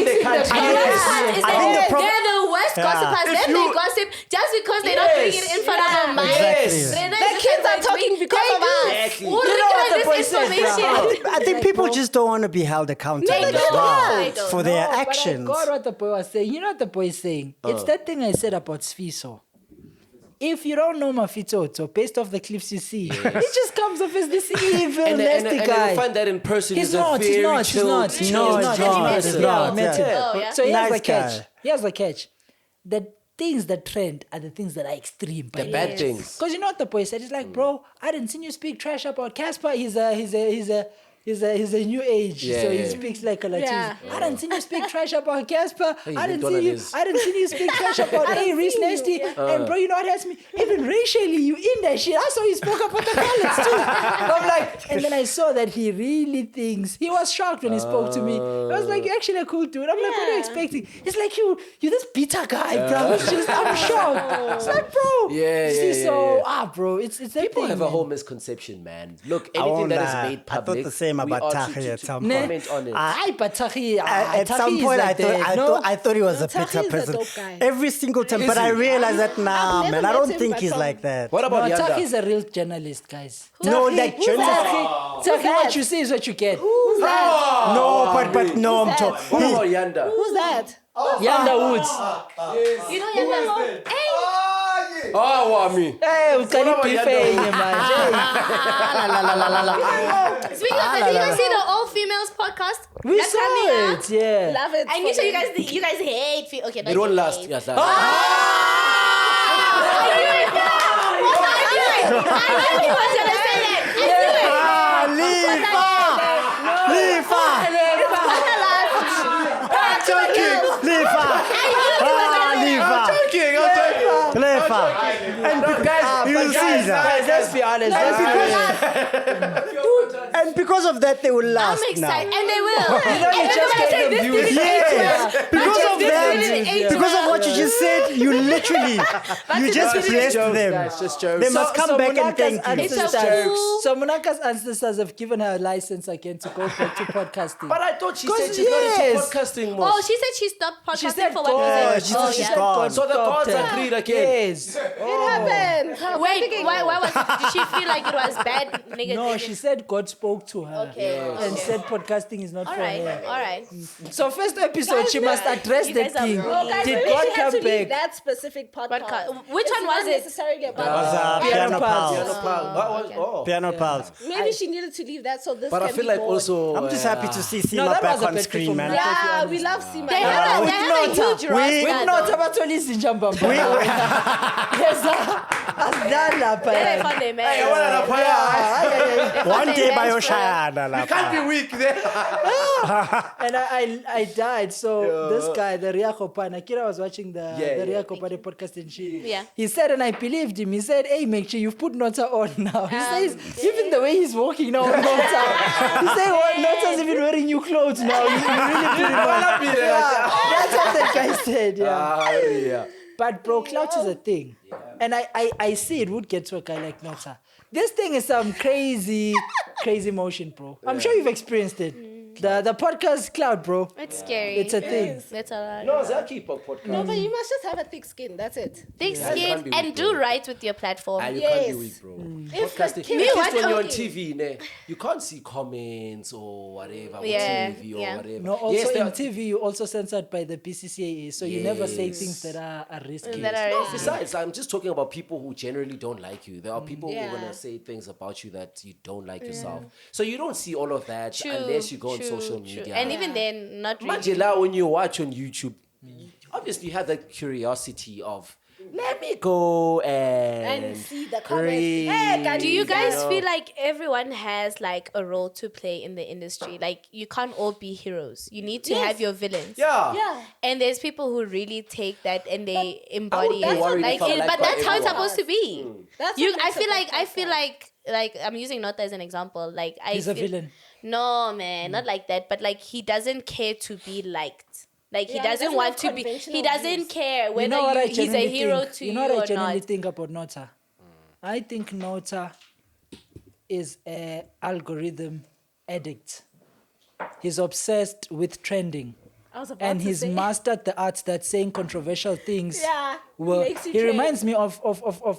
the country. and Yes. is I think that the they're the worst gossipers. Then they gossip just because they're not doing it in front of a mic. Exactly. The kids are talking because of us. Exactly. Who You know what the this boy said, information? I think people just don't want to be held accountable They as don't. well They don't. for their But actions. I got what the boy was saying. You know what the boy is saying? It's that thing I said about Sfiso. If you don't know Mafitoto, based off the clips you see, he just comes off as this evil, And nasty guy. you find that in person, He's he's a not, very he's not, chilled, he's chilled, not. chilled Yeah, person. I met him. Oh, yeah. So here's Nice the catch. guy. Here's the catch. The things that trend are the things that are extreme. The bad things. Because you know what the boy said? He's like, bro, I didn't see you speak trash about Cassper. He's a new age, Yeah, so he yeah. speaks like a Latin. Yeah. I didn't see you speak trash about Cassper. Hey, I didn't Donald see you. is- I didn't see you speak trash about Reese Nasty. And bro, you know what hurts me? Even racially, you in that shit. I saw you spoke about the colors too. I'm like, and then I saw that he really thinks. He was shocked when he spoke to me. I was like, you're actually a cool dude. I'm like, what are you expecting? He's like, you're this bitter guy, bro. It's just, I'm shocked. It's like, bro. Yeah, See, yeah, so yeah. bro, it's that People thing, have a man. whole misconception, man. Look, I anything won't that is lie. made I thought public, the same we about are Tahi at some comment on it. But Tahi, At Tahi some is point, like that, no? I thought he was a Tahi bitter is a person. dope guy. Every single time, Is but I he? realized that nah, never man, I met don't him, think but he's from- like that. What about No, Tahi Yanda? is a real journalist, guys. No, like journalist. Tahi, what you see is what you get. Who's that? No, but no, I'm that? talking. Who about Yanda? Who's that? Yanda Woods. You know, you're like, hey, Oh, what me? Hey, What about Ukali Yanda? Pife, man. speaking of that, did you guys see the all females podcast? We That's saw coming out? it, yeah. Love it. And you said you guys hate okay, It won't last. Yes, that. I knew he was gonna say that. I knew it. Guys, let's be honest. And because of that, they will last I'm excited, now. and they will. You know, you just gave them views. Yes, because of that, Yeah. because of what you just said, you literally, you just blessed Jokes, them. guys, just jokes. They must come back and thank you. It's a ancestors. fool. So Munaka's ancestors have given her a license again to go back to podcasting. But I thought she 'Cause said she's not into yes. podcasting more. Oh, she said she stopped podcasting She said for what God. reason? She said she's gone. So the gods agreed again. Yes. It happened. Wait, why was did she feel like it was bad nigga? No, she said God spoke to her Okay, and okay. said podcasting is not All for right, her. all right. So first episode, she must address You the guys are thing. rude. Oh, guys, Did maybe God she had to come leave back? that specific podcast. Which one was Not it? necessarily about Piano Pals. Pals. Piano Pal. What was- oh. Piano Pals. Maybe she needed to leave that so this But I can feel be like born. also. I'm just happy to see Sima that back was a on bit screen, from man. that. Yeah, we love Sima. They have a huge roster. Not about to listen, Jambamba. Yes, Then I found them, man. Hey, what an apaya. One day by Dance Oshana. You can't be weak there. And I died. So this guy, the Ria Kopana, Kira was watching the Ria Kopana podcast and Yeah. he said, and I believed him. He said, hey, make sure you've put Nota on now. He says, even the way he's walking now on Nota. He said, what? Nota's even wearing new clothes now. You really put him on. Yeah, that's what that guy said. Yeah. Yeah. But bro, clout is a thing. And I see it would get to a guy like Nota. This thing is some crazy motion, bro. I'm sure you've experienced it. The podcast cloud, bro. It's scary. It's a thing. That's a lot. No, Zaki podcast. No, but you must just have a thick skin. That's it. Thick You can't skin be and weak, do bro. right with your platform. You can't be Yes. weak, bro. If Podcasting. the At kid- least what- when you're on okay. TV, ne, you can't see comments or whatever on Yeah, TV or yeah. whatever. No, also Yes, there in are- TV, you also censored by the BCCAA, so you never say Yes. things that are risky. That are risky. Besides, I'm just talking about people who generally don't like you. There are people who are Yeah. gonna say things about you that you don't like yourself. So you don't see all of that True, unless you go on true, social true. media. And even then, not really. Imagine now when you watch on YouTube, obviously you have that curiosity of let me go and see the comments. read, Hey, Do you guys know? feel like everyone has like a role to play in the industry? Like you can't all be heroes. You need to have your villains. Yeah. And there's people who really take that and they embody be it. worried Like, if I'm liked but by that's how it's everyone. supposed to be. That's You, what I makes feel a like good I feel like I'm using Nota as an example. Like He's a feel- villain. No, man, not like that. But like he doesn't care to be liked. Like he Yeah, doesn't doesn't want have to be. conventional He doesn't views. care whether You know what I he's a genuinely hero think? to You know what I or genuinely not. think about Nota? I think Nota is an algorithm addict. He's obsessed with trending. I was about And to he's say. mastered the art that saying controversial things. Yeah, makes you He trend. reminds me of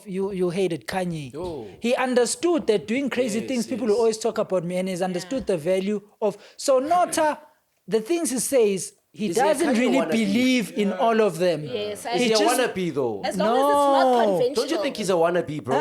you hated Kanye. Oh. He understood that doing crazy Yes, things, people yes. will always talk about me, and he's understood the value of. So Nota, the things he says, he Is he a doesn't Kanye really wannabe? believe in all of them. Yes, Is he a wannabe though? as long as it's not No. conventional. Don't you think he's a wannabe, bro?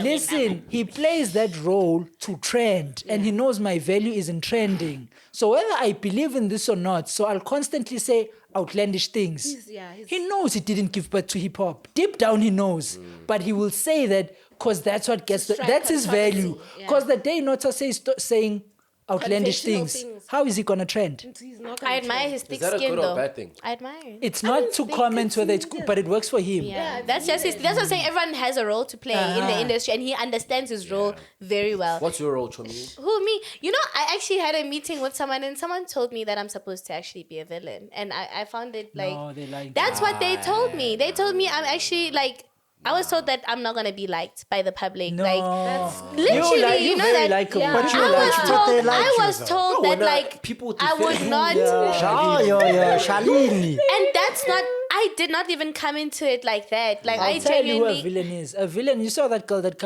Listen, he plays that role to trend, and he knows my value is in trending. So whether I believe in this or not, so I'll constantly say outlandish things. he's- He knows he didn't give birth to hip hop. Deep down, he knows, but he will say that because that's what gets. strike That's his controversy, value. yeah. Because the day Nota says saying outlandish Conventional things, things. how is he gonna trend? He's not I gonna admire trend. his thick that a skin good or though. bad thing? I admire it. It's not mean, to they comment could whether it's see good, it. but it works for him. Yeah, that's just his, that's what I'm saying. Everyone has a role to play in the industry, and he understands his role very well. What's your role, Chomi? Who me? You know, I actually had a meeting with someone, and someone told me that I'm supposed to actually be a villain, and I found it like No, they like that's what they told me. They told me I'm actually like. I was told that I'm not gonna be liked by the public. No. Like That's literally, you're you know very that. likable. Yeah. But you I like was you, told. they like I you, was though. told No, that when, like people I defend would you. not. Oh, yeah, Shalini. And that's not. I did not even come into it like that. Like I I'll tell you who a genuinely. villain is. A villain. You saw that girl that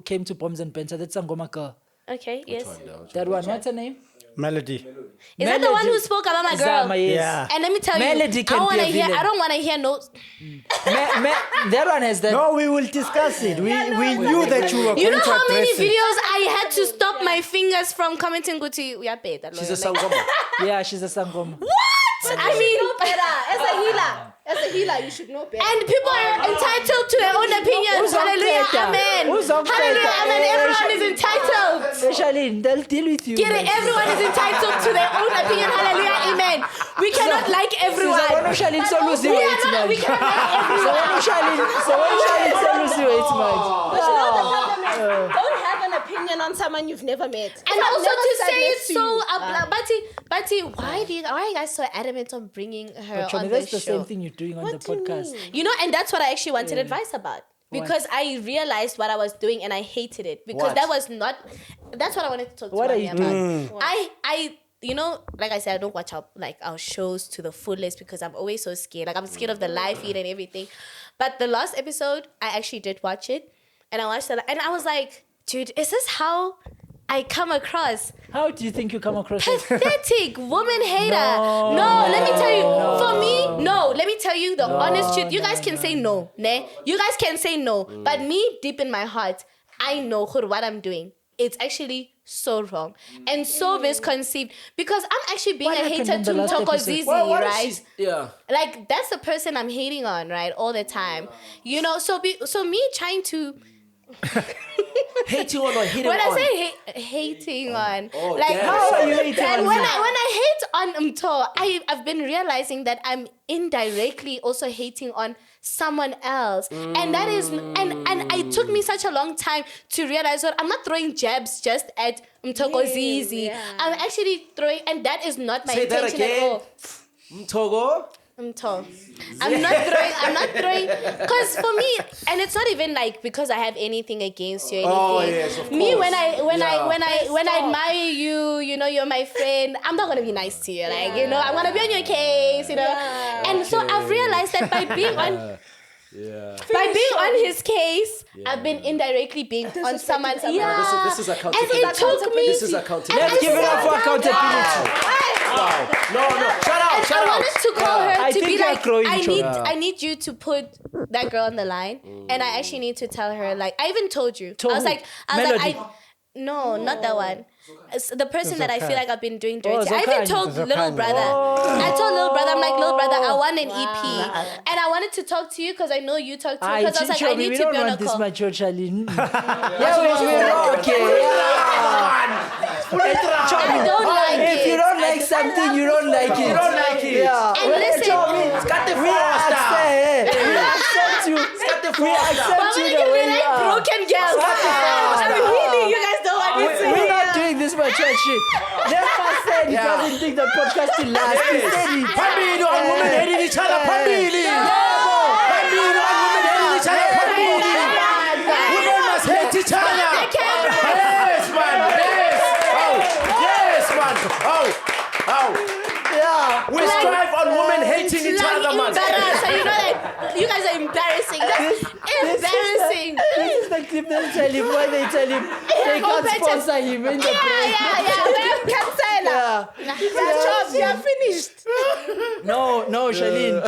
came to Bombs and Penta. That's Sangoma girl. Okay. Yes. That one. What's her name? Melody. Is that the one who Melody. spoke about my girl? Zama, yes. Yeah. And let me tell Melody you, can I be want a to hear. villain. I don't want to hear no. That one has that. No, we will discuss it. We knew that you were You going know to how many address it. videos I had to stop my fingers from commenting Guti? We are paid. She's a sangoma. Yeah, she's a Sangoma. What? I mean, know better. As a healer, you should know better. and people are entitled to their own opinions. Who's Hallelujah, upset? amen. Who's upset? Hallelujah, amen. Everyone is entitled. Charlene, they'll deal with you. Get it? Everyone is entitled to their own opinion. Hallelujah, amen. We cannot like everyone. Charlene, so lose We you are eight not. We man. cannot like everyone. So Charlene, so lose you eight man. But you know the problem is, don't have an opinion on someone you've never met. And I've also never to sat say it next to so you. Bati, why are you guys so adamant on bringing her But on that's the the show? same thing you're doing on the do you podcast. mean? You know, and that's what I actually wanted advice about. Because I realized what I was doing and I hated it. Because What? that was not that's what I wanted to talk to What are Mami you about. doing? I you know, like I said, I don't watch our shows to the fullest because I'm always so scared. Like I'm scared of the live feed and everything. But the last episode, I actually did watch it. And I watched it and I was like, dude, is this how I come across? How do you think you come across it? Pathetic woman hater. No, let me tell you. For me, no. Let me tell you the honest truth. You guys can say no, ne? You guys can say no. But me, deep in my heart, I know what I'm doing. It's actually so wrong and so misconceived because I'm actually being What a happened hater in the to last Mtoko episode? Zizi, What is right? she- Yeah. Like that's the person I'm hating on, right? All the time. You know, so me trying to Hating on or hitting when on? I say hating on, Oh, like damn. How are you hating and on when me? I hate on Mto, I've been realizing that I'm indirectly also hating on someone else, and that is and it took me such a long time to realize that I'm not throwing jabs just at Mtoko Zizi. yeah. I'm actually throwing, and that is not my Say that intention at again. all. Mtogo? Mto. I'm not throwing because for me, and it's not even like because I have anything against you or anything. Oh, yes, of Me course. when Yeah. I admire you, you know, you're my friend, I'm not gonna be nice to you. Like, you know, I'm gonna be on your case, you know. Yeah. And so I've realized that by being on Yeah. by being on his case, I've been indirectly being on someone. someone. Yeah. This is and accountability. it took me. This is accountability. Let's give it up for accountability. Wow. No. Shout out. I wanted to call her I to think be you're like, growing, I need you to put that girl on the line, and I actually need to tell her. Like, I even told you. Told I was who? like, Melody. no, not that one. the person that I feel like I've been doing dirty. I even Zokanye. told little brother. I told little brother, I'm like, little brother, I want an EP. And I wanted to talk to you because I know you talk to me. Because I was like, I need to be on a call. We don't want this mature Charlene. Yeah, okay. I don't like it. If you don't like something, you don't like it. You don't like it. Yeah. And listen, We accept you. We accept you the way you like are. broken girls. I'm healing. You guys don't want me to. We're not doing this mature shit. Never said he doesn't think the podcast will last. He said it. Phambili on women hating each other. Phambili. Phambili on women hating each other. Phambili. Women must hate each other. Yes, man. Yes. Oh. Yes, man. Oh. Yeah. We strive on women hating each other, man. So you know, like, you guys are embarrassing. That's embarrassing. This is the clip they tell him when they tell him they can't sponsor him in the break. Yeah. You are finished. No, Charlene.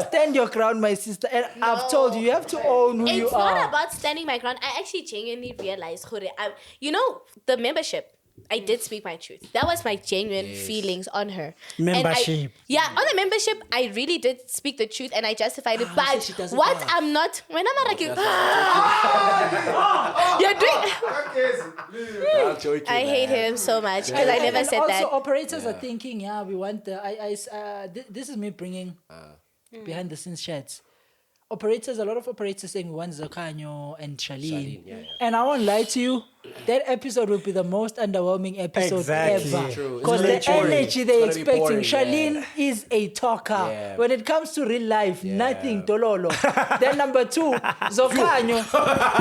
Stand your ground, my sister. And I've told you, you have to own who you It's are. not about standing my ground. I actually genuinely realized, you know, the membership. I did speak my truth. That was my genuine feelings on her. Membership. On the membership, I really did speak the truth and I justified it. But what I'm not, when I'm like, you're doing. I hate him so much because I never said that. Also, operators are thinking, we want the. This is me bringing behind the scenes chats. Operators, a lot of operators saying we want Zokanye and Charlene. And I won't lie to you, that episode will be the most underwhelming episode ever. Because the energy they're expecting, boring, Charlene is a talker. Yeah. When it comes to real life, nothing tololo. Then number 2, Zokanye.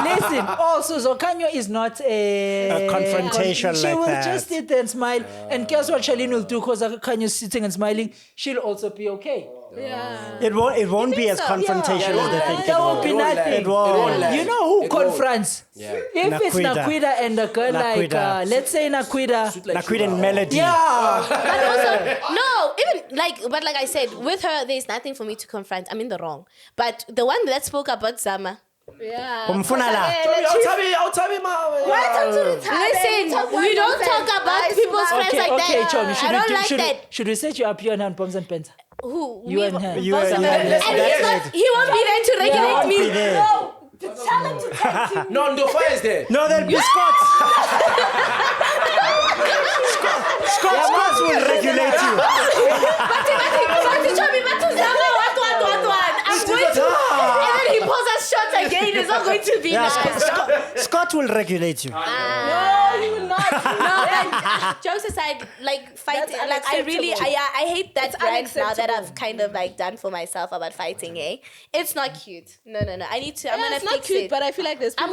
Listen, also Zokanye is not a confrontation like that. She will just sit there and smile. And guess what Charlene will do? Because Zokanye is sitting and smiling, she'll also be okay. Yeah. It won't be as confrontational as they think. There won't be nothing. It won't. You know who confronts? Yeah. If it's Nakwida and a girl like, let's say Nakwida and Melody. Yeah. But also, no, even but like I said, with her, there's nothing for me to confront. I'm in the wrong. But the one that spoke about Zama. Yeah. I'll tell you, Listen, we don't talk about people's friends like Okay, that. Chomi, I don't like that. should we set you up here and Poms and Pens? Who? You and her. You and And he won't be there to regulate me. No. Tell him to take you. No, Ndofa is there. No, there'll be Scott. Scott will regulate you. I'm going to. And then he pulls us shots again. It's not going to be nice. Scott will regulate you. No, he will not. No, jokes aside, like fighting, like I hate that brand now that I've kind of like done for myself about fighting. It's not cute. No. I need to. I'm gonna it's fix not cute, it. but I feel like there's. And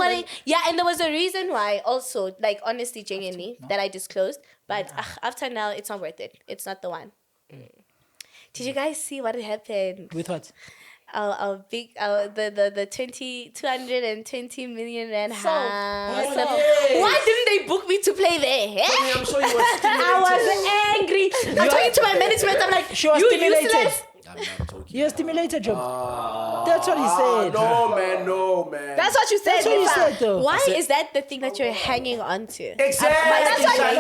there was a reason why also, like honestly, genuinely, that I disclosed. But after now, it's not worth it. It's not the one. Did you guys see what happened? With what? Our big, the 220 million rand house. Why didn't they book me to play there? I'm sure you were stimulated. I was angry. I'm talking to my management. I'm like, She was you stimulated. useless. I'm not joking. You're stimulated, Job. That's what he said. No, man. That's what you said. That's what you said, though. Why is that the thing that you're hanging on to? Exactly. That's what you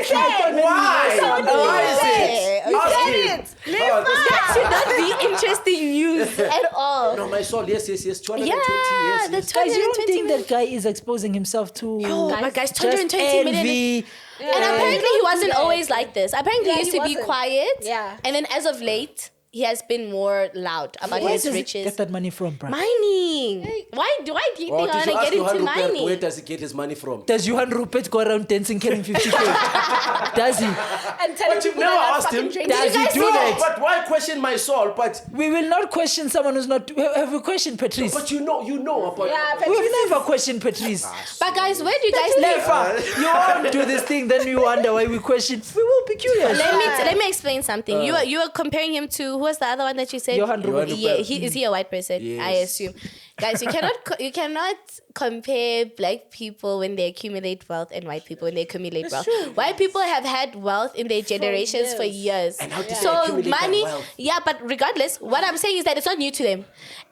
said. Why is it? You said it. That should not be interesting news at all. No, Mysol, yes. 220, Yeah, yes. the Guys, you don't 220 think million. that guy is exposing himself to but guys, just 220 million. envy? And apparently he wasn't always like this. Apparently he used he to be wasn't. quiet. Yeah. And then as of late, he has been more loud about Where his does he riches. get that money from, bro? Mining. Why do I think I want to get into mining? Where does he get his money from? Does Johan Rupert go around dancing carrying 50K? Does he? And telling But you've people never that asked him. fucking Does he do that? But why question my soul? But We will not question someone who's not. Have we questioned Patrice? you know about. Yeah, We've never questioned Patrice. But guys, where do you guys Never. You won't do this thing, then you wonder why we question. We will be curious. Let me explain something. You were comparing him to who was the other one that you said? Johan Rupert. Yeah, is he a white person? Yes. I assume. Guys, you cannot compare black people when they accumulate wealth and white people when they accumulate wealth. true. White people have had wealth in their generations for years. And how did they So accumulate that money, wealth? yeah, but regardless, what I'm saying is that it's not new to them.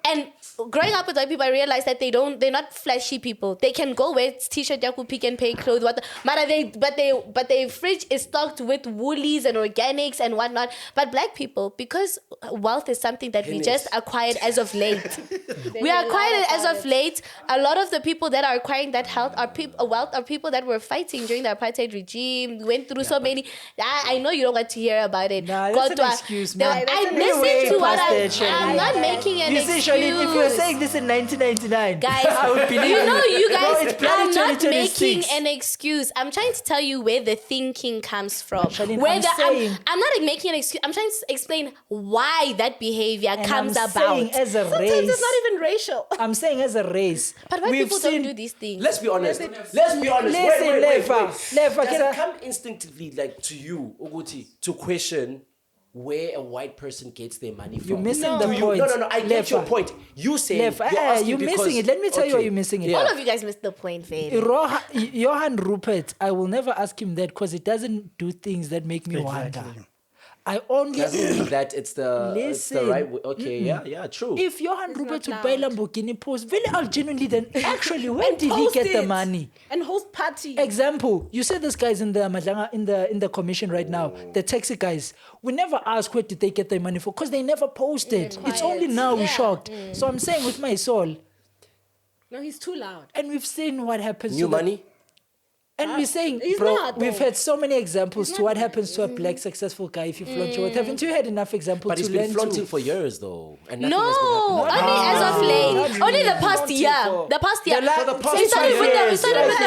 And growing up with white people, I realized that they're not flashy people. They can go wear t-shirt, yaku, Pick and Pay clothes, but their fridge is stocked with woolies and organics and whatnot. But black people, because wealth is something that we just acquired as of late. We acquired it as of late. A lot of the people that are acquiring that wealth are people that were fighting during the apartheid regime, went through so many. I know you don't want to hear about it. Nah, that's an excuse, man. I We're way listen to what past that shit. I'm not making an You excuse. see, Charlene, if you were saying this in 1999, Guys, I would believe you know, you Bro, guys, it's bloody I'm not 2026. making an excuse. I'm trying to tell you where the thinking comes from. Charlene, I'm not making an excuse. I'm trying to explain why that behavior and comes I'm about. saying as a Sometimes race, it's not even racial. I'm saying as a race, But white we've people seen. don't do these things. Let's be honest. Wait. Listen, Lefa, Does can I- it come instinctively, like, to you, Uguti, to question where a white person gets their money from? You're missing the Do you- point. No, I get your Lefa. point. You say Lefa, you're missing it. Let me tell you why you're missing it. All of you guys missed the point, Faye. Johan Rupert, I will never ask him that because it doesn't do things that make me wonder. I only Doesn't mean that it's the Listen. right way. Okay, yeah, true. if Johan Rupert would not buy loud. Lamborghini post, very I'll genuinely then actually where did he Post get the it. money? And host party. Example, you said this guy's in the Madlanga in the commission right now, the taxi guys. We never ask where did they get their money for because they never posted. It's only now we're shocked. So I'm saying with my soul, No, he's too loud. and we've seen what happens New to the- money? And we're saying, He's bro, not, we've though. had so many examples to what happens to a black successful guy if you flaunt your worth. Haven't you had enough examples But to he's been learn flaunting to? for years, though. And nothing No, has been only happening. as of late. not Only the really. past Flaunting year. for- The past year. For the past We started with the years,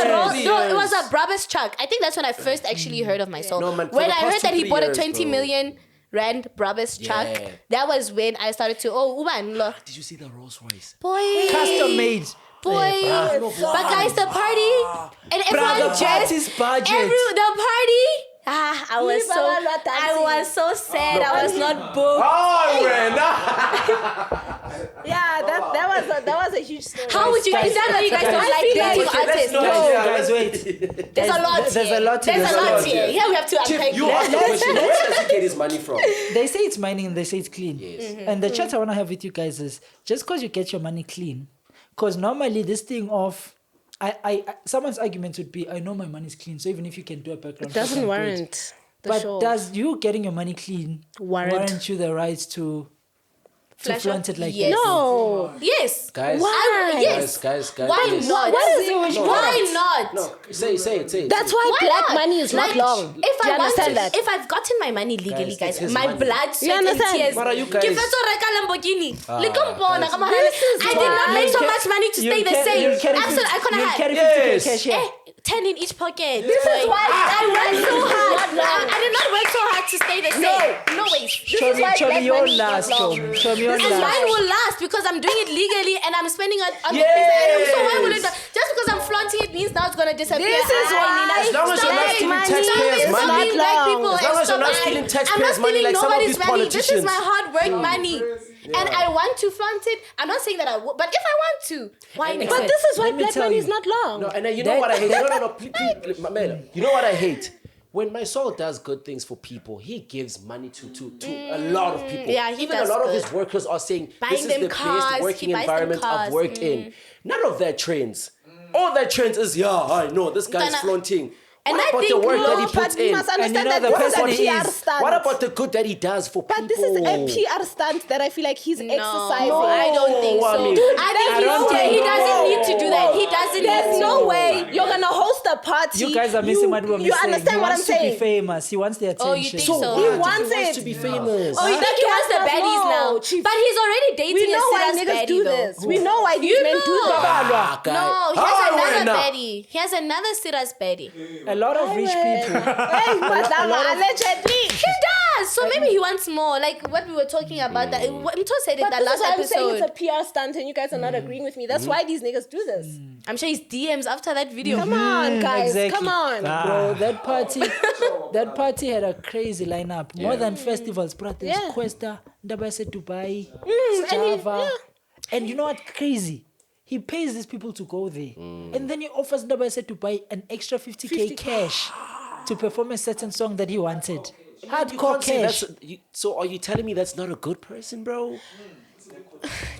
roll. years. No, it was a Brabus truck. I think that's when I first actually heard of Mysol. No, man, for When the I past heard that 2, he 3 bought a years, 20 bro. million rand Brabus truck, Yeah. that was when I started to, Uban, Did you see the Rolls Royce? boy. Custom made. Boy, but guys, the party and everyone the dressed. party's budget. The party. I was so sad. I was not booked. Oh, man. Yeah, that was a huge story. How would you guys? Is that why you guys don't like dating artists? No, No, guys, wait. there's a lot There's here. a lot to There's this. a lot here. here. Yeah, we have to unpack You that. asked the question, where does he get his money from? They say it's mining and they say it's clean. Yes. And the chat I want to have with you guys is just because you get your money clean, because normally this thing of someone's argument would be, I know my money is clean, so even if you can do a background check, Doesn't I'm good. warrant the But show. does you getting your money clean warrant you the rights to Flash flaunt up? it like Yes. this? No. Yes. Guys, Yes. guys. Why please. not? Why not? No, say it. That's why Why black not? money is not Like, long. If Do you I want understand that? if I've gotten my money legally, Guys, guys, it's his my money. blood, sweat, and understand? tears. What are you guys- Give us a reka Lamborghini. guys. I did not make so You'll much money to stay the same. You'll carry Absolutely, I couldn't you'll have. carry Yes. 50K cash here. 10 in each pocket. This is why I worked so hard. I did not work so hard to stay the same. No ways. Show me your last, Show me your And mine last. will last because I'm doing it legally and I'm spending on the Yes. things that I do. So why would it just because I'm flaunting it means now it's gonna disappear? This is why- As long as you're not stealing taxpayers' money, As long as you're not stealing taxpayers' money like some of these This is politicians. my hard work money. And I want to flaunt it. I'm not saying that I would, but if I want to, why not? But this is why Let me black tell money you. is not long. No, and then you know what I hate? No, please, Mamela. You know what I hate? When Mysol does good things for people, he gives money to a lot of people. Yeah, he Even does a lot of good. his workers are saying Buying this is them the cars, best he working buys them environment I've cars. worked in. None of that trends. All that trends is, I know this guy's Gonna- flaunting. And What I about the think work no, that he but puts we in? must understand And you know that the this is a person PR is- stunt. What about the good that he does for But people? this is a PR stunt that I feel like he's exercising. No, I don't think so. I mean- I think he doesn't need to do that. He doesn't There's need no to. way you're gonna host a party. You guys are missing what we're You saying. understand He what I'm wants to be saying? famous. He wants the attention. Oh, you think so? He What? wants He it. to be famous. Oh, you think he wants the That baddies girl now? knows. Chief. But he's already dating We know a why serious niggas baddie, do though. this. We know why these men do this. Ah, guy. No, he Ah, has another wait, now. baddie. He has another serious baddie. A lot of rich people. Hey, Madama, allegedly. He does. So maybe he wants more. Like what we were talking about. That Mto said it But that this last is why I'm saying episode. it's a PR stunt and you guys are not agreeing with me. That's why these niggas do this. I'm sure his DMs after that video. Come on, guys. Exactly. Come on. Bro, that party had a crazy lineup. More than festivals, bro. There's Yeah. Questa, Ndabase Dubai, and Java. And you know what? Crazy. He pays these people to go there. And then he offers Ndaba to buy an extra 50K cash to perform a certain song that he wanted. Hardcore cash. So are you telling me that's not a good person, bro?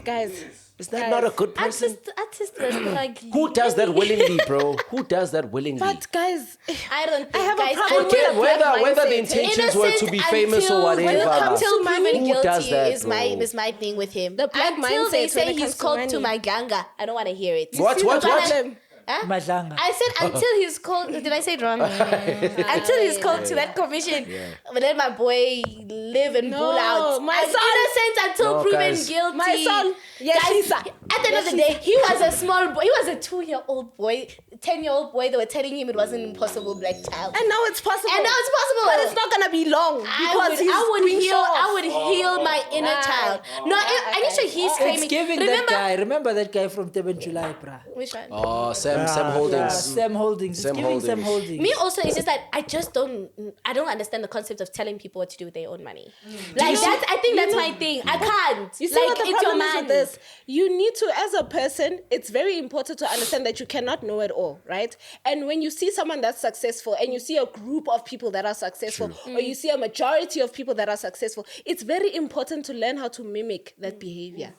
Guys, Is that not a good person? Artist was like, Who does that willingly, bro? Who does that willingly? but guys, I don't think I have a guys, problem with Forget the black whether the mindset. intentions were to be famous or whatever. Until proven Who does guilty that, is bro? my thing with him. The black Until they mindset say when it he's comes to called to money. my ganga, I don't want to hear it. What? See the What? problem? Madlanga. I said until he's called. Did I say it wrong? Until he's called to that commission. But let my boy live and No, bull out. my I'm son- innocent until No, proven guys. guilty. My son, yes, Guys, Lisa. at the end of the day, he was a small boy. He was a 2-year-old boy, 10-year-old boy. They were telling him it was an impossible black child. And now it's possible. And now it's possible. But it's not gonna be long because I would heal my inner child. No, Anisha, he's claiming. It's giving that guy. Remember that guy from Teben July, bruh? Which one? Oh, Sam Holdings. Sam Holdings. It's Sam giving Sam Holdings. Holdings. Me also, it's just that I don't understand the concept of telling people what to do with their own money. Like I think that's my thing. I can't. You see like, what the it's your problem is man. with this? You need to, as a person, it's very important to understand that you cannot know it all, right? And when you see someone that's successful and you see a group of people that are successful or you see a majority of people that are successful, it's very important to learn how to mimic that behavior.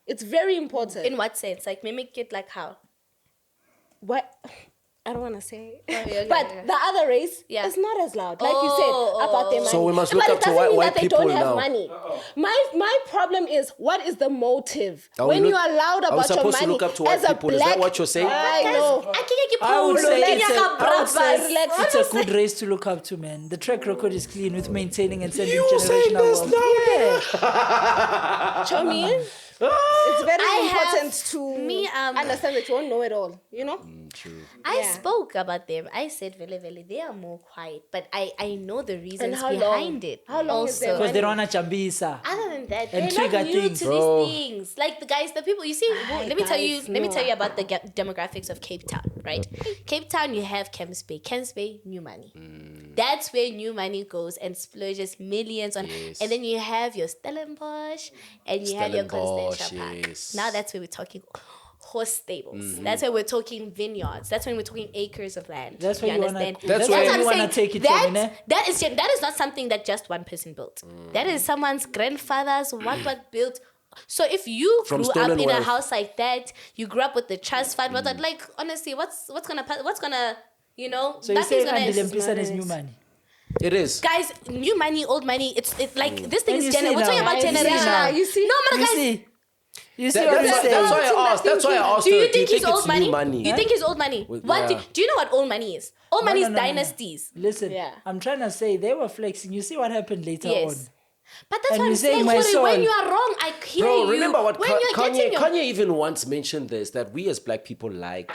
It's very important. In what sense? Like mimic it like how? What? I don't want to say. Okay, but okay. the other race is not as loud, like you said, about their money. So we must look but up to it doesn't mean white that they people don't have now. money. My problem is, what is the motive? Are we When look- you are loud are we about your supposed to money look up to white as a people? Is black... that what you're saying? I know. I would say Relax. it's a good race to look up to, man. The track record is clean with maintaining and sending You saying generational this wealth. now? Chomi, it's very important to have- understand that you won't know it all, you know? I spoke about them. I said, Vele, they are more quiet, but I know the reasons how long? behind it. How long is their also. Because they don't want to chambisa. Other than that, And they're trigger not new things, to bro. these things. Like the people you see. Let me tell you. guys, Let me no. tell you about the demographics of Cape Town. Right, Cape Town, you have Camps Bay. Camps Bay, new money. That's where new money goes and splurges millions on. Yes. And then you have your Stellenbosch and you have your Stellenbosch, Constantia Park. yes. Now that's where we're talking horse stables. That's where we're talking vineyards. That's when we're talking acres of land. That's where you wanna- understand? that's where what you I'm wanna saying. take it that, from, innit? that is not something that just one person built. That is someone's grandfather's what built. So if you From grew up stolen in a wealth. house like that, you grew up with the trust fund, like honestly, what's gonna you know? So you're saying nothing's Andy gonna. Lempisa is new money? It is. Guys, new money, old money. It's like this thing And is you see we're talking now, about you see generational. now. You see? No, but You guys. see? You see That- what I'm that's, saying? that's why I asked. That's why I asked Do you her, think he's it's old money? new money? You think he's old money? Well, What? yeah. Do you know what old money is? Old money is no. dynasties. Listen, Yeah. I'm trying to say they were flexing. You see what happened later on. Yes. But that's And what I'm you're saying saying, my Corey, when soul. you are wrong, I hear Bro, you. remember what when you're getting your... Kanye even once mentioned this, that we as black people like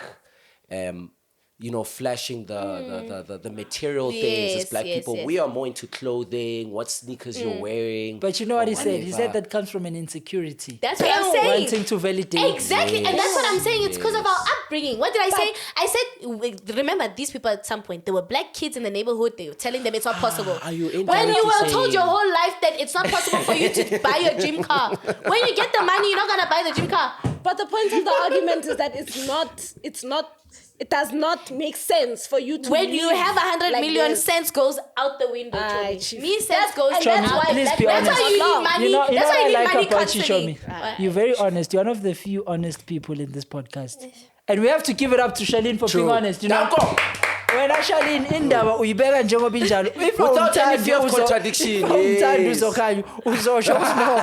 flashing the material things as Yes, black yes, people. yes. We are more into clothing, what sneakers you're wearing. But you know what he or said? He said whatever. that comes from an insecurity. That's what I'm saying. Wanting to validate. Exactly, and that's what I'm saying. It's because of our upbringing. What did I say? I said, remember, these people at some point, there were black kids in the neighborhood. They were telling them it's not possible. Are you When you indirectly were told saying- your whole life that it's not possible for you to buy your dream car. When you get the money, you're not gonna buy the dream car. But the point of the argument is that it does not make sense for you to When you live have 100 like million, this. sense goes out the window. Aye, Chomi. chief. Me sense goes and out. that's why- Please be That's honest. why you need money. You know That's what why I you need like money about you, constantly. Chomi? You're very honest. You're one of the few honest people in this podcast. And we have to give it up to Charlene for being honest. You know, when Charlene indaba uyibeka njengoba injalo. If Without any awumthandi fear of uzo- contradiction, if awumthandi yes. uzokhanya uzosho no.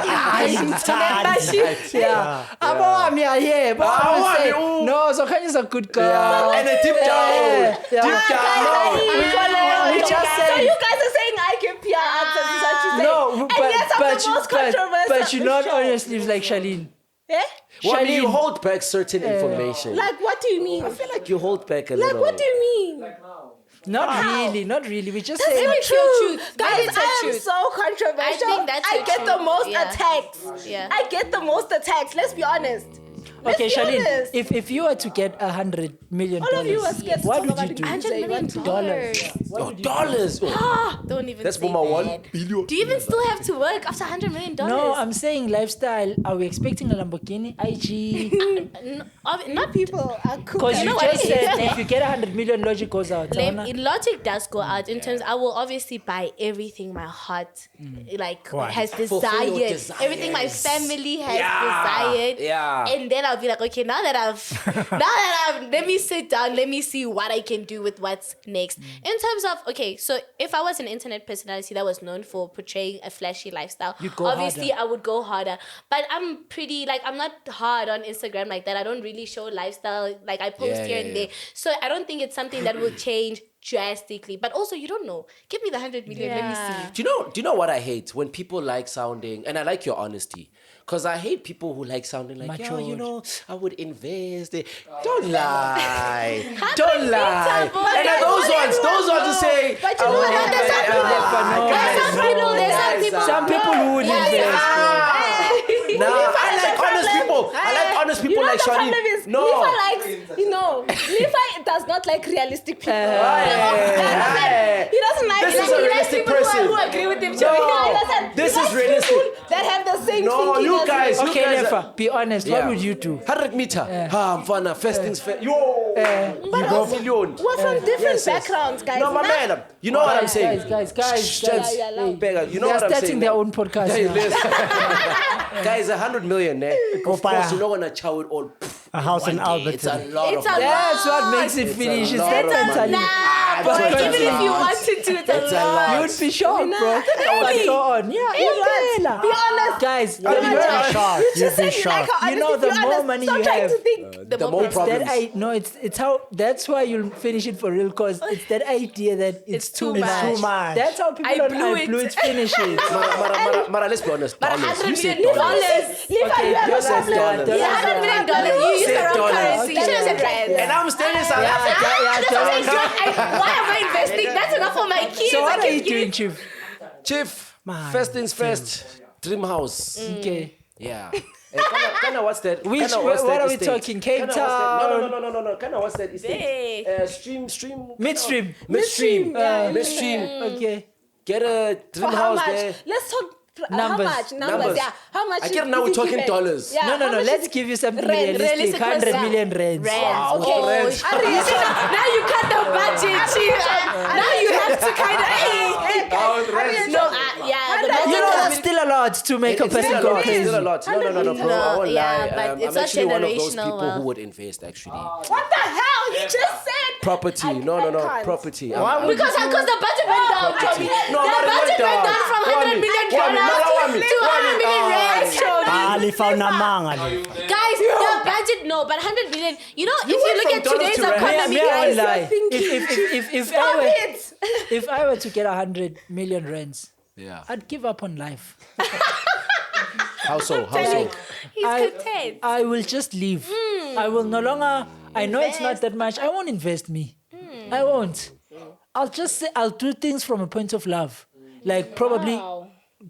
Yeah. Abawami are here. But I will say, Abawami, no, Zokhanya is a good girl. Yeah, and a deep down. Yeah. Deep down. We just So said. you guys are saying I give PR answers, is what you're saying? No, and but, yes, I'm the most controversial. but you're not honestly like Charlene. Eh? Well, I mean, you Charlene. hold back certain information. Like, what do you mean? I feel like you hold back a Like, little. what do you mean? Not really. We just That's say very true. truth. Guys, Maybe it's a I am truth. so controversial. I think that's I the get the truth. most Yeah. attacks. Yeah. I get the most attacks. Let's be honest. Okay, be Charlene, honest. if you were to get $100 million, All of you are scared to what talk would about you do? it. $100 million. Dollars. Oh, Don't even that's say Mama that. 1 billion. Do you even still have to work after $100 million? No, I'm saying lifestyle. Are we expecting a Lamborghini? IG? Not People are cool. Because You you know what just it is, said eh? if you get $100 million, logic goes out. Logic does go out in terms. I will obviously buy everything my heart has Fulfill your desired, everything my desires. family has desired. Yeah. And then I'll be like, okay, now that I've let me sit down, let me see what I can do with what's next. In terms of, okay, so if I was an internet personality that was known for portraying a flashy lifestyle, You'd go obviously harder. I would go harder. But I'm pretty, I'm not hard on Instagram like that. I don't really show lifestyle, I post here and there. So I don't think it's something that will change drastically. But also, you don't know. Give me the 100 million, let me see. Do you know what I hate? When people like sounding, and I like your honesty, because I hate people who like sounding like, Matured. I would invest. Don't lie. Don't lie. And then those ones who say, But you know what? There's some people Some people who would invest. Nah, I like honest people. I like honest people like the Shani. problem is, No. Lifa likes, Lifa does not like realistic people. Hey. He doesn't like This is a realistic person. who agree with him. No. This is realistic. that have the same No, thinking you as guys. him. Okay, guys Lefa, be honest. Yeah. What would you do? 100 meter. I'm fun. First things first. Yo. You go million. We're from different Yes, yes. backgrounds, guys. No, my man. You know what I'm saying? Guys. Gents, yeah, yeah. Beggar, you know They're what I'm starting saying? their man? own podcast Hey, now. listen. Guys, 100 million, eh? Of buy course, a- you're not gonna chow it all. A house in It's a Alberton. lot It's of a money. That's what makes it It's finish. a It's lot that of mentally. money. Nah, But boy, it's even a if you lot. wanted to, it's It's a lot. You'd be shocked, bro. But go on. Yeah, Be honest. Guys, You'd be shocked. You You'd just be said you like shocked. her You know, honesty, the be more honest. money Stop you trying have, to think. The more problems. it's how that's why you'll finish it for real, because it's that idea that it's too too much. much. Too much. That's how people I on blew I it. blew it finish it. Mara, let's be honest. But Dollars. $100 You said million. dollars. Lifa, Okay, you have you a said problem. dollars. Yeah, $100 million. You use the said wrong dollars. currency. You should have said rands. And I'm staying in South Africa. Why am I investing? That's enough for my kids. So what I are can you give doing, it- Chief? Chief, first things first. Dream house. Okay. Yeah. Kinda what's that? Which- Kinda what's what that are we estate? talking? Cape Kinda what's that- Town? No. Kinda what's that estate? Hey. Stream. Midstream. Midstream. Yeah. Midstream. Okay. Get a dream For how house much? there. Let's talk. Numbers. How much? Numbers. Yeah. How much? I get is now we're he talking given? dollars. Yeah. No. how much Let's is- give you something Rand, realistic. realistic 100 percent. million rands. Rands. Okay. Oh, Rands. now you cut the budget, Chief. Now you have to kind of. No, yeah. The You budget know, has that's been- still a lot to make a person Still go a lot. It's crazy. still a lot. No, bro. I won't Yeah, lie. but it's I'm not actually one of those generational people who wealth. would invest actually. What the hell? He just said. Property. No. can't. Property. Because the budget went down, Tommy. No, The but it budget went went down. down from $100 million to $100 million rands, Tommy. Ali found a manga. Guys, the budget, no, but 100 million. You know, if you went look from at dollars today's to rands. economy, May I guys, lie? It. If I were to get 100 million rands, Yeah. I'd give up on life. How so? he's content. I will just leave. I will no longer. I know it's not that much. I won't invest me. I won't. I'll just say I'll do things from a point of love, like probably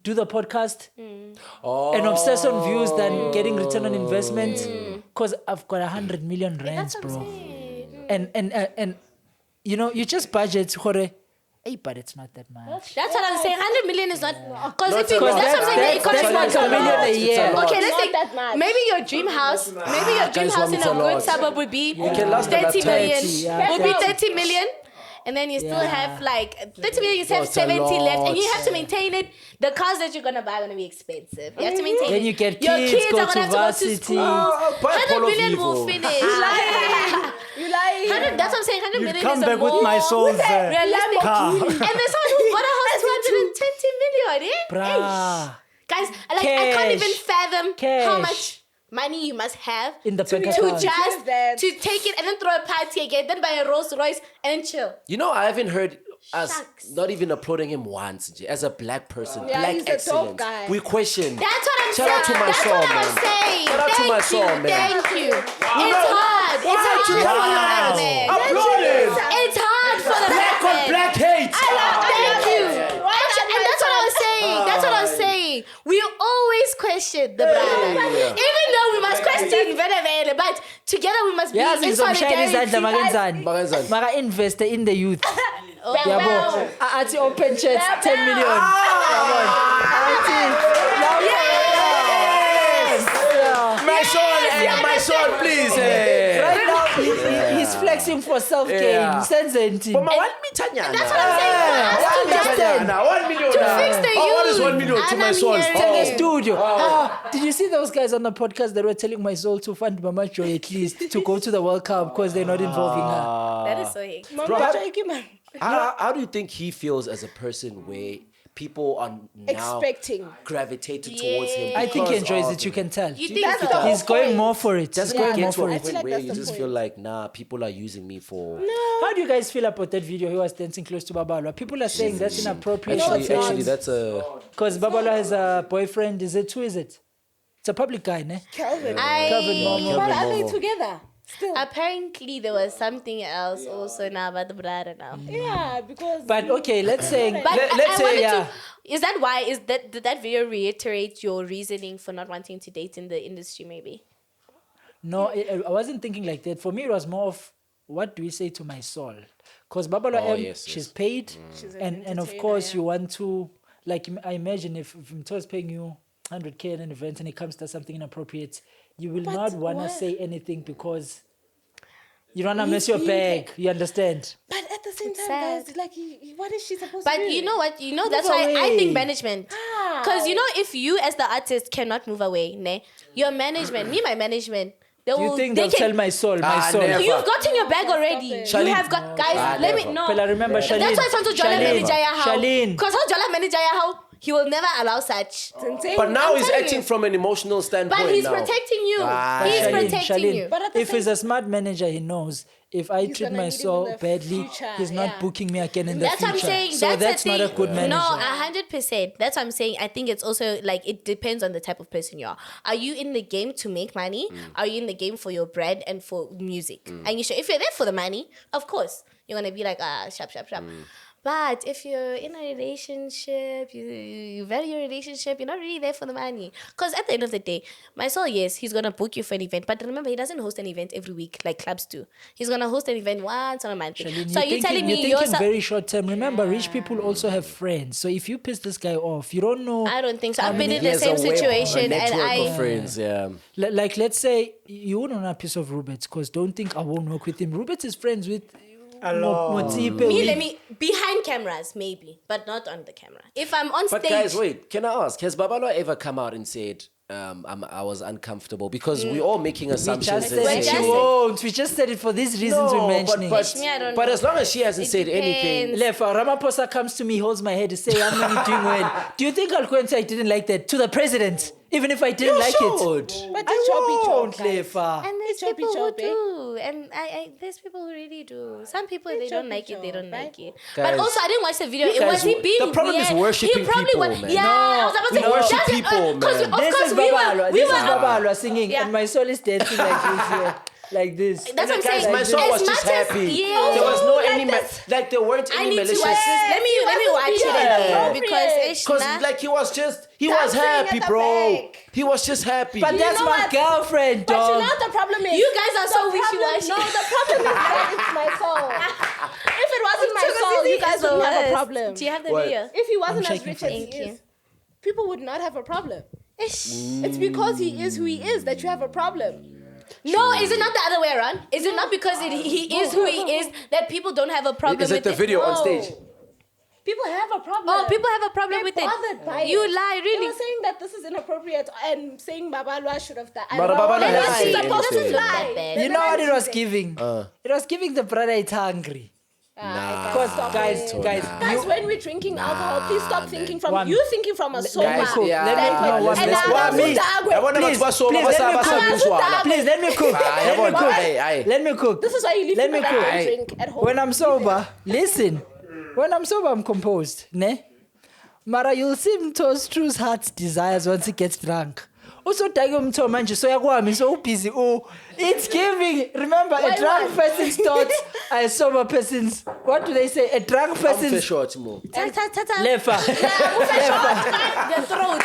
do the podcast and obsess on views than getting return on investment. Because I've got 100 million rands, That's what I'm bro. saying. And you know, you just budget for hey, but it's not that much. That's what I'm saying. 100 million is not. Because if a you, lot. that's what I'm saying. The economy That's like a million a year. It's a lot. Okay, let's Not think. that much. Maybe your dream house, in guys, a it's a good lot. suburb would be can last about 30 million. 30, yeah. Would be 30 million. And then you still have like 30 million, you still have It's a 70 left. lot. And you have to maintain it. The cars that you're going to buy are going to be expensive. You have to maintain it. Then you get Your kids, go are to gonna have to go to varsity. school. buy 100 Polo million will Vivo. finish. You like. 100, that's what I'm saying. 100 million Come is a back with more my soul's realistic. car. And there's someone who bought a house 220 million, eh? Bruh. Guys, like, I can't even Cash. fathom how Cash. much money you must have In the bank to account. just that. to take it and then throw a party again, then buy a Rolls Royce and then chill. You know, I haven't heard us Shucks. not even applauding him once as a black person. Yeah, black he's a dope excellence. guy. We question. That's what I'm Shout saying. out to my That's soul, what man. I'm saying. Shout out to Thank my you. soul, man. Thank you. It's hard. It's hard for the black man. Applauding. It's hard for the Black black on man. black hate. Thank you. And that's what I was saying. That's what I was saying. We always question the brother. Even though we Last question, very, but together we must be yazi in ngizomshayela izandla solidarity. makenzani maka invest in the youth Oh, yabo athi open chats 10 million yabona My son, please. right now he's flexing for self-gain senze Mama, 1 million. That's what I'm saying. For us to understand. 1 million. To fix the What is youth. 1 million to And my I'm son? hearing the studio. Did you see those guys on the podcast that were telling my soul to fund Mama Joy at least to go to the World Cup because they're not involving her? That is so hectic. Mama Joy, man. How do you think he feels as a person where people are now Expecting. gravitated towards him? I think he because enjoys of- it. You can tell. You think That's so? the whole He's going point. more for it. Does it He's get going more to for a it. feel point like where that's you the just point. feel like, nah, people are using me for... How do you guys feel about that video? He was dancing close to Babalwa. People are saying that's inappropriate. Actually, that's a... Because Babalwa has a boyfriend. Is it? Who is it? It's a public guy, ne? Calvin. Calvin Momo. But are they Momo. together? Still. Apparently, there was something else also now, but I don't know. Yeah, because. But okay, let's say, But let's I say, wanted yeah. to. Is that why? Did that video reiterate your reasoning for not wanting to date in the industry? Maybe. No, I wasn't thinking like that. For me, it was more of what do we say to my soul? Because Babalwa Oh, M, yes, she's yes. paid, She's an and of entertainer, course yeah. you want to, like, I imagine if Mto is paying you 100K at an event and it comes to something inappropriate, you will But not want to what? say anything because you don't want to He's mess your being bag. You understand? But at the same time, sad. guys, like, what is she supposed But to do? you know what? That's Move why I away. think management. Because if you as the artist cannot move away, ne, your management, my management, they Do you will. think they they'll can, tell my soul? My Ah, soul. never. You've gotten your bag already. Stop it. You have got guys. Let me never. know. But I remember Shalene. That's why it's on to Jola Shalene. Manijaya how. Shalene. Because how Jola Manijaya how he will never allow such. It's insane. But now I'm he's telling acting you. from an emotional standpoint But he's now. protecting you. Ah. He's Shalene, protecting you. But at the if same he's a smart manager, he knows if I He's treat gonna my need him in soul the badly, future, he's not yeah. booking me again in the That's future. what I'm saying. So that's the not a thing. good manager. No, 100%. That's what I'm saying. I think it's also like it depends on the type of person you are. Are you in the game to make money? Are you in the game for your bread and for music? And you should, if you're there for the money, of course you're gonna be like sharp. But if you're in a relationship, you value your relationship, you're not really there for the money. Because at the end of the day, my soul, yes, he's going to book you for an event. But remember, he doesn't host an event every week like clubs do. He's going to host an event once on a month. Shalene, So you're telling me you're thinking yourself... very short term. Remember, rich people also have friends. So if you piss this guy off, you don't know. I don't think so. I've been in He the has same a web, situation a and network of I... friends, yeah. Like, let's say you wouldn't want a piece of Rubert's because don't think I won't work with him. Rubert's is friends with Motsipe. Let me... Behind cameras, maybe. But not on the camera. If I'm on But stage... guys, wait, can I ask, has Babalwa ever come out and said, I was uncomfortable? Because we're all making We assumptions. just and said just she saying- won't. We just said it for these reasons we're mentioning. Me, I don't but know. as long as she hasn't It said anything, depends. If Ramaphosa comes to me, holds my head, and say, I'm not doing well. Do you think I'll go and say I didn't like that to the president? Even if I didn't you like should. it. But I it's choppy won't, chop, guys. Lefa. And there's Choppy people who chop, eh? do. And there's people who really do. Some people, they don't choppy like it, they chop, don't right? like it. Guys, But also, I didn't watch the video. you It was guys he wo- being the problem is weird. worshipping He probably people, was, man. yeah, I was about to we say, worship that's- people, because man. of This course is we Babalwa. were. This is Babalwa singing, Yeah. and my soul is dancing like this here. Like this. That's what I'm Guys, saying. my soul was As just much as- happy. yeah. There was no Like any this. like there weren't I any need to malicious. watch this. Let me watch it again because Because nah. like he was Dancing happy, at the bro. back. He was just happy. But that's know my what? girlfriend, But you dog. know what the problem is? You guys are The so problem- wishy-washy. No, the problem is that it's my soul. If it wasn't my soul, you guys wouldn't have a problem. Do you have the What? video? If he wasn't I'm as checking rich for as you. he Thank you. is, people would not have a problem. Ish. It's because he is who he is that you have a problem. No, is it not the other way around? Is it not because he is who he is that people don't have a problem Is with it the video on stage? People have a problem. Oh, people have a problem They're with bothered it. by You it. lie, They really. were saying that this is inappropriate and saying Babalwa should have done. But Babalwa has She's said supposed to anything. lie. Not bad. You know what it was giving? It was giving the brother it's hungry. Because Guys, guys, when we're drinking alcohol, please stop thinking from One- you thinking from a sober. Guys, cook. yeah. Let me know one And last I one. was Please, Dagwe. I want to please, watch please, let me cook. Please let me cook. Ah, Let me yabona, cook. aye. Let me cook. This is why you leave Let people me that cook. don't drink at home. When I'm sober, listen. When I'm sober, I'm composed. Ne? Mara, you'll see Mto's true heart's desires once he gets drunk. usodake umtho manje soyakwami so busy. Oh, it's giving. Remember, a drunk person's thoughts are a sober person's. What do they say? A drunk person's short more. lefa. The throat.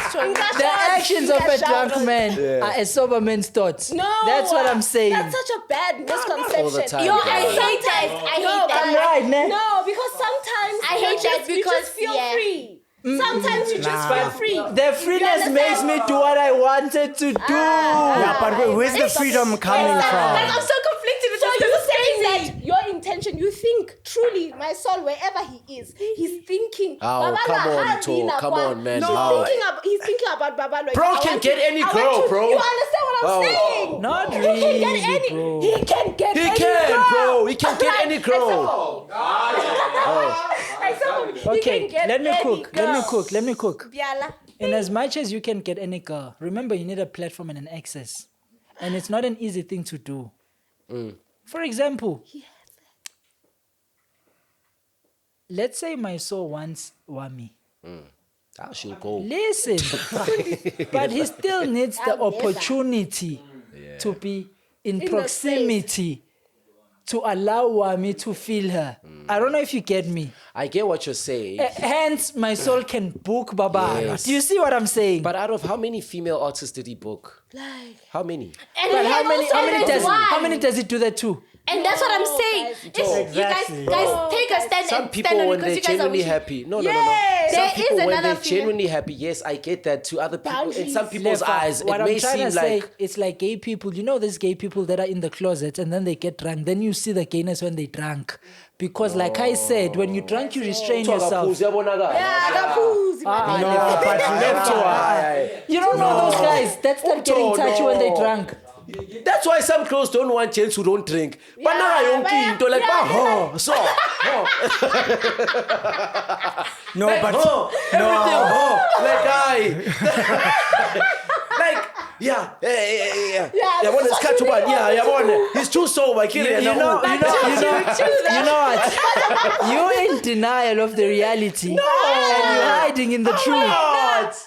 The actions of a drunk man are a sober man's thoughts. No, That's what I'm saying. That's such a bad misconception. all the time. Yo, I hate that. I hate that. I'm right, man. No, because sometimes I hate that you because, just feel yeah. free. Sometimes you just feel free. The freeness makes me do what I wanted to do. Yeah, but where's the freedom coming Like, from? I'm so conflicted with So this. you're saying that your intention, you think truly, my soul, wherever he is, he's thinking. Oh, come on, To. Come on, man. How? He's thinking about Baba. Bro can get any girl, bro. You understand what I'm saying? Not He really, can get any. bro. He can get He any can, girl. bro. He can get any girl. Okay, let me cook. Biala. In as much as you can get any girl, remember you need a platform and an access. And it's not an easy thing to do. For example, let's say my soul wants Wami. I should go. Listen, but he still needs the opportunity to be in the proximity to allow Wami to feel her. I don't know if you get me. I get what you're saying. Hence, my soul can book Baba. Yes. Do you see what I'm saying? But out of how many female artists did he book? How many? And But he how also many does he do that to? And that's what I'm saying. Exactly. You guys take a stand Some and people stand on it when because they're you guys are genuinely wishing. happy. No. There Some is people when another they're female- genuinely happy, yes, I get that. To other people, in Boundaries. some people's Never. eyes, What it I'm may trying seem to say, like it's like gay people. You know, there's gay people that are in the closet and then they get drunk. Then you see the gayness when they drunk. Because, like I said, when you're drunk, you restrain yourself. Akapuzi, man. No, but You don't know those guys that start getting touchy when they drunk. that's why some girls don't want gents who don't drink. But now yonke into like so no, like, but everything like I like yeah. Yeah, one is catch one. Yeah, one. He's too sober. Kill it. You know what? You're in denial of the reality. And you're hiding in the truth.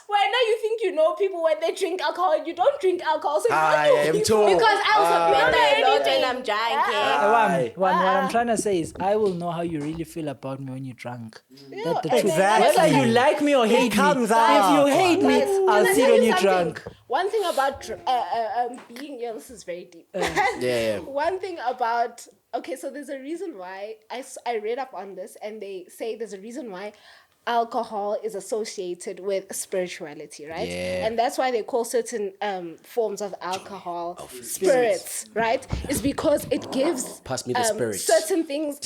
Why now you think you know people when they drink alcohol and you don't drink alcohol? So you I don't know am people. too. Because I was a bit know and anything. I'm drinking. What I'm trying to say is, I will know how you really feel about me when you're drunk. That's the truth. Exactly. Whether you like me or hate me, comes out. if you hate me, Can I'll I see tell when you you're something? drunk. One thing about being, this is very deep. Yeah. One thing about, okay, so there's a reason why, I read up on this and they say there's a reason why alcohol is associated with spirituality, right? Yeah. And that's why they call certain forms of alcohol spirits, right? It's because it gives Pass me the spirits. certain things.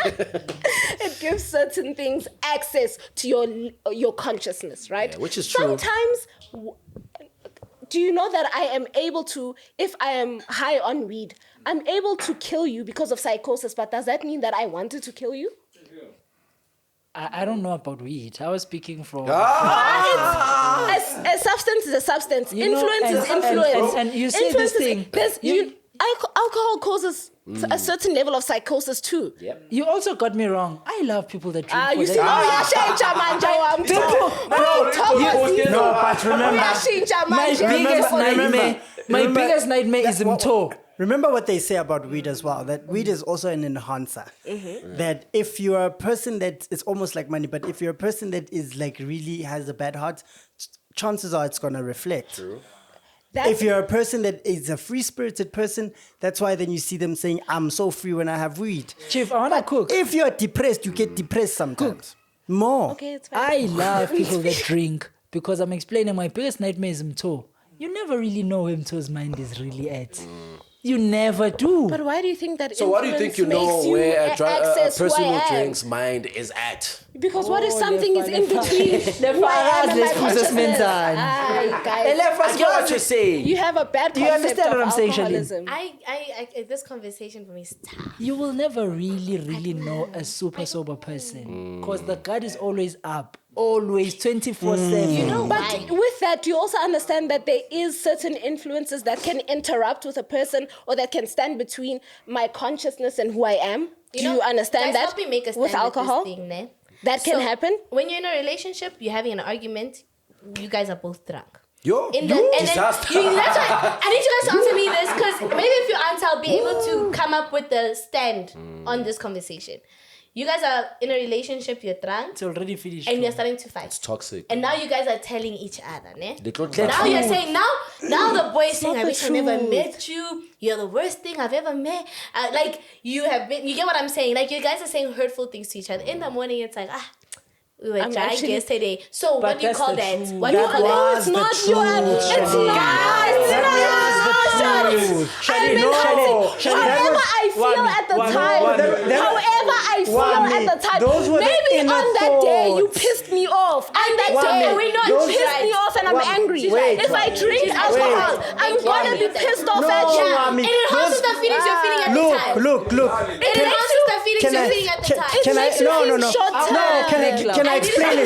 It gives certain things access to your consciousness, right? Yeah, which is true. Sometimes. Do you know that I am able to, if I am high on weed, I'm able to kill you because of psychosis, but does that mean that I wanted to kill you? I don't know about weed. I was speaking from... A substance is a substance. You know, Influence is influence. and you see this thing. Alcohol causes a certain level of psychosis too. Yep. You also got me wrong. I love people that drink. You for see, that. no, but remember, My biggest nightmare is Mto. remember what they say about weed as well, that weed is also an enhancer. That if you're a person that it's almost like money, but if you're a person that is like really has a bad heart, chances are it's going to reflect. True. If you're a person that is a free-spirited person, that's why then you see them saying, I'm so free when I have weed. Chief, I want to cook. If you're depressed, you get depressed sometimes. More. Okay, it's fine. I love people that drink because I'm explaining my biggest nightmare is Mto. You never really know where Mto's mind is really at. You never do. But why do you think that? So, what do you think you know where a person who drinks mind is at? Because what if something is in between? The faras, let's put this man down. I get what you're saying. You have a bad Do you concept understand of what I'm saying, Charlene? alcoholism. I this conversation for me is tough. You will never really know a super sober person because the guard is always up, always 24/7. You know But why? with that, you also understand that there is certain influences that can interrupt with a person or that can stand between my consciousness and who I am. Do you understand guys, that? help me make a stand with alcohol? This thing, ne? That can So, happen. When you're in a relationship, you're having an argument, you guys are both drunk. Yo, And then disaster. that's why I need you guys to answer me this, because maybe if you answer, I'll be able to come up with the stand on this conversation. You guys are in a relationship, you're drunk, It's already finished. and you're starting to fight. It's toxic. And now you guys are telling each other, ne? That's Now you're saying, now the boy is saying, I the wish I never truth. met you. You're the worst thing I've ever met. Like, you get what I'm saying? Like, you guys are saying hurtful things to each other. In the morning, it's like, we were drunk actually- yesterday. So But what do you that's call the that? truth. What do you That call that? was It's the not truth, you. It's Charlene. I'm enhancing however I feel at the time. However I feel at the time. Those were the Maybe inner on that day you thoughts. pissed me off. On that day we know you she's pissed right. me off and I'm angry. Wait, If I drink She's alcohol, right. I'm gonna be pissed off No, at you. Wami. And it enhances the feelings you're feeling at the time. Look. It enhances the feelings Can you're I- feeling at the time. Can I? makes you No. feel short-term. No. Can I explain it?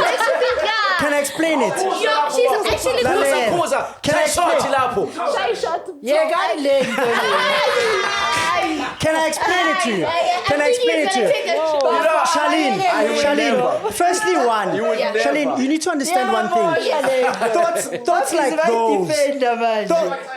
Can I explain it? She's actually Lalela. Can I explain? Can I explain it to you? Can I explain it to you? Charlene, firstly Charlene, you need to understand one thing. Thoughts like those.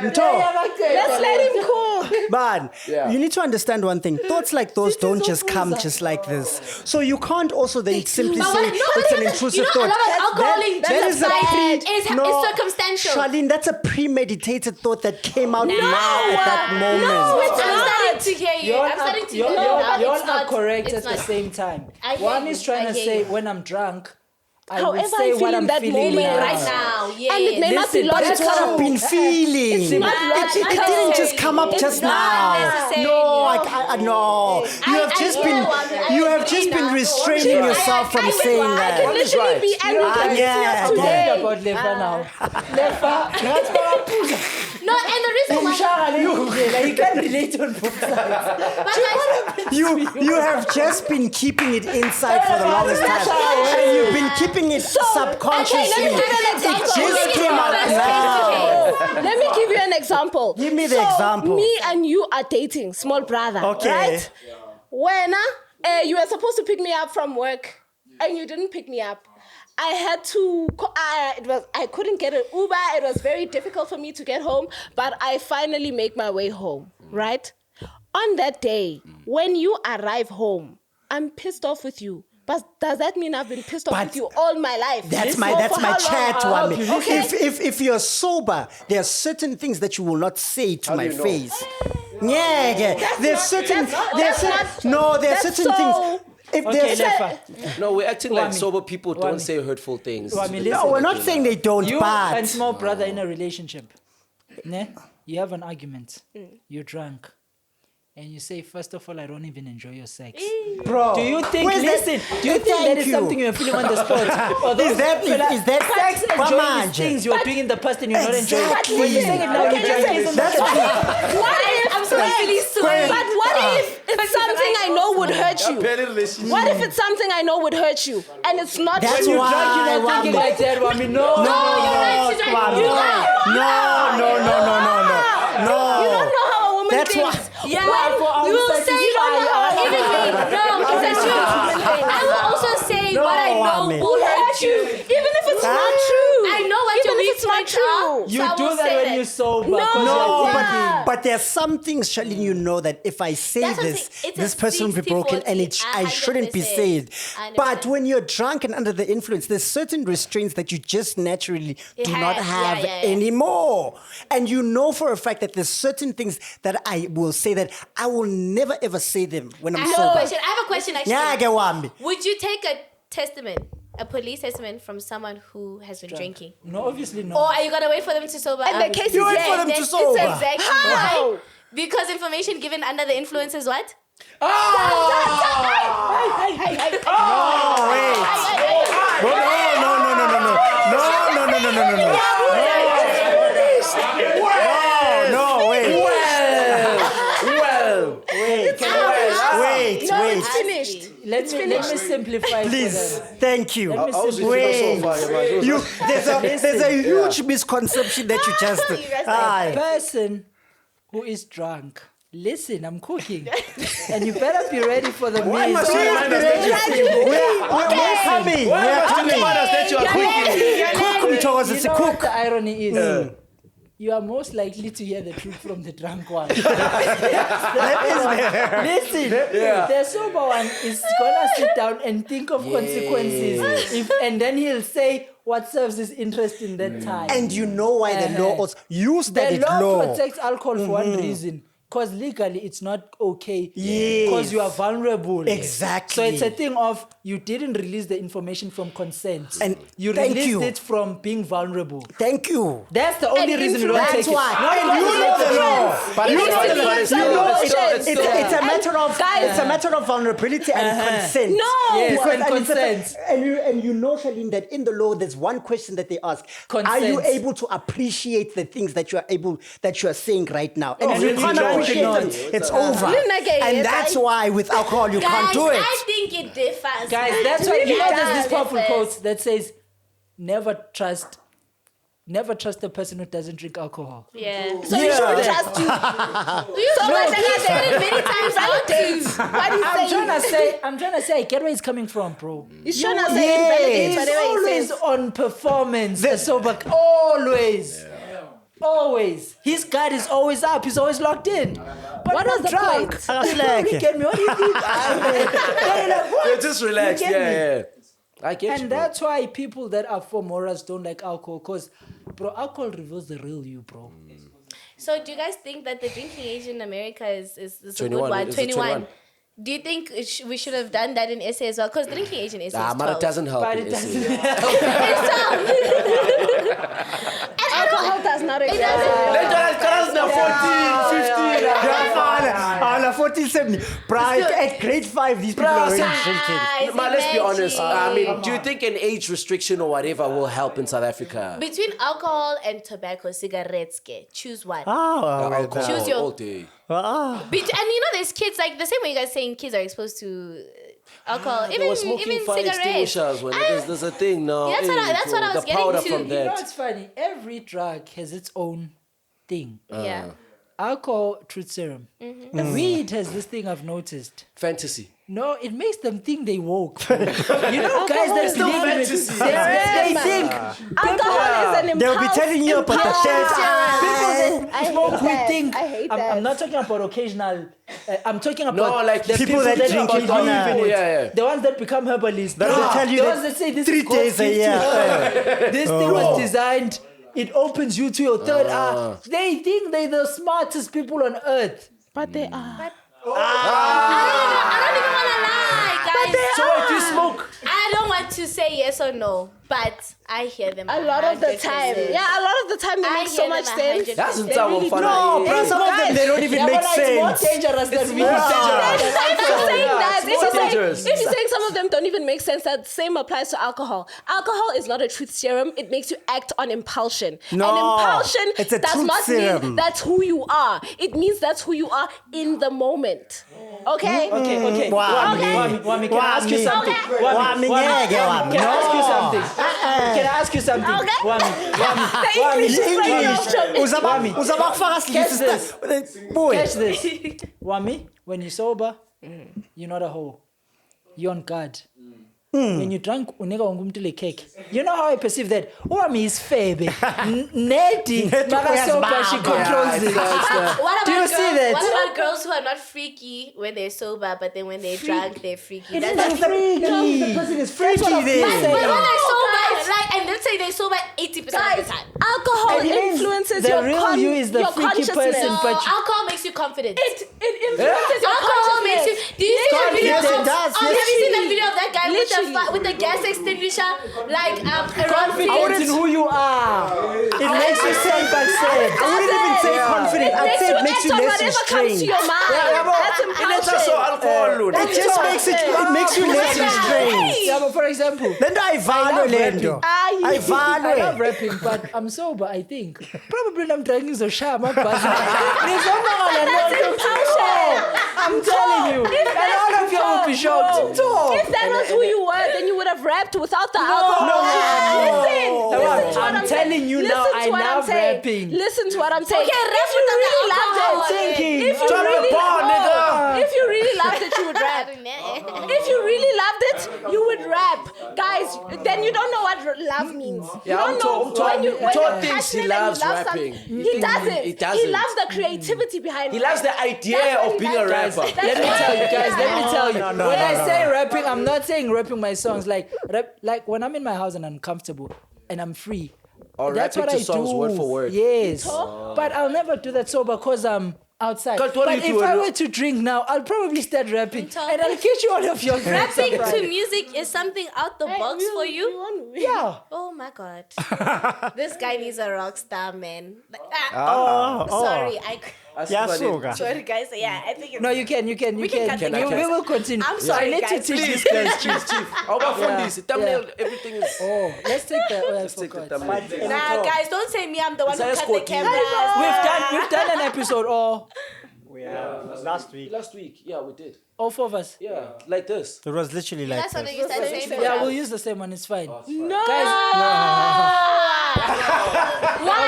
Let's let him cool. Man, you need to understand one thing. Thoughts like those don't just come just like this. So you can't also then simply say it's an intrusive a lot thought. of alcohol That is a it's circumstantial. Charlene, that's a premeditated thought that came out now at that moment. I'm starting to hear you. I'm starting to hear you now. You're It's not not correct it's at the not. same time. I hear One you. is trying I to hear say you. when I'm drunk, I However would say I feel what in I'm that feeling moment now. Right now, yeah. And it may not be Listen, But it's what logical. I've been feeling. It's not logical. It didn't just come up It's just not now. necessarily. No, I no. You have I just hear been what I you have agree just been now. restraining yourself from saying I that. can literally be angry with Yeah, tears Forget today. about Lefa now. Lefa, No, and the reason why he can't relate on both sides. You have just been keeping it inside for the longest time, and you've been keeping it subconsciously. Okay, let me give you an example. It just came out now. Let me give you an example. Give me the example. Me and you are dating, small brother. Okay. Right? When you were supposed to pick me up from work and you didn't pick me up. I had to. I couldn't get an Uber. It was very difficult for me to get home, but I finally make my way home. Right? On that day, when you arrive home, I'm pissed off with you. But does that mean I've been pissed off with you all my life? That's For my how chat, long? Wami. Okay. If you're sober, there are certain things that you will not say to my face. Yeah. There's certain that's certain so- things. If Okay, there's Lefa. No, we're acting like Wami. sober people don't Wami. say hurtful things. Wami, listen. no, we're not saying they don't, You but and small brother in a relationship, ne? You have an argument. You're drunk. And you say, first of all, I don't even enjoy your sex. bro, Do you think, where's that- listen, do you think that Thank is you. something you're feeling on the spot? Or Is that sex enjoying Pamanje? these things you're doing in the past and you're not enjoying? Exactly. When you say it now, Okay, you're enjoying listen. it. That's What if I'm so really sorry. But what if it's something I know would hurt you? What if it's something I know would hurt you and it's not That's true? why You're not thinking like that, Wami. No. No. You don't know how a woman That's thinks. why. Yeah, for we will answers say is what fire. even no, it's the truth. I will also say what I know Wami. will hurt you. Even if it's Huh? not true. I know what your Even if weak it's not points are. true. You so I do will that say when you're sober. No. 'cause No, you're Yeah. but there's some things, Charlene, you know that if I say That's what I'm this, saying. It's this a person will be broken and it 60-40. I shouldn't be 100%. said. I But understand. when you're drunk and under the influence, there's certain restraints that you just naturally do not have Yeah. anymore. And you know for a fact that there's certain things that I will say that I will never ever say them when I'm I have sober. a question actually. Yeah, get Wami. Would you take a police testament from someone who has been drinking? No, obviously not. Or are you gonna wait for them to sober And up? the case is You wait for yes. them to Then sober. It's exactly How? why. Because information given under the influence is what? Oh, wait. No, wait. Wait. No, it's finished. Let me simplify it Please, for them. thank you. Let me simplify Wait. it. There's a huge misconception that you just. A person who is drunk, listen, I'm cooking. And you better be ready for the Why meal. must you remind us that we're coming? Why We're must you coming. remind us that you are cooking? Cook 'em towards You us. know what Cook. the irony is? You are most likely to hear the truth from the drunk one. Listen, the sober one is gonna sit down and think of consequences, and then he'll say what serves his interest in that time. And you know why the law also use that The law law. protects alcohol for one reason. Because legally it's not okay. Yes. Because you are vulnerable. Exactly. So it's a thing of you didn't release the information from consent. And you thank released you. it from being vulnerable. Thank you. That's the only reason you don't That's take why. it. And you know the law. But You it's know not- the law. but it's You still- know it's still- it's it's still- it's a matter of it's a matter of vulnerability and consent. No. Yes, Because- and and it's a- consent. And you know, Charlene, that in the law there's one question that they ask: Are you Consent. able to appreciate the things that you are saying right now? And Oh, if you really? can't No, appreciate no. them, it's over. Lunake, And yes, that's why with alcohol you can't do it. I think it differs. Guys, man. that's why you know there's this It powerful differs. quote that says, never trust a person who doesn't drink alcohol. Yeah. So you should trust you. So much that I've said it many times not to. What he's saying. I'm trying to say, I get where he's coming from, bro. He's trying to say invalidate He's whatever he always says. on performance. The sober, always. Always. His guard is always up. He's always locked in. But What not was the drunk. point? Look at me. What do you think? They're like, what? Yeah, just relax. You get me? Yeah. I get you. And bro. that's why people that are for morals don't like alcohol. Because, bro, alcohol reveals the real you, bro. So do you guys think that the drinking age in America is a good 21, one? is it 21? Do you think we should have done that in SA as well? Because drinking age in SA is 12. But it doesn't help. But in it SA. doesn't. Alcohol does not exist. Let's now 14, 15. 14, 17. Bro, at grade 5, these people are already drinking. Guys, Man, let's be honest. I imagine. mean, do you think an age restriction or whatever will help in South Africa? Between alcohol and tobacco, cigarettes, choose one. Alcohol Choose your- all day. And you know, there's kids, like the same way you guys saying kids are exposed to alcohol, They were even smoking fire cigarettes. extinguishers when there's a thing now. That's what eh, I was the getting powder to. from You know that. what's funny? Every drug has its own thing. Yeah. Alcohol, truth serum. Weed has this thing I've noticed. Fantasy. No, it makes them think they woke. bro. You know, guys that still believe in it, fantasy. they think. Alcohol is an They'll be impulse. telling you about the People that I smoke hate weed that. think. I hate I'm that. not talking about occasional. I'm talking about No, like the people that drink believe it on in it. yeah. The ones that become herbalists. That will tell you the that ones that say this 3 is God's days a gift to year. her. This thing was designed. It opens you to your third eye. They think they're the smartest people on earth. But they are. I don't even want to lie, guys. So wait, you smoke? I don't want to say yes or no, but I hear them A lot of the 100%. time. Yeah, a lot of the time they I make so hear much them sense. 100%. That's They someone really fun. do. No, bro, some of them, they don't even Yeah, make but it's more sense. dangerous than weed. If you're saying that, it's more dangerous. if you're saying some of them don't even make sense, that same applies to alcohol. Alcohol is not a truth serum. It makes you act on impulsion. No, and impulsion it's a does truth not serum. mean that's who you are. It means that's who you are in the moment. Okay? Okay. Wami. Wami, can I ask you Wami. something? Wami, yeah, Can I ask you something? Can I ask you something? Okay. Wami. The English is very English. option. Uzaba kufaka Catch sisi. this. Boy. Catch this. Wami, when you're sober, you're not a hoe. You're on guard. When you're drunk, uneka ungumtile cake. You know how I perceive that? Wami is febe. Neti, maka sober, she controls it. What Do you about see girls? that? What about girls who are not freaky when they're sober, but then when they're drunk, they're freaky? It's That's not freaky. The person is freaky But there. when they're sober, like, and let's say they're sober 80% of the time. Alcohol It means influences the your real you is the your freaky consciousness. person, No, but you- alcohol makes you confident. It influences your Alcohol makes you. consciousness. Do you see the video? Yes, it does. Oh, Yes. have you seen that video of that guy Literally. with the gas extinguisher, like around Confidence in who you are. It makes you self-accept. I wouldn't even say confident. I'd say it makes you act on less whatever comes to restrained. your mind. That's impulsion. It just makes you less restrained. Yeah, but for example, Then I value Lendo. I I love value. rapping, but I'm sober, I think. Probably I'm drinking so sharp, but I'm telling you. And all of you will be shocked. If that was who you were, then you would have rapped without the alcohol. Listen to what I'm telling you now, Listen to I what love I'm saying. rapping. Listen to what I'm saying. Okay, rap without the really loved it, thinking. if you Drop really a bar, nigga. if you really loved it, you would rap. If you really loved it, you would rap, guys. Then you don't know what love means. Yeah, you don't know when you're Todd thinks he passionate and you loves love rapping. something. He doesn't. He doesn't. He loves the creativity behind it. He loves the idea That's what of he being a likes. rapper. Let me tell you guys, let me tell you. no, When no, I no, say rapping, I'm not saying rapping my songs. Like when I'm in my house and I'm comfortable and I'm free. Or That's rapping what to I songs do. word for word. Yes. But I'll never do that sober because I'm outside. God, what But do you if do? I were to drink now, I'll probably start rapping. And I'll catch you all of your friends. Rapping to music is something out the box for you. Yeah. Oh my god, this guy needs a rock star, man. Oh. Sorry, Yeah, so guys. sorry guys. Yeah, I think it's No, you can. We can cut the We cameras. will continue. I'm sorry, I need guys. to teach Please, this guy. Chief. How about from this? Thumbnail, everything is. Oh, let's take that. Oh, I Let's take the forgot. thumbnail. Nah, guys, don't say me. I'm the one who Let's cut go the deep. cameras. We've done an episode all Last week. Last week, yeah, we did. all four of us. Yeah, like this. It was literally like That's what this. you said. Same Yeah, we'll use the same one. It's fine. No. Guys,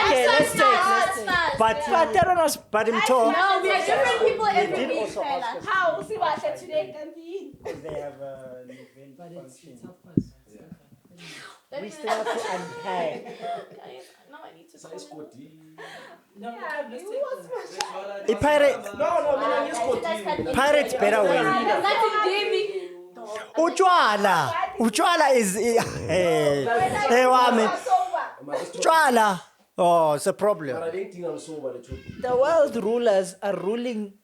Okay, let's take. But But that one was. but in talk, No, we are different people every week, also fella. ask us- How? See what I said today, Gandhi. they have an event function. Let We me- still have to unpack. Guys, now I need to call him. Pirates better win. Nothing gave me. Utshwala is hey wami. Utshwala. Oh, it's a problem. I didn't think I'm sober. The truth. The world rulers are ruling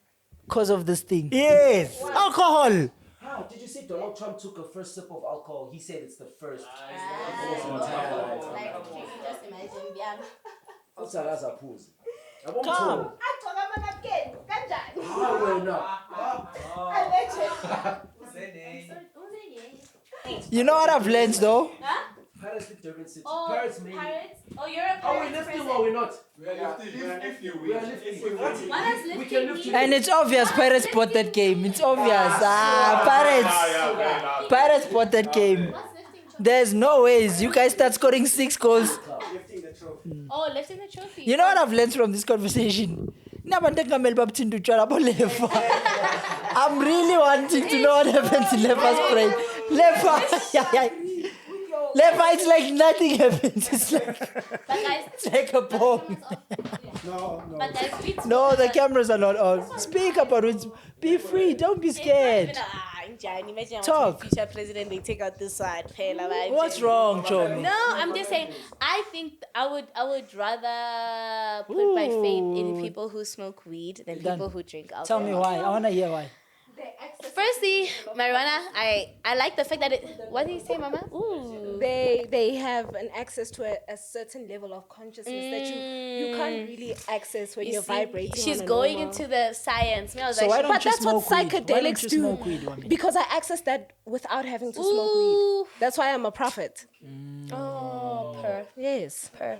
because of this thing. Yes, alcohol. How? Did you see Donald Trump took a first sip of alcohol? He said it's the first. Like, can you just imagine? Yeah. Come. You know what I've learned though? Pirates live Durban City. Oh, Pirates maybe. pirates? Oh, you're a Are we pirate lifting person. or we're not? We are lifting. We are lifting. What does We lifting can lift mean? you. And it's obvious Pirates bought that game. It's obvious. Pirates. Pirates bought that game. What's lifting trophy? There's no ways. You guys start scoring 6 goals. Oh, lifting the trophy. You know what I've learned from this conversation? I'm really wanting to know what happens in Lepa's brain. Lepa, it's like nothing happens. It's But guys, it's like a bomb. but guys, we No, the cameras are not on. Speak about it. Be free. Don't be scared. Imagine Talk. future president, they take out this side. What's wrong, Chomi? No, I'm just saying. I think I would rather put my faith in people who smoke weed than people who drink alcohol. Tell me why. I want to hear why. Firstly, marijuana. I like the fact that it. What did you say, Mama? Ooh. They have an access to a certain level of consciousness that you can't really access when You you're see, vibrating. she's on a going normal- into the science. I was So like, why don't But you that's what smoke weed? Why don't psychedelics you do. smoke weed, Wami? Because I access that without having to smoke Ooh. weed. That's why I'm a prophet. Oh, Yes. per.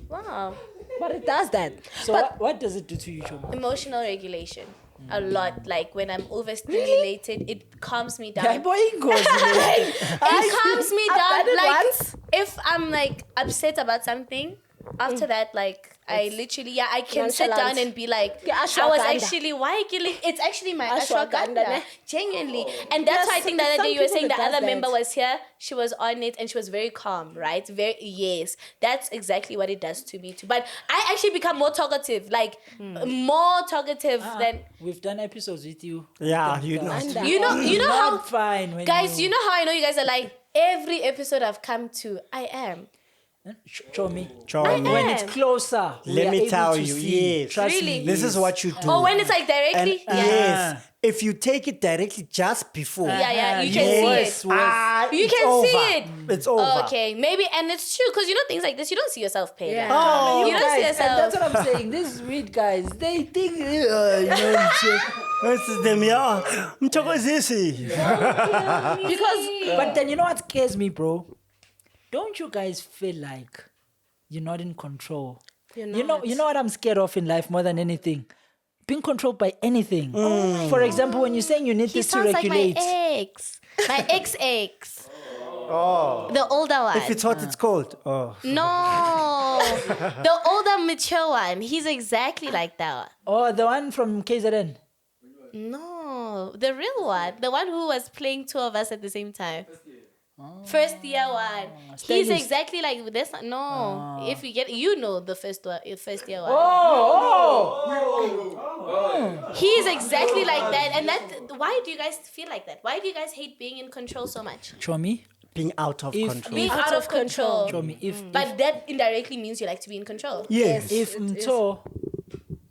Wow. But it does that. So what does it do to you, Chomi? Emotional regulation. A lot. Like when I'm overstimulated, it calms me down. Yeah, boy, it goes. It calms me I've down. done it Like once. if I'm like upset about something, after that, like I literally, I can sit nonchalant. down and be like, Yeah, I was ashwagandha. actually, why killing? It's actually my Ashwagandha, ashwagandha, ne? genuinely. And that's Yes, why I think the other some day you were people saying the it does other that. member was here. She was on it and she was very calm, right? Yes, that's exactly what it does to me too. But I actually become more talkative, like more talkative than. We've done episodes with you. Yeah, you know. You know how Not fine. When guys, you know how I know you guys are like every episode I've come to, I am. Chomi. Chomi. When it's closer, we Let are me able tell to you, see. yes. Trust Really? me. This is what you do. Oh, when it's like And directly, yes, if you take it directly just before, yeah, you Yes. can see Worse, it. worse. You it's can over. see it. It's over. Okay, maybe, and it's true because you know things like this, you don't see yourself pay. Yeah. Oh, You don't see Guys, and yourself. that's what I'm saying. These weed guys, they think, you know, this is them, yeah. Mthokozisi. but then you know what scares me, bro? Don't you guys feel like you're not in control? You're You know what I'm scared of in life more than anything? Being controlled by anything. For example, when you're saying you need He this to sounds like my regulate. ex. My ex. Oh. The older one. If it's hot, it's cold. Oh. No. The older, mature one. He's exactly like that. Oh, the one from KZN. No, the real one. The one who was playing two of us at the same time. First year one. He's Stylist. exactly like this. No, if you get, the first one, first year one. He's exactly like that, and why do you guys feel like that? Why do you guys hate being in control so much? Chomi. Being out of control. Being out of control. Chomi. But that indirectly means you like to be in control. Yes. If Mto,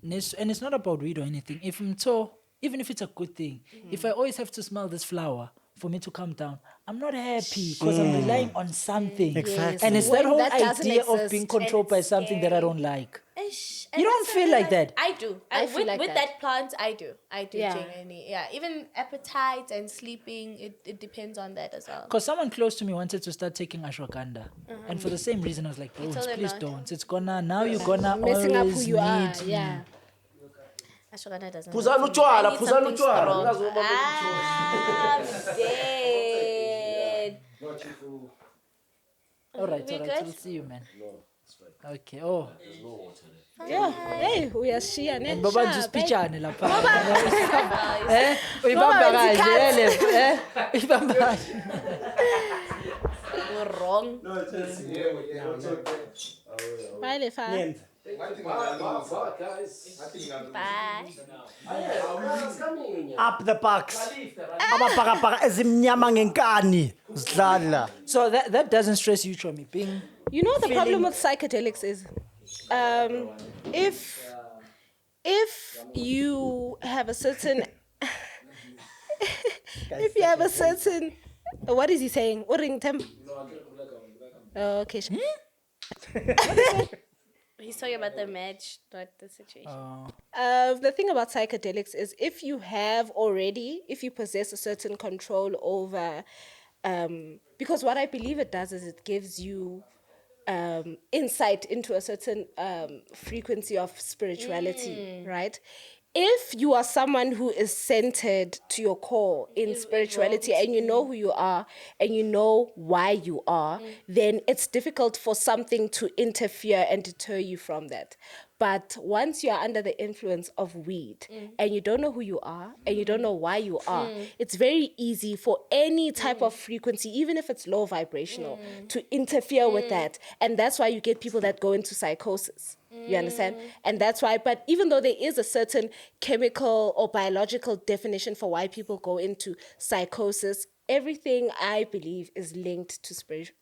and it's not about weed or anything. If Mto, even if it's a good thing, if I always have to smell this flower for me to calm down, I'm not happy because I'm relying on something. Exactly. And it's When that whole that doesn't idea of exist, being controlled and by it's something that I scary. don't like. Ish. You don't feel like that? I do. I feel like with that. that plant, I do. Yeah. Genuinely. Yeah. Even appetite and sleeping, it depends on that as well. Because someone close to me wanted to start taking ashwagandha. And for the same reason, I was like, bro, told them please not. don't. It's gonna, now you're gonna Messing up who always you are. need Yeah. Ashwagandha doesn't. Phuzani work for me. utshwala, I need phuzani something utshwala. strong. I'm dead. All right, We all right. good? We'll see you, man. Okay. Oh, Yeah. Hey, we are Shia. Ne? baba Sharp, ngizispitshane lapha. Nice. Eh? Uyibamba Baba, it's kanje le. Uyibamba kanje. You're wrong. Bye, Lefa. Bye. Up the bucks. Abapakapaka ezimnyama ngenkani. Zidlala. So that doesn't stress you, Chomi, being You know the problem with psychedelics is, if you have a certain, if you have a certain, what is he saying? Uring temp. Okay. He's talking about the match, not the situation. The thing about psychedelics is if you possess a certain control over, because what I believe it does is it gives you insight into a certain frequency of spirituality, right? If you are someone who is centered to your core in spirituality and you know who you are and you know why you are, then it's difficult for something to interfere and deter you from that. But once you are under the influence of weed and you don't know who you are and you don't know why you are, it's very easy for any type of frequency, even if it's low vibrational, to interfere with that. And that's why you get people that go into psychosis. You understand? And that's why, but even though there is a certain chemical or biological definition for why people go into psychosis, everything I believe is linked to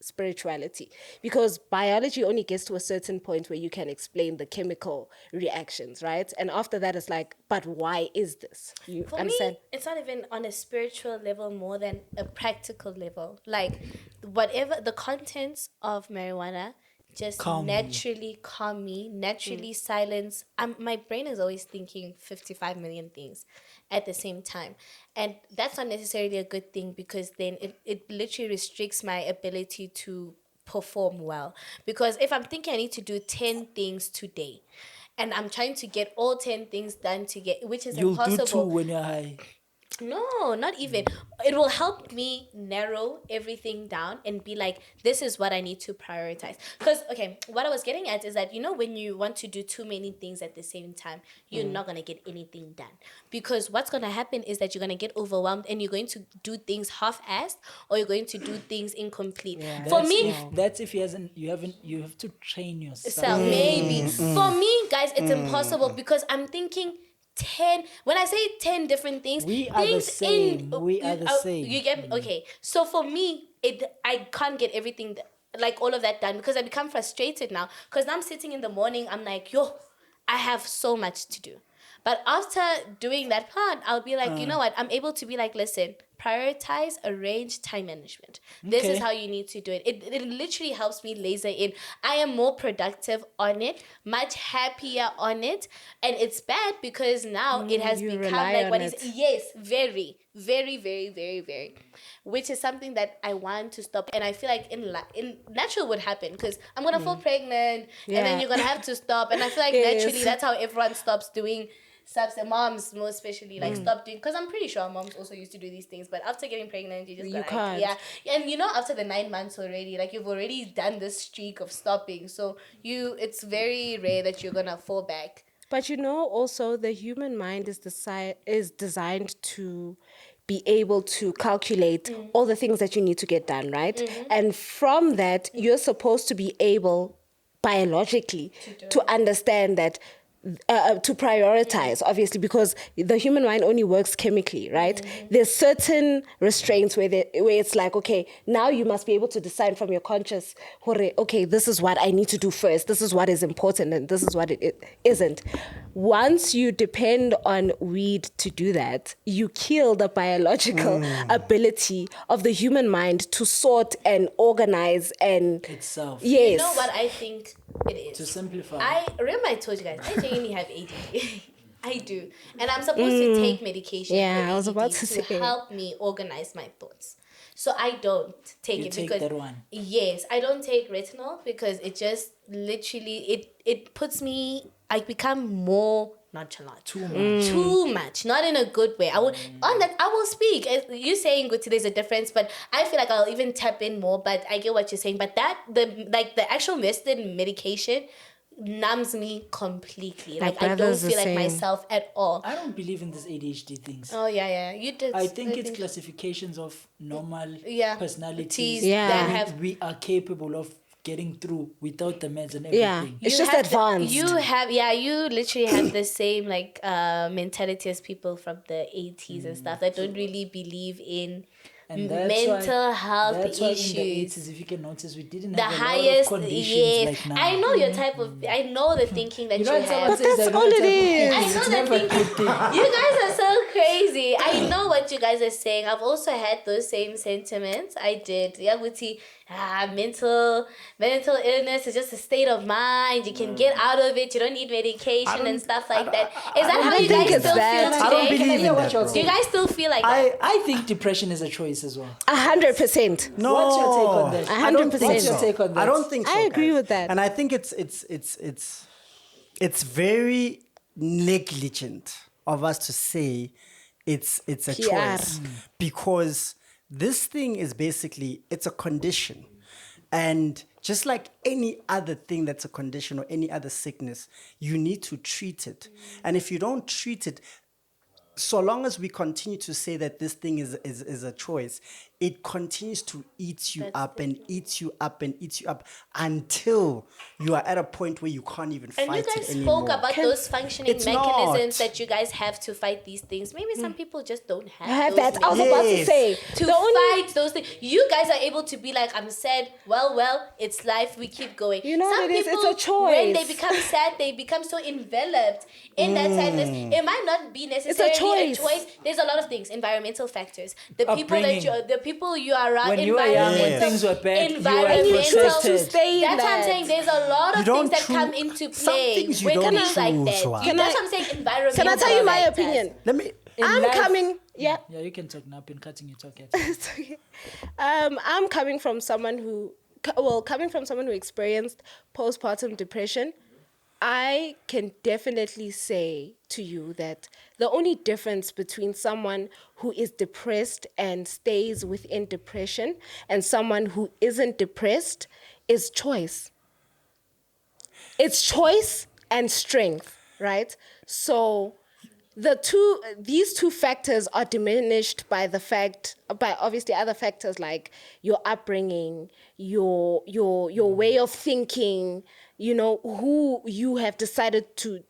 spirituality, because biology only gets to a certain point where you can explain the chemical reactions, right? And after that, it's like, but why is this? You For understand? me, it's not even on a spiritual level more than a practical level. Like, whatever the contents of marijuana just Calm you. naturally calm me, naturally silence. My brain is always thinking 55 million things at the same time. And that's not necessarily a good thing, because then it literally restricts my ability to perform well. Because if I'm thinking I need to do 10 things today, and I'm trying to get all 10 things done which is you'll impossible. do two when you're high. No, not even. It will help me narrow everything down and be like, this is what I need to prioritize. Because, okay, what I was getting at is that, when you want to do too many things at the same time, you're not going to get anything done. Because what's going to happen is that you're going to get overwhelmed and you're going to do things half-assed, or you're going to do things incomplete. Yeah. For me, That's if you have to train yourself. so maybe. For me, guys, it's impossible, because I'm thinking 10, when I say 10 different things, We are the same. We are the same. You get me? Okay. So for me, I can't get everything, like all of that done, because I become frustrated now. Because now I'm sitting in the morning, I'm like, I have so much to do. But after doing that part, I'll be like, you know what? I'm able to be like, listen, prioritize, arrange, time management. This is Okay. how you need to do it. It literally helps me laser in. I am more productive on it, much happier on it. And it's bad because now it has you become rely like on what it. is, yes, very, very, very, very, very, which is something that I want to stop. And I feel like in natural would happen, because I'm going to fall pregnant and then Yeah. you're going to have to stop. And I feel like Yes. naturally that's how everyone stops doing substance, moms more especially, like stop doing, because I'm pretty sure moms also used to do these things, but after getting pregnant, you just You got can't. like, yeah, and you know, after the 9 months already, like you've already done this streak of stopping, so it's very rare that you're gonna fall back. But you know, also the human mind is designed to be able to calculate all the things that you need to get done, right? And from that, you're supposed to be able biologically to understand that. To prioritize, obviously, because the human mind only works chemically, right? There's certain restraints where it's like, okay, now you must be able to decide from your conscious, okay, this is what I need to do first. This is what is important, and this is what it isn't. Once you depend on weed to do that, you kill the biological ability of the human mind to sort and organize and Itself. Yes. You know what I think it is? To simplify. I remember I told you guys, I genuinely have ADD. I do. And I'm supposed to take medication Yeah, for I was ADD about to to say. help me organize my thoughts. So I don't take You it take because that one. yes, I don't take retinol because it just literally it puts me, I become more nonchalant. Too much. Not in a good way. I will on that I will speak. You saying good there's a difference, but I feel like I'll even tap in more, but I get what you're saying. But the actual Western medication numbs me completely. My Like I don't brother's the feel like same. myself at all. I don't believe in this ADHD things. Oh yeah. You did. I think it's classifications of normal Yeah. personalities Yeah. that that have we are capable of getting through without the meds and Yeah. everything. It's You just have advanced. you literally have the same like mentality as people from the 80s and stuff that don't really believe in And mental health that's why in the issues. 80s, if you can notice, we didn't The have a highest, lot of conditions yeah. like now. I know your type of. I know the thinking that you, when have. someone says that's I know all the it type of is. cookies, I know it's the never a thing. good thing. You guys are so crazy. I know what you guys are saying. I've also had those same sentiments. I did. Yaguti, mental illness is just a state of mind. You can get out of it. You don't need medication and stuff like that. Is that how you think guys it's still that. feel I today? don't believe in that, bro. Do you guys still feel like that? I think depression is a choice as well. 100%. No, What's your take on that? I don't 100%. think What's your so. take on that? I don't think so. I agree guys. with that. And I think it's very negligent of us to say it's a PR. choice because this thing is basically it's a condition. And just like any other thing that's a condition or any other sickness, you need to treat it. And if you don't treat it, so long as we continue to say that this thing is a choice, it continues to eat you up and eats you up and eats you up until you are at a point where you can't even And fight you it guys anymore. spoke about those functioning It's mechanisms not. that you guys have to fight these things. Maybe some people just don't have, I have those that. I was about to Yes. say. to fight those things. You guys are able to be like, I'm sad. Well, it's life. We keep going. You know Some what it is? people, It's a choice. when they become sad, they become so enveloped in that sadness. It might not be necessarily a choice. choice. There's a lot of things, environmental factors. The Upbringing. people you are around. When you were young, when environmental- things were bad, you were environmental. protected. Stay in That's what I'm that. saying. There's a lot You of don't things that choose- come into some play things you when don't things like choose, that. Wa. That's what I'm saying. Environmental. Can I tell you my factors. opinion? Let me. I'm life- coming. Yeah. Yeah, you can talk now. I've been cutting you talk. It's okay. I'm coming from someone who experienced postpartum depression. I can definitely say to you that the only difference between someone who is depressed and stays within depression and someone who isn't depressed is choice. It's choice and strength, right? So these two factors are diminished by obviously other factors like your upbringing, your way of thinking, who you have decided to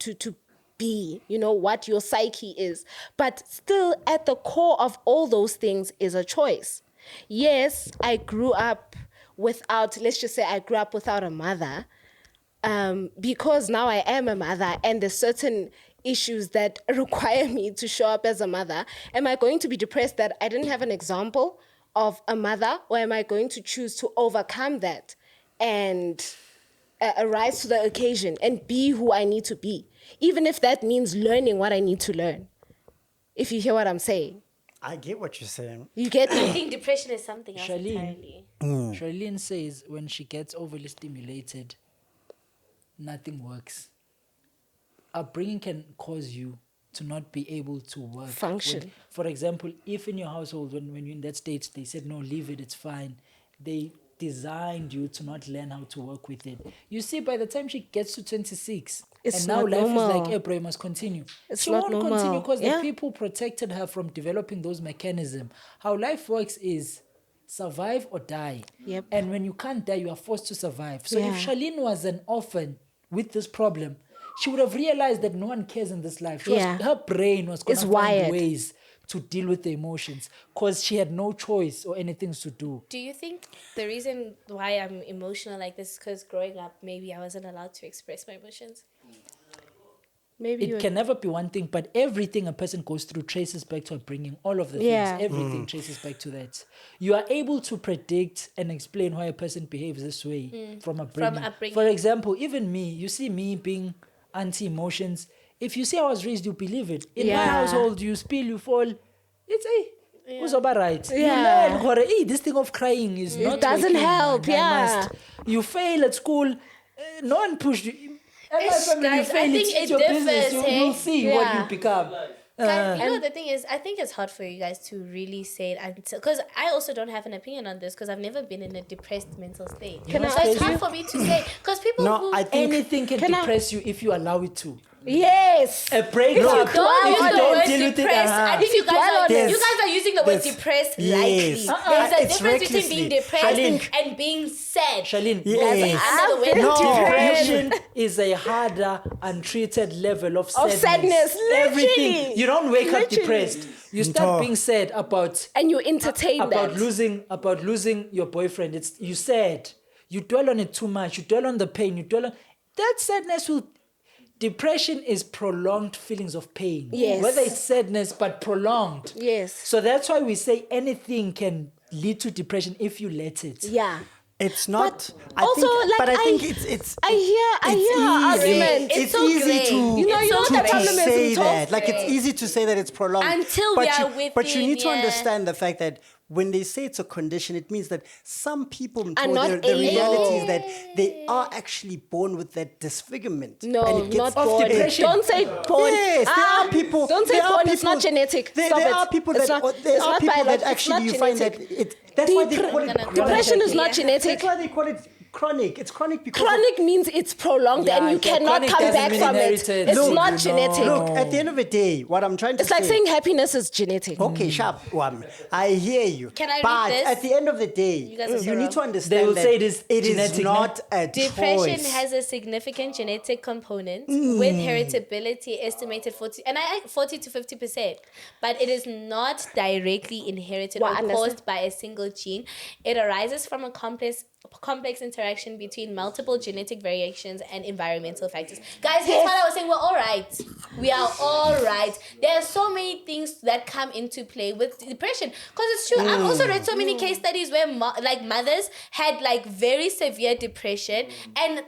be, what your psyche is. But still at the core of all those things is a choice. Yes, I grew up without a mother. Because now I am a mother and there's certain issues that require me to show up as a mother, am I going to be depressed that I didn't have an example of a mother, or am I going to choose to overcome that and rise to the occasion and be who I need to be, even if that means learning what I need to learn? If you hear what I'm saying. I get what you're saying. You get I me? think depression is something else Charlene. entirely. Charlene says when she gets overly stimulated, nothing works. Upbringing can cause you to not be able to work. Function. For example, if in your household, when you're in that state, they said, no, leave it, it's fine. They designed you to not learn how to work with it. You see, by the time she gets to 26, It's and now not life normal. is like, hey, bro, you must continue. It's She not won't normal. continue because Yeah. the people protected her from developing those mechanisms. How life works is survive or die. Yep. And when you can't die, you are forced to survive. So Yeah. if Charlene was an orphan with this problem, she would have realized that no one cares in this life. Yeah. Her brain was going It's to find wired. ways to deal with the emotions because she had no choice or anything to do. Do you think the reason why I'm emotional like this is because growing up, maybe I wasn't allowed to express my emotions? Maybe It can never be one thing, but everything a person goes through traces back to upbringing. All of the Yeah. things, everything traces back to that. You are able to predict and explain why a person behaves this way from upbringing. upbringing. For example, even me, you see me being anti-emotions. If you say I was raised, you believe it. In my Yeah. household, you spill, you fall. It's Uzoba right. Yeah. You learn, gore, this thing of crying is not doesn't working, help, man. yeah. You fail at school, no one pushed you. And my Ish, family, guys, you fail, I think it's it your business. differs, You'll hey? see what Yeah. you become. Guys, you know the thing is, I think it's hard for you guys to really say it until, because I also don't have an opinion on this because I've never been in a depressed mental state. Can I so it's tell hard you? for me to say because people No, who I think Anything can Can I- depress you if you allow it to. Yes. A breakup, don't if use you the don't word deal with it, depressed. I think you guys dwell are on it. you guys are using the word There's- depressed yes. lightly. Uh-uh. There's a It's difference between being recklessly. depressed Charlene. and being sad. Charlene, Yes. Another way. No. depression is a harder, untreated level of sadness. sadness, Everything. literally. You don't wake up Literally. depressed. You start being sad about And you entertain about that. losing your boyfriend. It's you sad. You dwell on it too much. You dwell on the pain. You dwell on that sadness will. Depression is prolonged feelings of pain. Yes. Whether it's sadness, but prolonged. Yes. So that's why we say anything can lead to depression if you let it. Yeah. it's not. also, like, but I I- think it's. I hear it's her easy. argument. It's so easy great. to You know what the problem is? say It's so that. Like it's great. easy to say that it's prolonged Until but we are But you need to within, yeah. understand the fact that when they say it's a condition, it means that some people, not the able. reality is that they are actually born with that disfigurement. No, and it gets not born. depression. Don't say born. Yes, there are people. Don't say there are born. It's not people- genetic. There, Stop there it. are people It's that not- there it's are not people that biological. actually It's you not find that genetic. it. That's why they call it Depression chronic. Depression is not Yeah. genetic. That's why they call it chronic. It's chronic because of- Chronic means it's prolonged Yeah, and you yeah, cannot chronic come doesn't back mean from it. inherited. It's Look, not no. genetic. Look, at the end of the day, what I'm trying to It's say. like saying happiness is genetic. Okay, sharp one. I hear you. Can I read but this? at the end of the day, You guys are so you need wrong. to understand They will that say it is it is genetic, not a Depression choice. has a significant genetic component with heritability estimated 40 to 50%, but it is not directly inherited Well, or understand. caused by a single gene. It arises from a complex interaction between multiple genetic variations and environmental factors. Guys, here's what I was saying. We're all right. We are all right. There are so many things that come into play with depression. Because it's true. I've also read so many case studies where mothers had like very severe depression and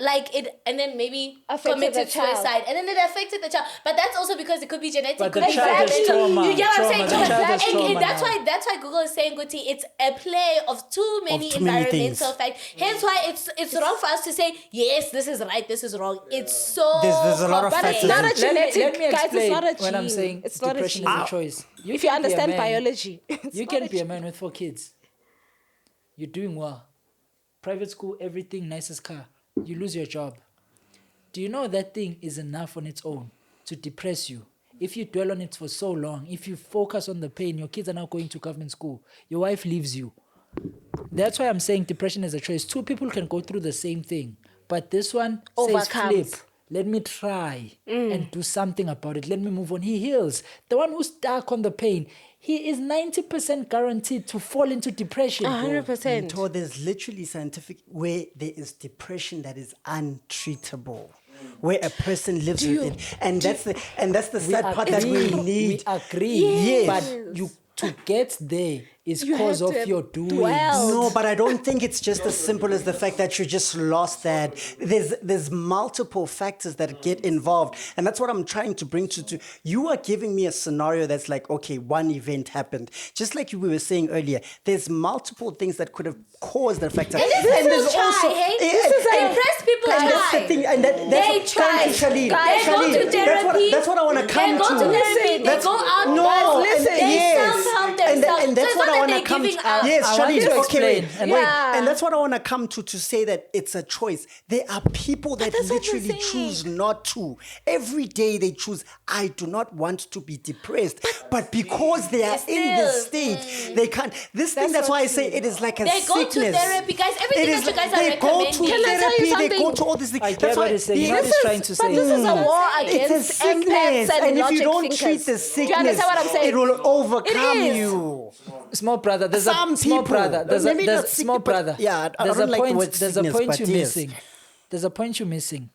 and then maybe Affected committed the child. suicide and then it affected the child. But that's also because it could be genetic. But the could be child has family. trauma. You get what I'm saying? Trauma. The child has And trauma that's now. why Google is saying, Guti, it's a play of too many too many environmental things. factors. Hence why it's wrong for us to say, yes, this is right, this is wrong. It's so There's a lot of complex. factors. Not a Let me genetic, guys. It's explain not a gene. when I'm saying it's not a depression gene. is a choice. If you can be a understand man- biology, it's You not can a be a gene. man with 4 kids. You're doing well. Private school, everything, nicest car. You lose your job. Do you know that thing is enough on its own to depress you? If you dwell on it for so long, if you focus on the pain, your kids are now going to government school, your wife leaves you. That's why I'm saying depression is a choice. 2 people can go through the same thing, but this one says Overcomes. flip. Let me try and do something about it. Let me move on. He heals. The one who's stuck on the pain, he is 90% guaranteed to fall into depression. bro. 100%. So there's literally scientific where there is depression that is untreatable, where a person lives with it, and that's the sad part that we need. We agree. Yes. But you to get there is You cause have of to your have doing. dwelled. No, but I don't think it's just as simple as the fact that you just lost that. There's multiple factors that get involved. And that's what I'm trying to bring to you are giving me a scenario that's like, okay, one event happened. Just like we were saying earlier, there's multiple things that could have caused the factor. And this people try, hey? Impressed people and try. that's the thing, and that's They try. Charlene, They go to therapy. That's what I want to come They go to therapy. They That's- go out. No, listen. and- They yes. self-help And themselves. and that's So what it's I not want that to they're come giving to. up. Yes, I want Charlene. to Okay, explain. wait, And wait. Yeah. And that's what I want to come to say that it's a choice. There are people that that's what we're literally saying. choose not to. Every day they choose, I do not want to be depressed. But because they are in this still, state, they can't. This thing, that's so why I say it is like a They go to sickness. therapy, guys. Everything It that is you guys like are they go to recommending. Can I tell you therapy, they go something? to all these things. I get That's what why he's saying. You know Yes. what he's trying to say. But this is a war It's a against sickness, empaths and if you logic don't thinkers. treat the Do you sickness, understand what I'm saying? it will overcome It is. you. Small brother, there's Some a small people, brother. There's a maybe not there's sick, small but- brother. yeah, I there's don't a like the point. word There's a sickness, point but you're yes. missing. There's a point you're missing.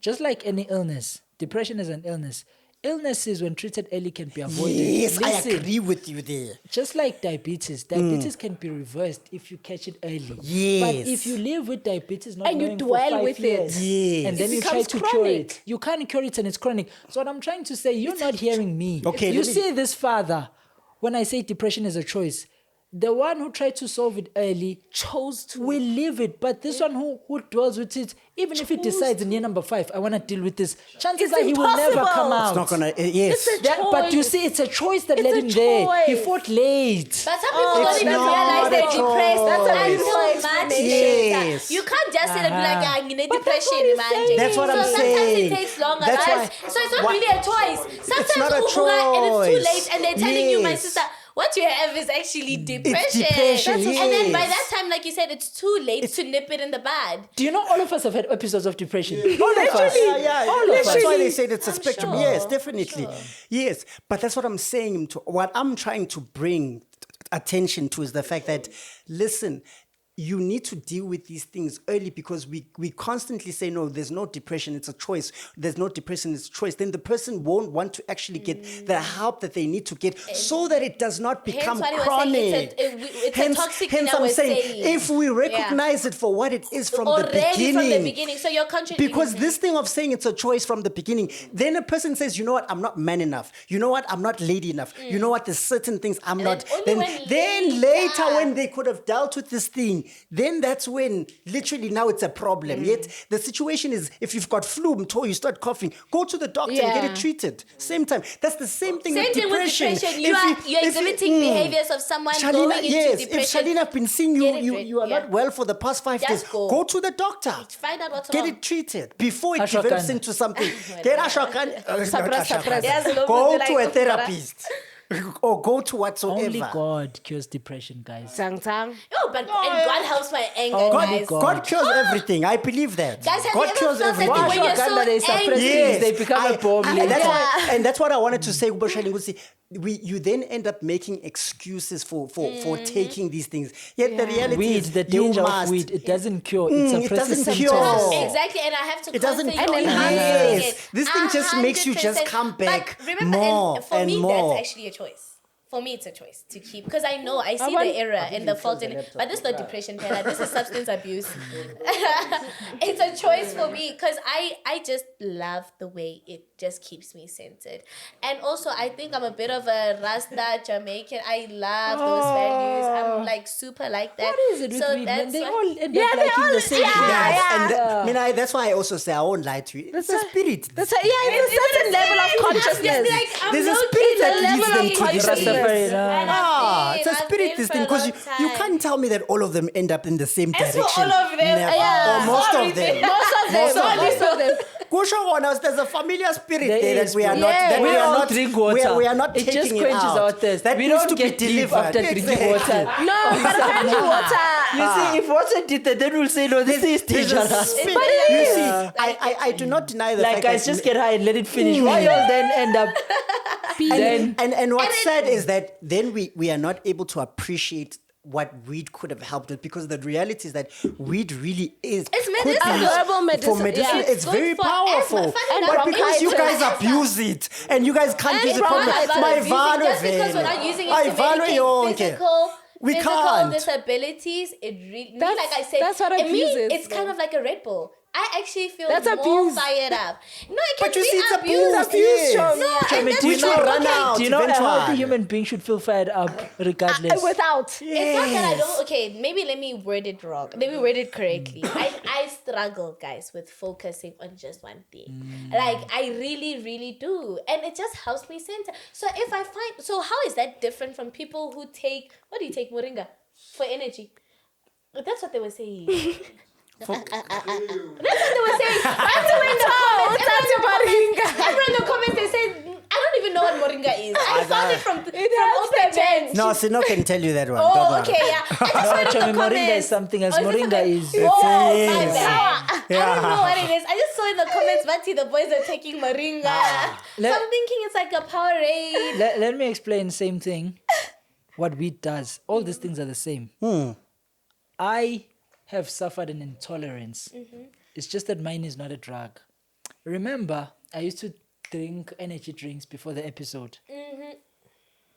Just like any illness, depression is an illness. Illnesses, when treated early, can be avoided. Yes, I Listen, agree with you there. just like diabetes can be reversed if you catch it early. Yes. But if you live with diabetes, not And you knowing dwell for 5 with it. years, Yes. and then It you try becomes to cure chronic. it, you can't cure it, and it's chronic. So what I'm trying to say, you're not hearing me. Okay, you let me- see this father. When I say depression is a choice, the one who tried to solve it early Chose to. will live it. But this one who dwells with it, even if he decides in year number 5, I want to deal with this, chances It's are he will never impossible. come out. It's not gonna. Yes. It's a But you choice. see, it's a choice that It's led a him there. He choice. fought late. But some people don't It's even not realize they're a depressed. choice. That's That's until my much explanation. later. Yes. You can't just sit and be like, I'm in But that's depression, what he's imagine. saying. That's what so I'm sometimes saying. it takes longer, That's guys. why- So it's not why- really a choice. Sometimes not a and it's too choice. late, and they're telling you, my Yes. sister, what you have is actually depression. depression, And then by yes. that time, like you said, it's too late to nip it in the bud. Do you know all of us have had episodes of depression? All of us. Yeah. All of That's us. why they said it's a spectrum. sure. Yes, definitely. Yes, but that's what I'm saying. What I'm trying to bring attention to is the fact that, listen, you need to deal with these things early, because we constantly say, no, there's no depression, it's a choice. There's no depression, it's a choice. Then the person won't want to actually get the help that they need to get, so that it does not become why they were chronic. saying it's a toxic thing hence that I'm we're saying, saying. if we recognize it for what it is from the Already from the beginning. beginning. So you're contradicting. Because this thing of saying it's a choice from the beginning, then a person says, you know what, I'm not man enough. You know what, I'm not lady enough. You know what, there's certain things I'm not. then only Then when later, later- when they could have dealt with this thing, then that's when literally now it's a problem. Yet the situation is, if you've got flu, you start coughing, go to the doctor and get Yeah. it treated. Same time. That's the same thing Same with thing depression. with depression. If You're if you- exhibiting behaviors of someone Shalina, going into yes, depression. if Shalina, I've been seeing Get it you right, are yeah. not well for the past 5 Just days, go. go to the doctor. Find out what's Get wrong. it treated before it Ashwagandha. develops into something. Get Ashwagandha. Not Ashwagandha. Yes, no, Go like to a Okra. therapist or go to whatsoever. Only God cures depression, guys. Sang sang. Oh, but and God helps my anger, God- guys. God cures everything. I believe that. Guys, have God you ever cures felt that everything. when you're so Ashwagandha, they suppress angry? things, they become a bomb and later. that's why, and that's what I wanted to say. You then end up making excuses for taking these things. Yet the reality Weed, is, the you danger of must. weed, it doesn't cure, it it suppresses doesn't symptoms. cure. Exactly, and I have to It doesn't constantly enhance enhance it. it. This thing just makes you just 100%. come back But remember, more and for and me, more. that's actually a choice. For me, it's a choice to keep, because I know I see the error and the fault in it. But this is not depression, Pella. This is substance abuse. It's a choice for me, because I just love the way it just keeps me centered. And also, I think I'm a bit of a Rasta Jamaican. I love those values. I'm like super like that. What is it with So weed, man? that's They why- all end up liking the same thing. And that's why I also say I won't lie to you. It's a spirit. That's it's a certain level of consciousness. There's a spirit that leads them to this thing. Rastafari, It's a spirit, this thing, because you can't tell me that all of them end up in the same As for direction. all of them, Never. yeah. Or most Sorry, of them. Most of them. Go show on us. There's a familiar spirit There there is, that we are bro. not. That We we are all not. drink water. We are not It taking just it quenches out. our thirst. That We needs don't to be get deep delivered. after drinking Exactly. water. No, but apparently water. You see, if water did that, then we'll say, no, this is There's a dangerous. spirit. But it You is. see, I do not deny the Like, fact guys, that just get high and let it finish. Why y'all then end up... then and what's sad is that then we are not able to appreciate what weed could have helped with, because the reality is that weed really is It's could medicinal. be used Herbal medicine, for medicine. yeah. It's Good very for powerful. asthma. Funny But enough, because you guys bronchitis. abuse it and you guys can't use it properly, Just because we're not using it to medicate physical, We physical can't. disabilities, it really, That's- like I said, that's what in me, abuse is, it's kind though. of like a Red Bull. I actually feel That's more abuse. fired up. No, it can But you be see, it's abuse. abuse, yes. No, Chame, and that's do you We know, will run out do you know a eventually. healthy human being should feel fired up regardless? Without. It's not that I don't. Okay, maybe let me word it wrong. Let me word it correctly. I struggle, guys, with focusing on just one thing. Like I really do, and it just helps me center. So if I find, so how is that different from people who take, what do you take, moringa for energy? That's what they were saying. That's what they were saying. Everyone in the comments, they said, I don't even know what moringa is. I found it from Open Bench. No, Sino can tell you that one. Oh, Don't worry. okay, yeah. I just read in Chame, the comments. moringa is something else. Oh, is it Moringa something? is. Oh, my Yes. bad. I don't know what it is. I just saw in the comments, Vati, the boys are taking moringa. So Let- I'm thinking it's like a Powerade. Let me explain same thing. What weed does. All these things are the same. I have suffered an intolerance. It's just that mine is not a drug. Remember, I used to drink energy drinks before the episode.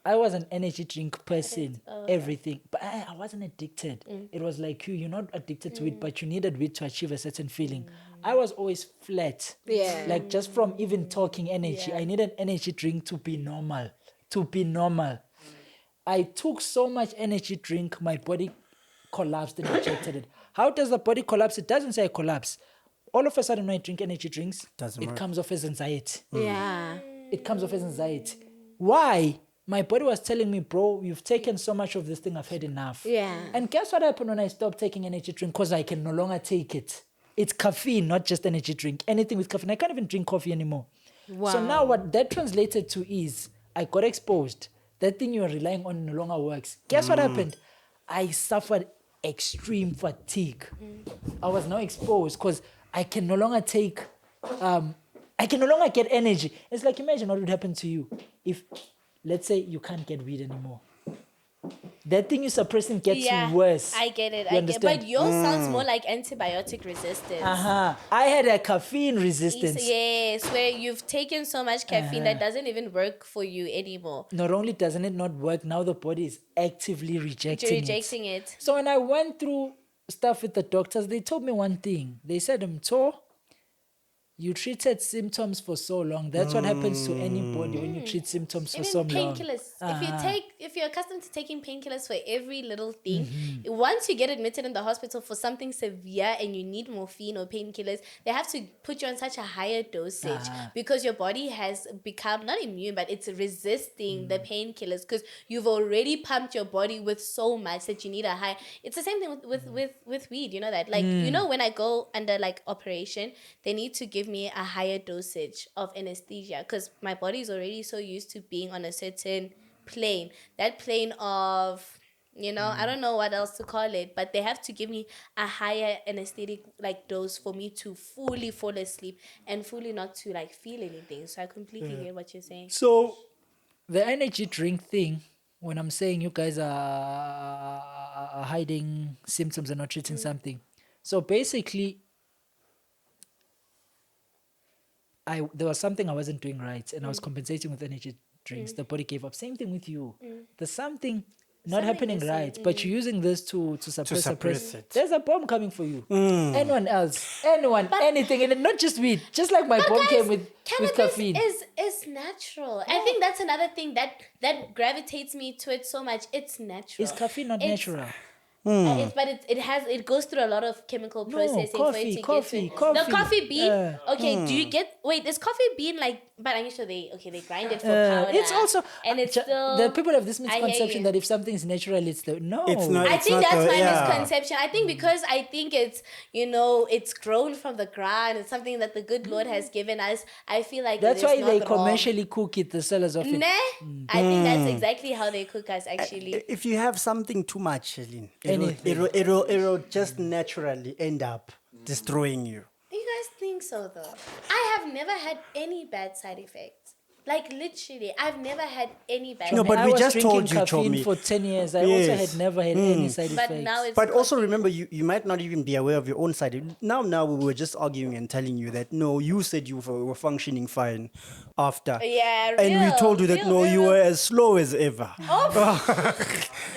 I was an energy drink person, everything. But I wasn't addicted. It was like you're not addicted to it, but you needed weed to achieve a certain feeling. I was always flat. Yeah. Like just from even talking energy, I needed energy drink to be normal. I took so much energy drink, my body collapsed and rejected it. How does the body collapse? It doesn't say collapse. All of a sudden, when I drink energy drinks, Doesn't it work. comes off as anxiety. Yeah. It comes off as anxiety. Why? My body was telling me, bro, you've taken so much of this thing, I've had enough. Yeah. And guess what happened when I stopped taking energy drink? Because I can no longer take it. It's caffeine, not just energy drink. Anything with caffeine. I can't even drink coffee anymore. So now what that translated to is I got exposed. That thing you were relying on no longer works. Guess what happened? I suffered extreme fatigue. I was now exposed because I can no longer take, I can no longer get energy. It's like, imagine what would happen to you if, let's say, you can't get weed anymore. That thing you're suppressing gets worse. I get it. You I get understand? But yours sounds more like antibiotic resistance. I had a caffeine resistance. Yes, where you've taken so much caffeine that doesn't even work for you anymore. Not only doesn't it not work, now the body is actively rejecting You're it. rejecting it. So when I went through stuff with the doctors, they told me one thing. They said, Mto, you treated symptoms for so long. That's what happens to anybody when you treat symptoms for Even so long. painkillers. If you're accustomed to taking painkillers for every little thing, once you get admitted in the hospital for something severe and you need morphine or painkillers, they have to put you on such a higher dosage because your body has become not immune, but it's resisting the painkillers because you've already pumped your body with so much that you need a high. It's the same thing with weed. You know that, like you know, when I go under like operation, they need to give me a higher dosage of anesthesia because my body is already so used to being on a certain plane. That plane of, you know, I don't know what else to call it, but they have to give me a higher anesthetic like dose for me to fully fall asleep and fully not to like feel anything. So I completely get what you're saying. So the energy drink thing, when I'm saying you guys are hiding symptoms and not treating something. So basically, there was something I wasn't doing right and I was compensating with energy drinks. The body gave up. Same thing with you. There's something not happening right, but you're using this to suppress it. There's a bomb coming for you. Anyone else, anything, and not just weed. Just like my bomb Guys, came with cannabis caffeine. is natural. I think that's another thing that gravitates me to it so much. It's natural. Is caffeine not It's- natural? But it goes through a lot of chemical processing for it to get to it. The coffee bean. Do you get? Wait, is coffee bean like? But I'm sure they grind it for powder. It's also and it's still. the people have this I hear misconception you. that if something is natural, it's the no. It's not. I It's think not that's my yeah. misconception. I think because I think it's, you know, it's grown from the ground. It's something that the good Lord has given us. I feel like That's it is why not they wrong. commercially cook it. The sellers of it. Nah, I think that's exactly how they cook us actually. If you have something too much, Shelin, Anything. it'll just naturally end up destroying you. You guys think so though? I have never had any bad side effects. Like literally, I've never had any bad. No, but I we was just told drinking you, caffeine Chomi. for 10 years. I also Yes. had never had any side but effects. now it's. But also remember, you might not even be aware of your own side. Now we were just arguing and telling you that no, you said you were functioning fine after. Yeah, And we real, told you that real, no, real, you real. were as slow as ever.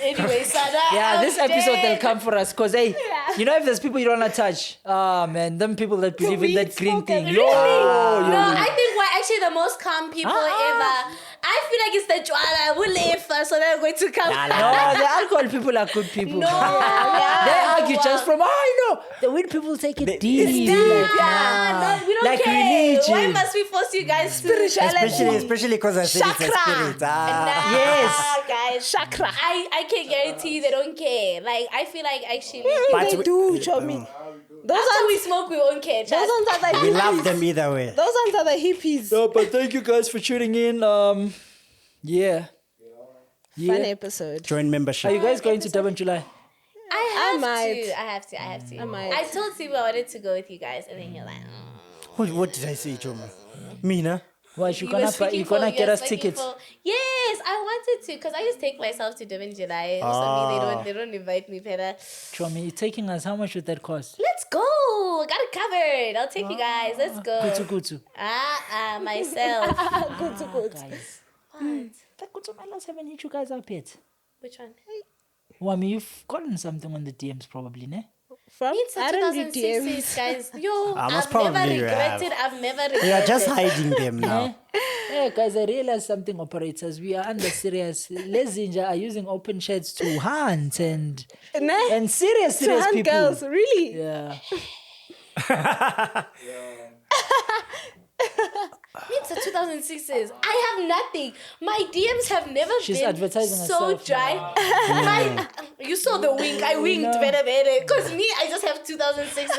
Anyway, Sada. Yeah, this episode they'll dead. come for us because hey, you know if there's people you don't want to touch, man, them people that believe in that green thing. Really? Yo, No, I think we're actually the most calm people ever. I feel like it's the Jwala. We'll leave first, so they're going to come. no, the alcohol people are good people. No, They argue just from, I know. The weed people take it deep. no, we don't Like care. religion. Why must we force you guys to Especially because I said it's a Chakra. spirit. Nah, Yes. guys. Chakra. I can guarantee you they don't care. Like I feel like actually But They we- do, Chomi. Those after ones, we smoke we won't care. those Just, ones are the We love hippies. them either way. Those ones are the hippies. No, but thank you guys for tuning in. Yeah. Fun episode. Join membership. Are you guys going to Durban July? I have might. to. I have to. I might. I told Sibu I wanted to go with you guys, and then you're like, What did I say, Chomi? Mina? Well, You were speaking you're gonna for- get you were us speaking tickets. for- Yes, I wanted to because I just take myself to Durban July. Also, they don't invite me, Pera. Chomi, you're taking us. How much would that cost? Let's go. Got it covered. I'll take you guys. Let's go. Kutu. Myself. Good. Guys. What? That Kutu Malas haven't hit you guys up yet. Which one? Well, I mean, you've gotten something on the DMs probably, ne? From It's a I don't do 2006, DMs. guys. Yo, most I've never probably you regretted. I've never regretted. We are just hiding them now. Yeah, guys, I realized something, operators. We are under serious. Lezinja are using open chats to hunt and Nah. serious To hunt people. girls, really? Yeah. It's the 2006s. I have nothing. My DMs have never She's been advertising so herself dry. You saw the wink. I winked. Because me, I just have 2006s.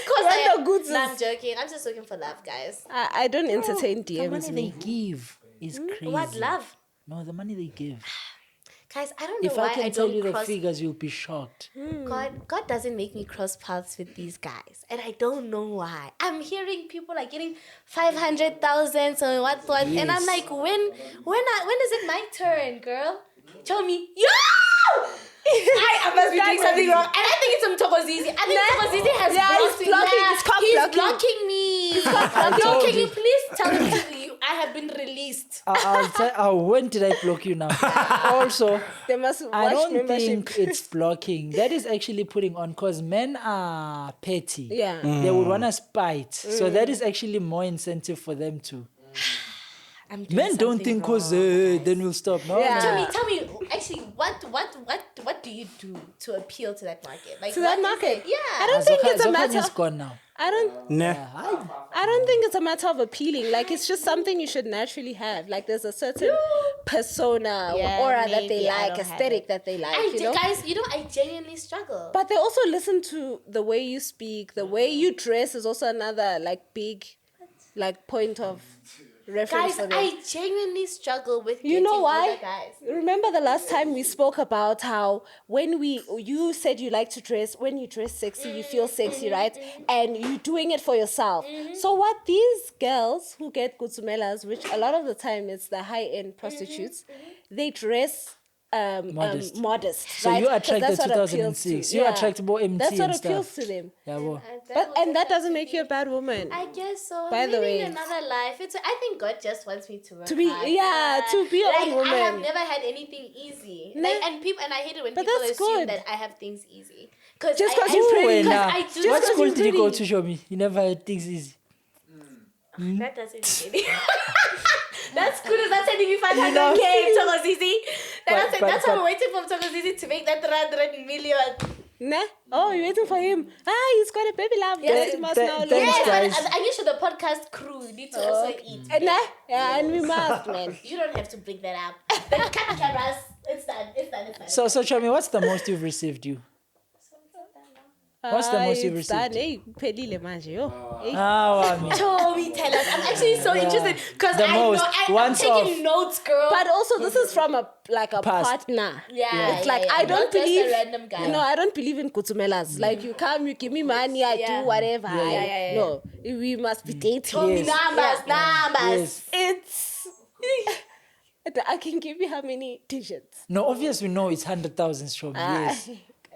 What the goods Nah, is- I'm joking. I'm just looking for love, guys. I don't entertain The money DMs. they Me. give is crazy. What love? No, the money they give. Guys, I don't know If why I can tell don't you the cross. figures, you'll be shocked. God doesn't make me cross paths with these guys, and I don't know why. I'm hearing people are getting 500,000, so what, and I'm like, when is it my turn, girl? Show me, yo! I must be doing something wrong, and I think it's some Tokozizi. I think Tokozizi has blocked he's me. blocking. Yeah, It's called he's blocking. blocking me. Yo, can you please tell me I have been released? I'll tell. When did I block you now? Also, They must watch I don't membership. think it's blocking. That is actually putting on because men are petty. Yeah. They would want to spite. So that is actually more incentive for them to. I'm doing Men don't something think because wrong, guys. then we'll stop. No, Yeah. no. Tell me, actually, what do you do to appeal to that market? Like To that what is market? it? Yeah. I don't think it's a Zokan matter. is gone now. I don't. Nah. I don't think it's a matter of appealing. Like it's just something you should naturally have. Like there's a certain persona Yeah, or aura that they maybe I like, don't have aesthetic it. that they like. I You know. guys, I genuinely struggle. But they also listen to the way you speak, the way you dress is also another like big, like point of reference guys, for them. I genuinely struggle with You know getting why? older guys. Remember the last time we spoke about how you said you like to dress, when you dress sexy, you feel sexy, right? And you're doing it for yourself. So what these girls who get kutsumelas, which a lot of the time it's the high-end prostitutes, they dress modest, So right? you 'Cause attract that's the what appeals 2006. to- You yeah. attract more MT That's what and appeals stuff. to them. Yeah, well. And that doesn't make you a bad woman. I guess so. By the Living way. another life. I think God just wants me to work To be- hard. yeah, to be a like, woman. I have never had anything easy. Nah. Like, and I hate it when But people that's assume good. that I have things easy. Cause Just I- 'cause I- you're pretty. Wait, 'cause now. I do What Just 'cause school you're did you go pretty. to, show me? You never had things easy. That doesn't mean anything. That's good as not sending me 500K, Tokozizi. That's why we're waiting for Tokozizi to make that 300 million. Nah? Oh, you're waiting for him. He's got a baby love. Yes, he must now thanks, look. Yes, guys. but I guess the podcast crew need to also eat. Nah? Yeah, and we must, man. You don't have to bring that up. Then cut the cameras. It's done. So show me, what's the most you've received you? What's the most you've It's done. received? Hey, pelile manje, yo. Hey. Ah, wami. Toby, tell us. I'm actually so interested because The I know most. I'm Once taking off. notes, girl. But also, this is from a Past. partner. Yeah, It's like, yeah. I don't Not just a believe. random guy. No, I don't believe in kutumelas. Like, you come, you give me money, I Yeah. do whatever. Yeah. No, we must be dating. Toby, Yes. numbers. Yes. It's I can give you how many digits? No, obviously we know it's 100,000 Shomi. Yes.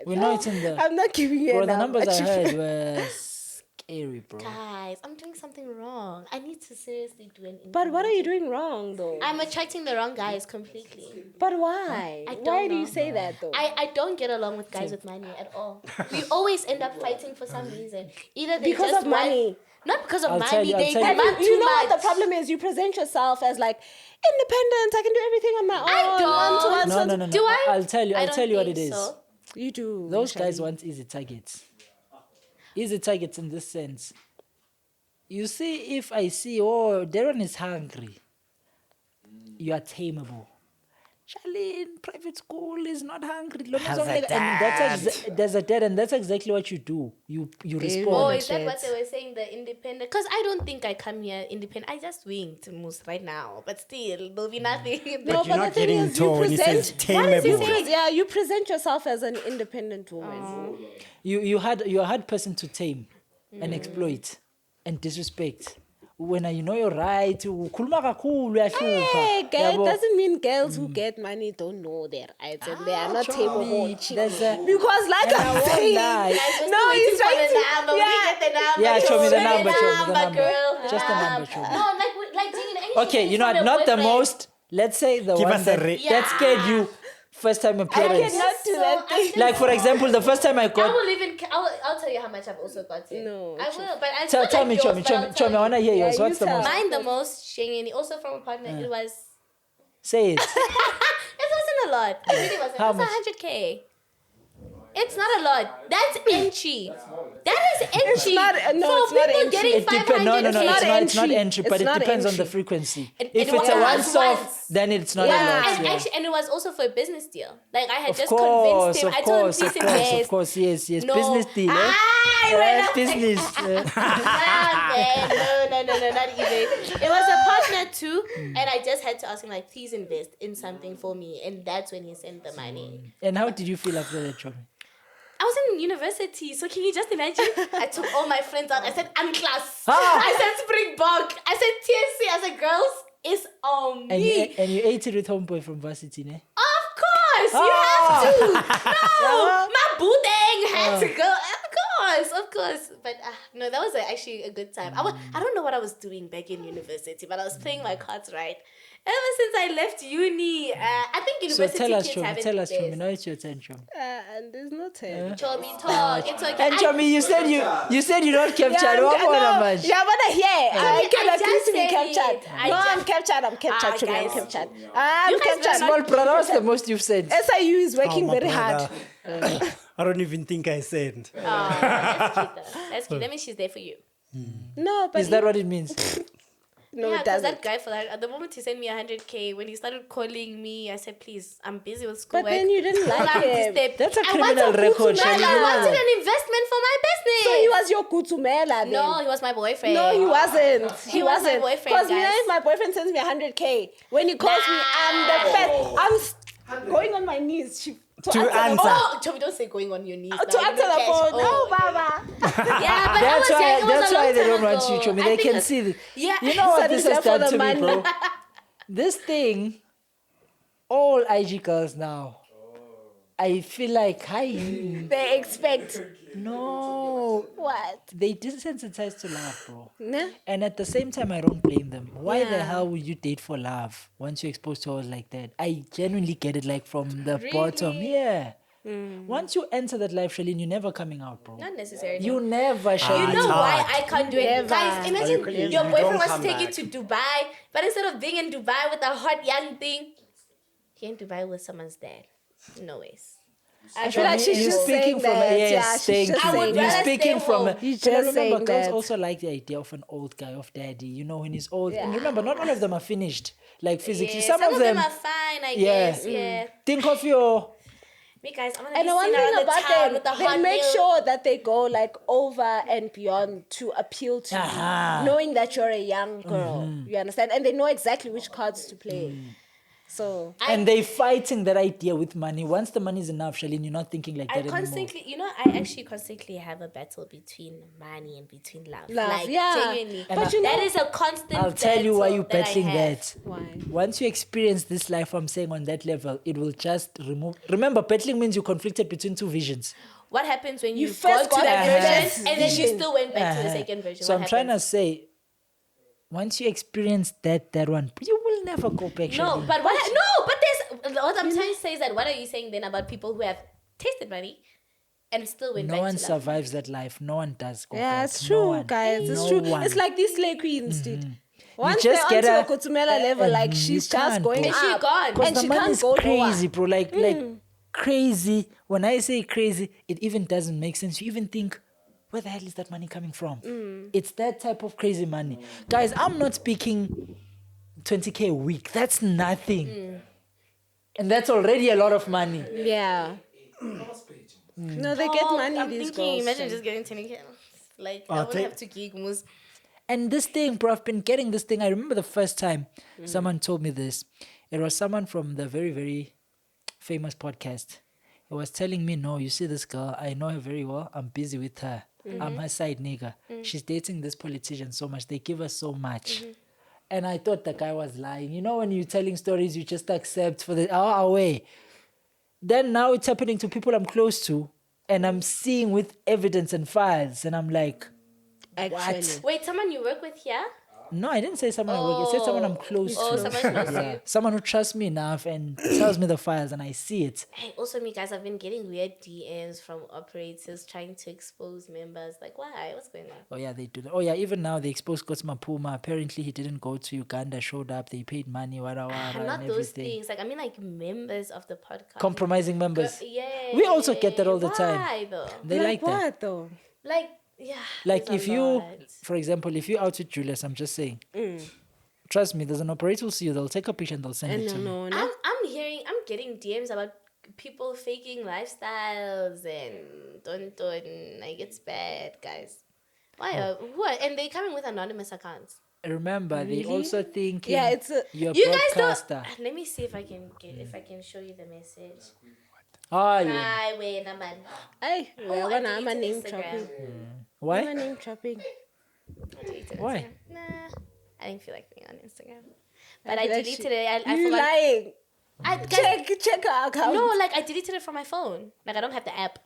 We know it's in the... I'm not giving you Bro, a the number. numbers I heard were scary, bro. Guys, I'm doing something wrong. I need to seriously do an But what are you doing wrong, though? I'm attracting the wrong guys completely. But why? I don't Why do know. you say that, though? I don't get along with guys with money at all. We always end up fighting for some reason. Either they Because just of money. want, not because of I'll tell money. you- They I'll tell demand You too know much. what the problem is? You present yourself as like independent. I can do everything on my own. I don't. No. Do I? I'll tell you. I I'll don't tell you what it think is. so. You do. Those guys Shali. want easy targets. Easy targets in this sense. You see, if I see, oh, Darren is hungry, you are tameable. Charlie in private school is not hungry. Has a And there's a dad, and that's exactly what you do. You respond. Oh, is that what they were saying? The independent? Because I don't think I come here independent. I just winked Moose right now, but still there'll be nothing. No, you're but not the thing getting is, you told when he present. says What is he tameable. saying? Yeah, you present yourself as an independent woman. You're a hard person to tame and exploit and disrespect. When you know you're right, ukhuluma kakhulu, uyahlupha. Hey, girl, Yabo. doesn't mean girls who get money don't know their rights and they are not tameable. There's a- Because, like And I I'm won't saying, lie. no, he's trying to. Yeah, show me the number, show me the number, number. girl. Just the number, show me. No, like anything Okay, you know what? from your Not the boyfriend. most. Let's say the Give one us a that, rate. that scared you first time I appearance. cannot do So, that I'm thing. still- Like for example, the first time I I got. will even. I'll tell you how much I've also gotten. No, I will. But I Tell feel me, like show yours, me, but show I'll me, tell show me. I you. wanna hear yours. Yeah, What's you the most? tell. Mine the most, genuinely, also from a partner. It was. Say it. It wasn't a lot. It really wasn't. How It was much? 100K. It's not a lot. That's entry. That is entry. not- no, For it's not people entry. getting It depends. No, 500K. it's not entry. entry, but It's it not depends on the entry. frequency. It If it's was a once. once-off, then it's not a lot. And Yeah. actually, and it was also for a business deal. Like I had Of just course, convinced him. of I told him, course, please of course, invest. of course, yes. No. Business deal, eh? I went up. Business. Nah, man. No, not even. It was a partner too, and I just had to ask him like, please invest in something for me, and that's when he sent the money. And how did you feel after that, Chomi? I was in university, so can you just imagine? I took all my friends out. I said, Unclass. Ah. I said, Springbok. I said, TSC. I said, girls, it's on me. And you ate it with homeboy from varsity, ne? Of course, you have to. No, my bootang had to go. Of course. But no, that was actually a good time. I don't know what I was doing back in university, but I was playing my cards right. Ever since I left uni, I think So university tell us, kids have Chomi, it tell us, the Chomi. best. Now it's your turn, Chomi. And there's no time. Chomi talk. It's okay. And Chomi, you said you don't capture. What more much? Yeah, but I can I agree just to be said captured. it. No, I'm captured. I'm captured. Chomi, I'm guys. captured. You I'm guys better captured. Small brother, what's the most you've said? SIU is working Oh, my very hard. brother. I don't even think I said. That's cute though. That's cute. That means she's there for you. No, but Is that what it means? no, Yeah, it because doesn't. that guy for that, at the moment he sent me 100K, when he started calling me, I said, please, I'm busy with schoolwork. But then you didn't like I'm him. That's a I criminal wanted record, to- Shali. I You know wanted that. an investment for my business. So he was your kutumela then? No, he was my boyfriend. No, he wasn't. He was my wasn't. boyfriend, Because guys. if my boyfriend sends me 100K, when he calls me, I'm the first. Going on my knees to To answer. answer. Oh, Chobi, don't say going on your knees. To now, you answer know the cash. phone. Oh, Oh, Baba. Yeah, but I was young. It was That's a long why they time don't want ago. you, Chomi. I They think can it's- see. Yeah. You know what So this this has is for done the to me, money. bro? This thing, all IG girls now, I feel like, hi, They expect. no, What? they desensitized to love, bro. Nah. And at the same time, I don't blame them. Why the Yeah. hell would you date for love once you're exposed to hoes like that? I genuinely get it, like from the bottom. Yeah. Once you enter that life, Shalene, you're never coming out, bro. Not necessarily. You never, Shalene. You know It's why hard. I can't do it? Never. Guys, imagine You your don't boyfriend wants to come take you back. to Dubai, but instead of being in Dubai with a hot young thing, you're in Dubai with someone's dad. No ways. I feel like she's You're just speaking saying from that. yes, Yeah, she's thank just you. I would saying You're rather that. speaking stay from. home. And He's I just remember saying girls that. also like the idea of an old guy, of daddy. You know, when he's old. And Yeah. remember, not all of them are finished, like physically. Yeah, Some of them. are fine, I Yeah. guess. Yeah. Think of your. Me guys, I'm gonna And be the one seen thing around the about town them, with the they hot make nails. sure that they go like over and beyond to appeal to Aha. you, knowing that you're a young girl. You understand? And they know exactly which cards to play. So And they fighting that idea with money. Once the money is enough, Charlene, you're not thinking like I that constantly, anymore. I actually constantly have a battle between money and between love. Like, yeah. genuinely. But that is a constant I'll tell you why you're battle that I battling have. that. Why? Once you experience this life, I'm saying on that level, it will just remove. Remember, battling means you're conflicted between two visions. What happens when you first got to got that the version first and then you vision. still went back to the second version? So What I'm trying to happens? say, once you experience that one, you will never go back. No, Charlene. but what I'm trying to say is that what are you saying then about people who have tasted money and still went No back one to love? survives that life. No one does go Yeah, back. it's No true, one. guys. It's No true. one. It's like these slay queens, dude. Once just they're get onto a- a Kutumela level, like you she's just can't, going bro. up. And she gone. Because And the she money can't is go crazy, lower. bro. Like crazy. When I say crazy, it even doesn't make sense. You even think, where the hell is that money coming from? It's that type of crazy money. Guys, I'm not speaking 20K a week. That's nothing. And that's already a lot of money. Yeah. No, they get money, I'm these thinking, girls. imagine just getting 10K. Like, I wouldn't have to gig moves. And this thing, bro, I've been getting this thing. I remember the first time someone told me this. It was someone from the very, very famous podcast. He was telling me, no, you see this girl, I know her very well. I'm busy with her. I'm her side nigga. She's dating this politician so much. They give her so much. And I thought the guy was lying. You know, when you're telling stories, you just accept for the our way. Then now it's happening to people I'm close to. And I'm seeing with evidence and files. And I'm like, Actually. what? Wait, someone you work with here? No, I didn't say someone I work with. I said someone I'm close Oh, to. someone close to Yeah. you. Someone who trusts me enough and tells me the files and I see it. Hey, also, me guys, I've been getting weird DMs from operators trying to expose members. Like, why? What's going on? Oh yeah, they do that. Oh yeah, even now they exposed Kotsma Puma. Apparently he didn't go to Uganda, showed up, they paid money, And and not those everything. things. Like, I mean, like members of the podcast. Compromising members. Yeah. We also get that all the time. Why though? They like what that. though? Like, yeah. Like it's if a you, lot. for example, if you out with Julius, I'm just saying. Trust me, there's an operator will see you, they'll take a picture and they'll send it to you. I'm getting DMs about people faking lifestyles and don't like it's bad, guys. Why? What? And they coming with anonymous accounts. Remember, they also think Yeah, it's a- you're a You guys broadcaster. don't. Let me see if I can show you the message. Oh, yeah. Hi, wait, man. Hey, I we're gonna deleted have a name Instagram. dropping. Why? I'm a name dropping. I deleted Why? Instagram. Nah, I didn't feel like being on Instagram. But I feel like deleted it. I You forgot. lying. Guys, Check our account. no, like I deleted it from my phone. Like I don't have the app.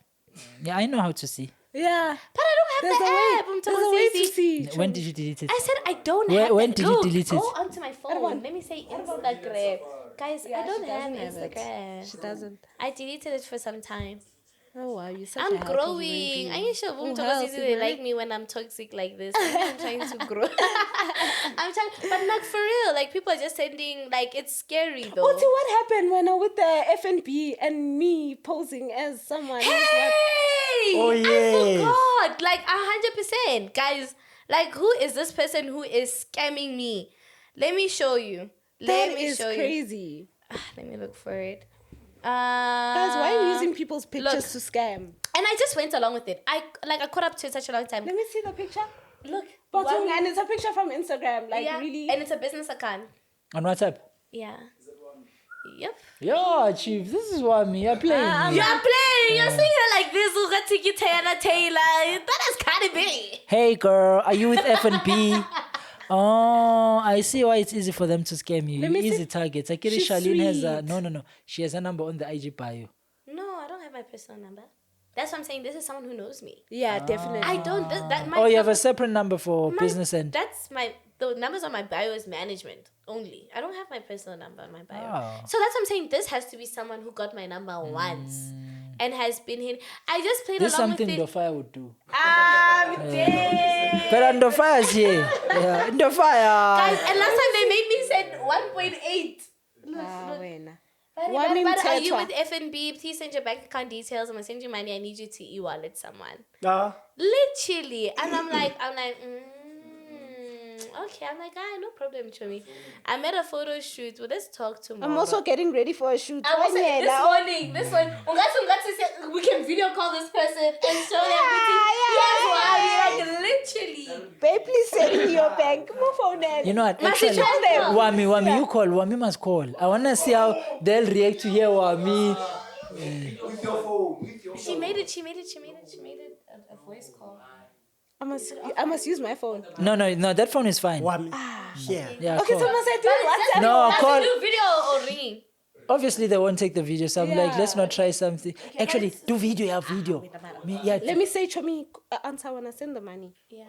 Yeah, I know how to see. Yeah. But I don't There's have a the way. app. I'm There's a way to see. see. When did you delete it? I said I don't Where- have. when the- did you Look, delete it? Go onto my phone. Let me say Instagram. Guys, I don't have Instagram. She doesn't. I deleted it for some time. Oh wow, you're such a I'm healthy growing. human I being. ain't sure Oh, they healthy, like man. me when I'm toxic like this. I'm trying to grow. I'm trying, but like for real, like people are just sending. Like it's scary though. Oh, see what happened when I with the FNB and me posing as someone. who's like- Hey! Oh, yes. I forgot. Like 100%, guys. Like who is this person who is scamming me? Let me show you. Let That me is show you. crazy. Let me look for it. Guys, why are you using people's pictures to scam? And I just went along with it. I caught up to it such a long time. Let me see the picture. Look, But one- and it's a picture from Instagram. Like yeah, really. and it's a business account. On WhatsApp? Yeah. Yep. Yo, Chief, this is what me. You're playing. me. You're playing. You're seeing her like this. Ugatiki Taylor. That is Cardi B. Hey, girl, are you with F&P? Oh, I see why it's easy for them to scam you. Let me Easy see. targets. I get it. She's Charlene has a... sweet. No. She has a number on the IG bio. No, I don't have my personal number. That's what I'm saying. This is someone who knows me. Yeah, definitely. I don't. That my Oh, you have a number- separate number for my- business and... That's my. The numbers on my bio is management only. I don't have my personal number on my bio. Oh. So that's what I'm saying. This has to be someone who got my number once and has been here. I just played This is along something with it. Dofire would do. I'm dead. But Dofire's here. Yeah, Dofire. Guys, and last time they made me send 1.8. wena. Are you Wamimthethwa. with FNB? Please send your bank account details. I'm gonna send you money. I need you to e-wallet someone. Ah. Literally. And I'm like, Okay, I'm like, no problem, Chomi. I'm at a photo shoot. Well, let's talk tomorrow. I'm also getting ready for a shoot. I was saying this one, we can video call this person and show them. Like literally. Babe, please send me your bank. Move on then. You know what? Must you Actually, tell them? Wami, you call. Wami must call. I wanna see how they'll react to hear Wami. With your phone. She made it a voice call. I must use my phone. No, that phone is fine. Yeah. Yeah, Okay, call. so must I do WhatsApp? No, call. Do video or ringing. Obviously, they won't take the video, so I'm like, let's not try something. Actually, do video, yeah, video. Let me say, Chomi, answer when I send the money. Yeah.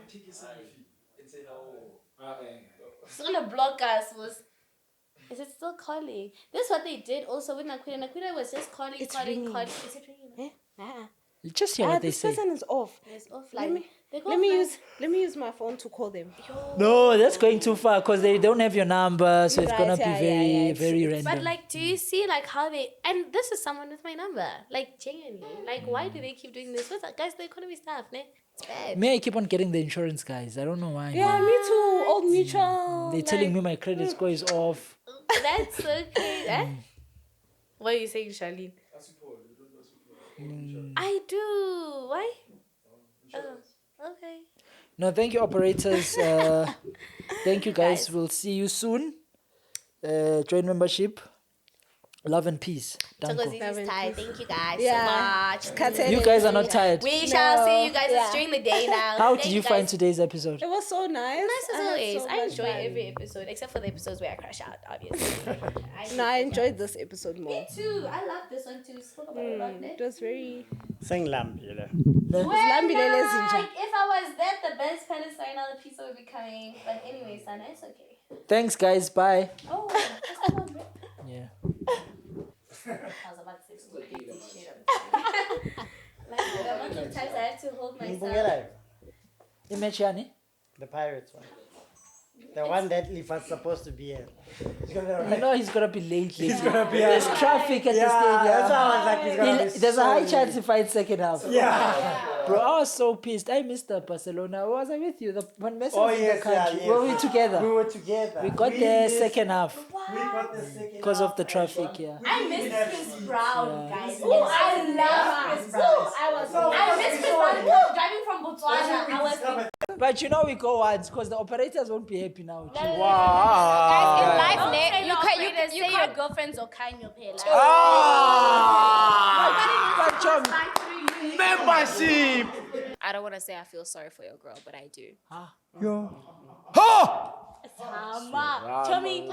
It's gonna block us. Is it still calling? This is what they did also with Nakwina. Nakwina was just calling. Is it ringing? Just hear what they This say. person is off. It's offline. Let me use my phone to call them. No, that's going too far because they don't have your number, so it's Right, gonna be very random. But like, do you see like how they? And this is someone with my number. Like genuinely, like why do they keep doing this? What's that, guys? The economy stuff, ne? It's bad. Me, I keep on getting the insurance guys. I don't know why. Yeah, me too. Old Mutual. They're telling me my credit score is off. That's okay. Eh? What are you saying, Charlene? I do. Why? Okay. No, thank you, operators. Thank you, guys. We'll see you soon. Join membership. Love and peace. Danko. Thank you guys Yeah. so much. You guys are not tired. We shall see you guys during the day now. How Thank did you guys. find today's episode? It was so nice. Nice as had always. so I much enjoy fun. every episode except for the episodes where I crash out, obviously. No, I enjoyed this episode more. Me too. I love this one too. Spoke about it a lot, It was very. Saying Lambile. Well, Lambile Zinja. like, if I was that, the best Palestine now the pizza would be coming. But anyway, Sana, it's okay. Thanks, guys. Bye. Oh, that's not one, bro. Yeah. I was about to say some crazy shit. Like the amount of times I have to hold myself. Image yani? The Pirates one. The one that Leaf was supposed to be in. You know he's gonna be late. He's gonna be There's traffic at the stadium. That's why I was like, he's gonna be There's a so high late. chance he fights second half. Yeah. Bro, I was so pissed. I missed the Barcelona. Was I with you? When Messi Oh, was in the yes, country. yes. Were we together? We were together. We got there missed- second half We got the second because of the half, traffic, and yeah. I miss Chris Brown, guys. Oh, I love Chris Brown. I miss Chris Brown. He was driving from Botswana. I was But you know we go once because the operators won't be happy now. Guys, in life, you say your girlfriends or kind your pay. But Chom, Membership. I don't want to say I feel sorry for your girl, but I do. Tommy,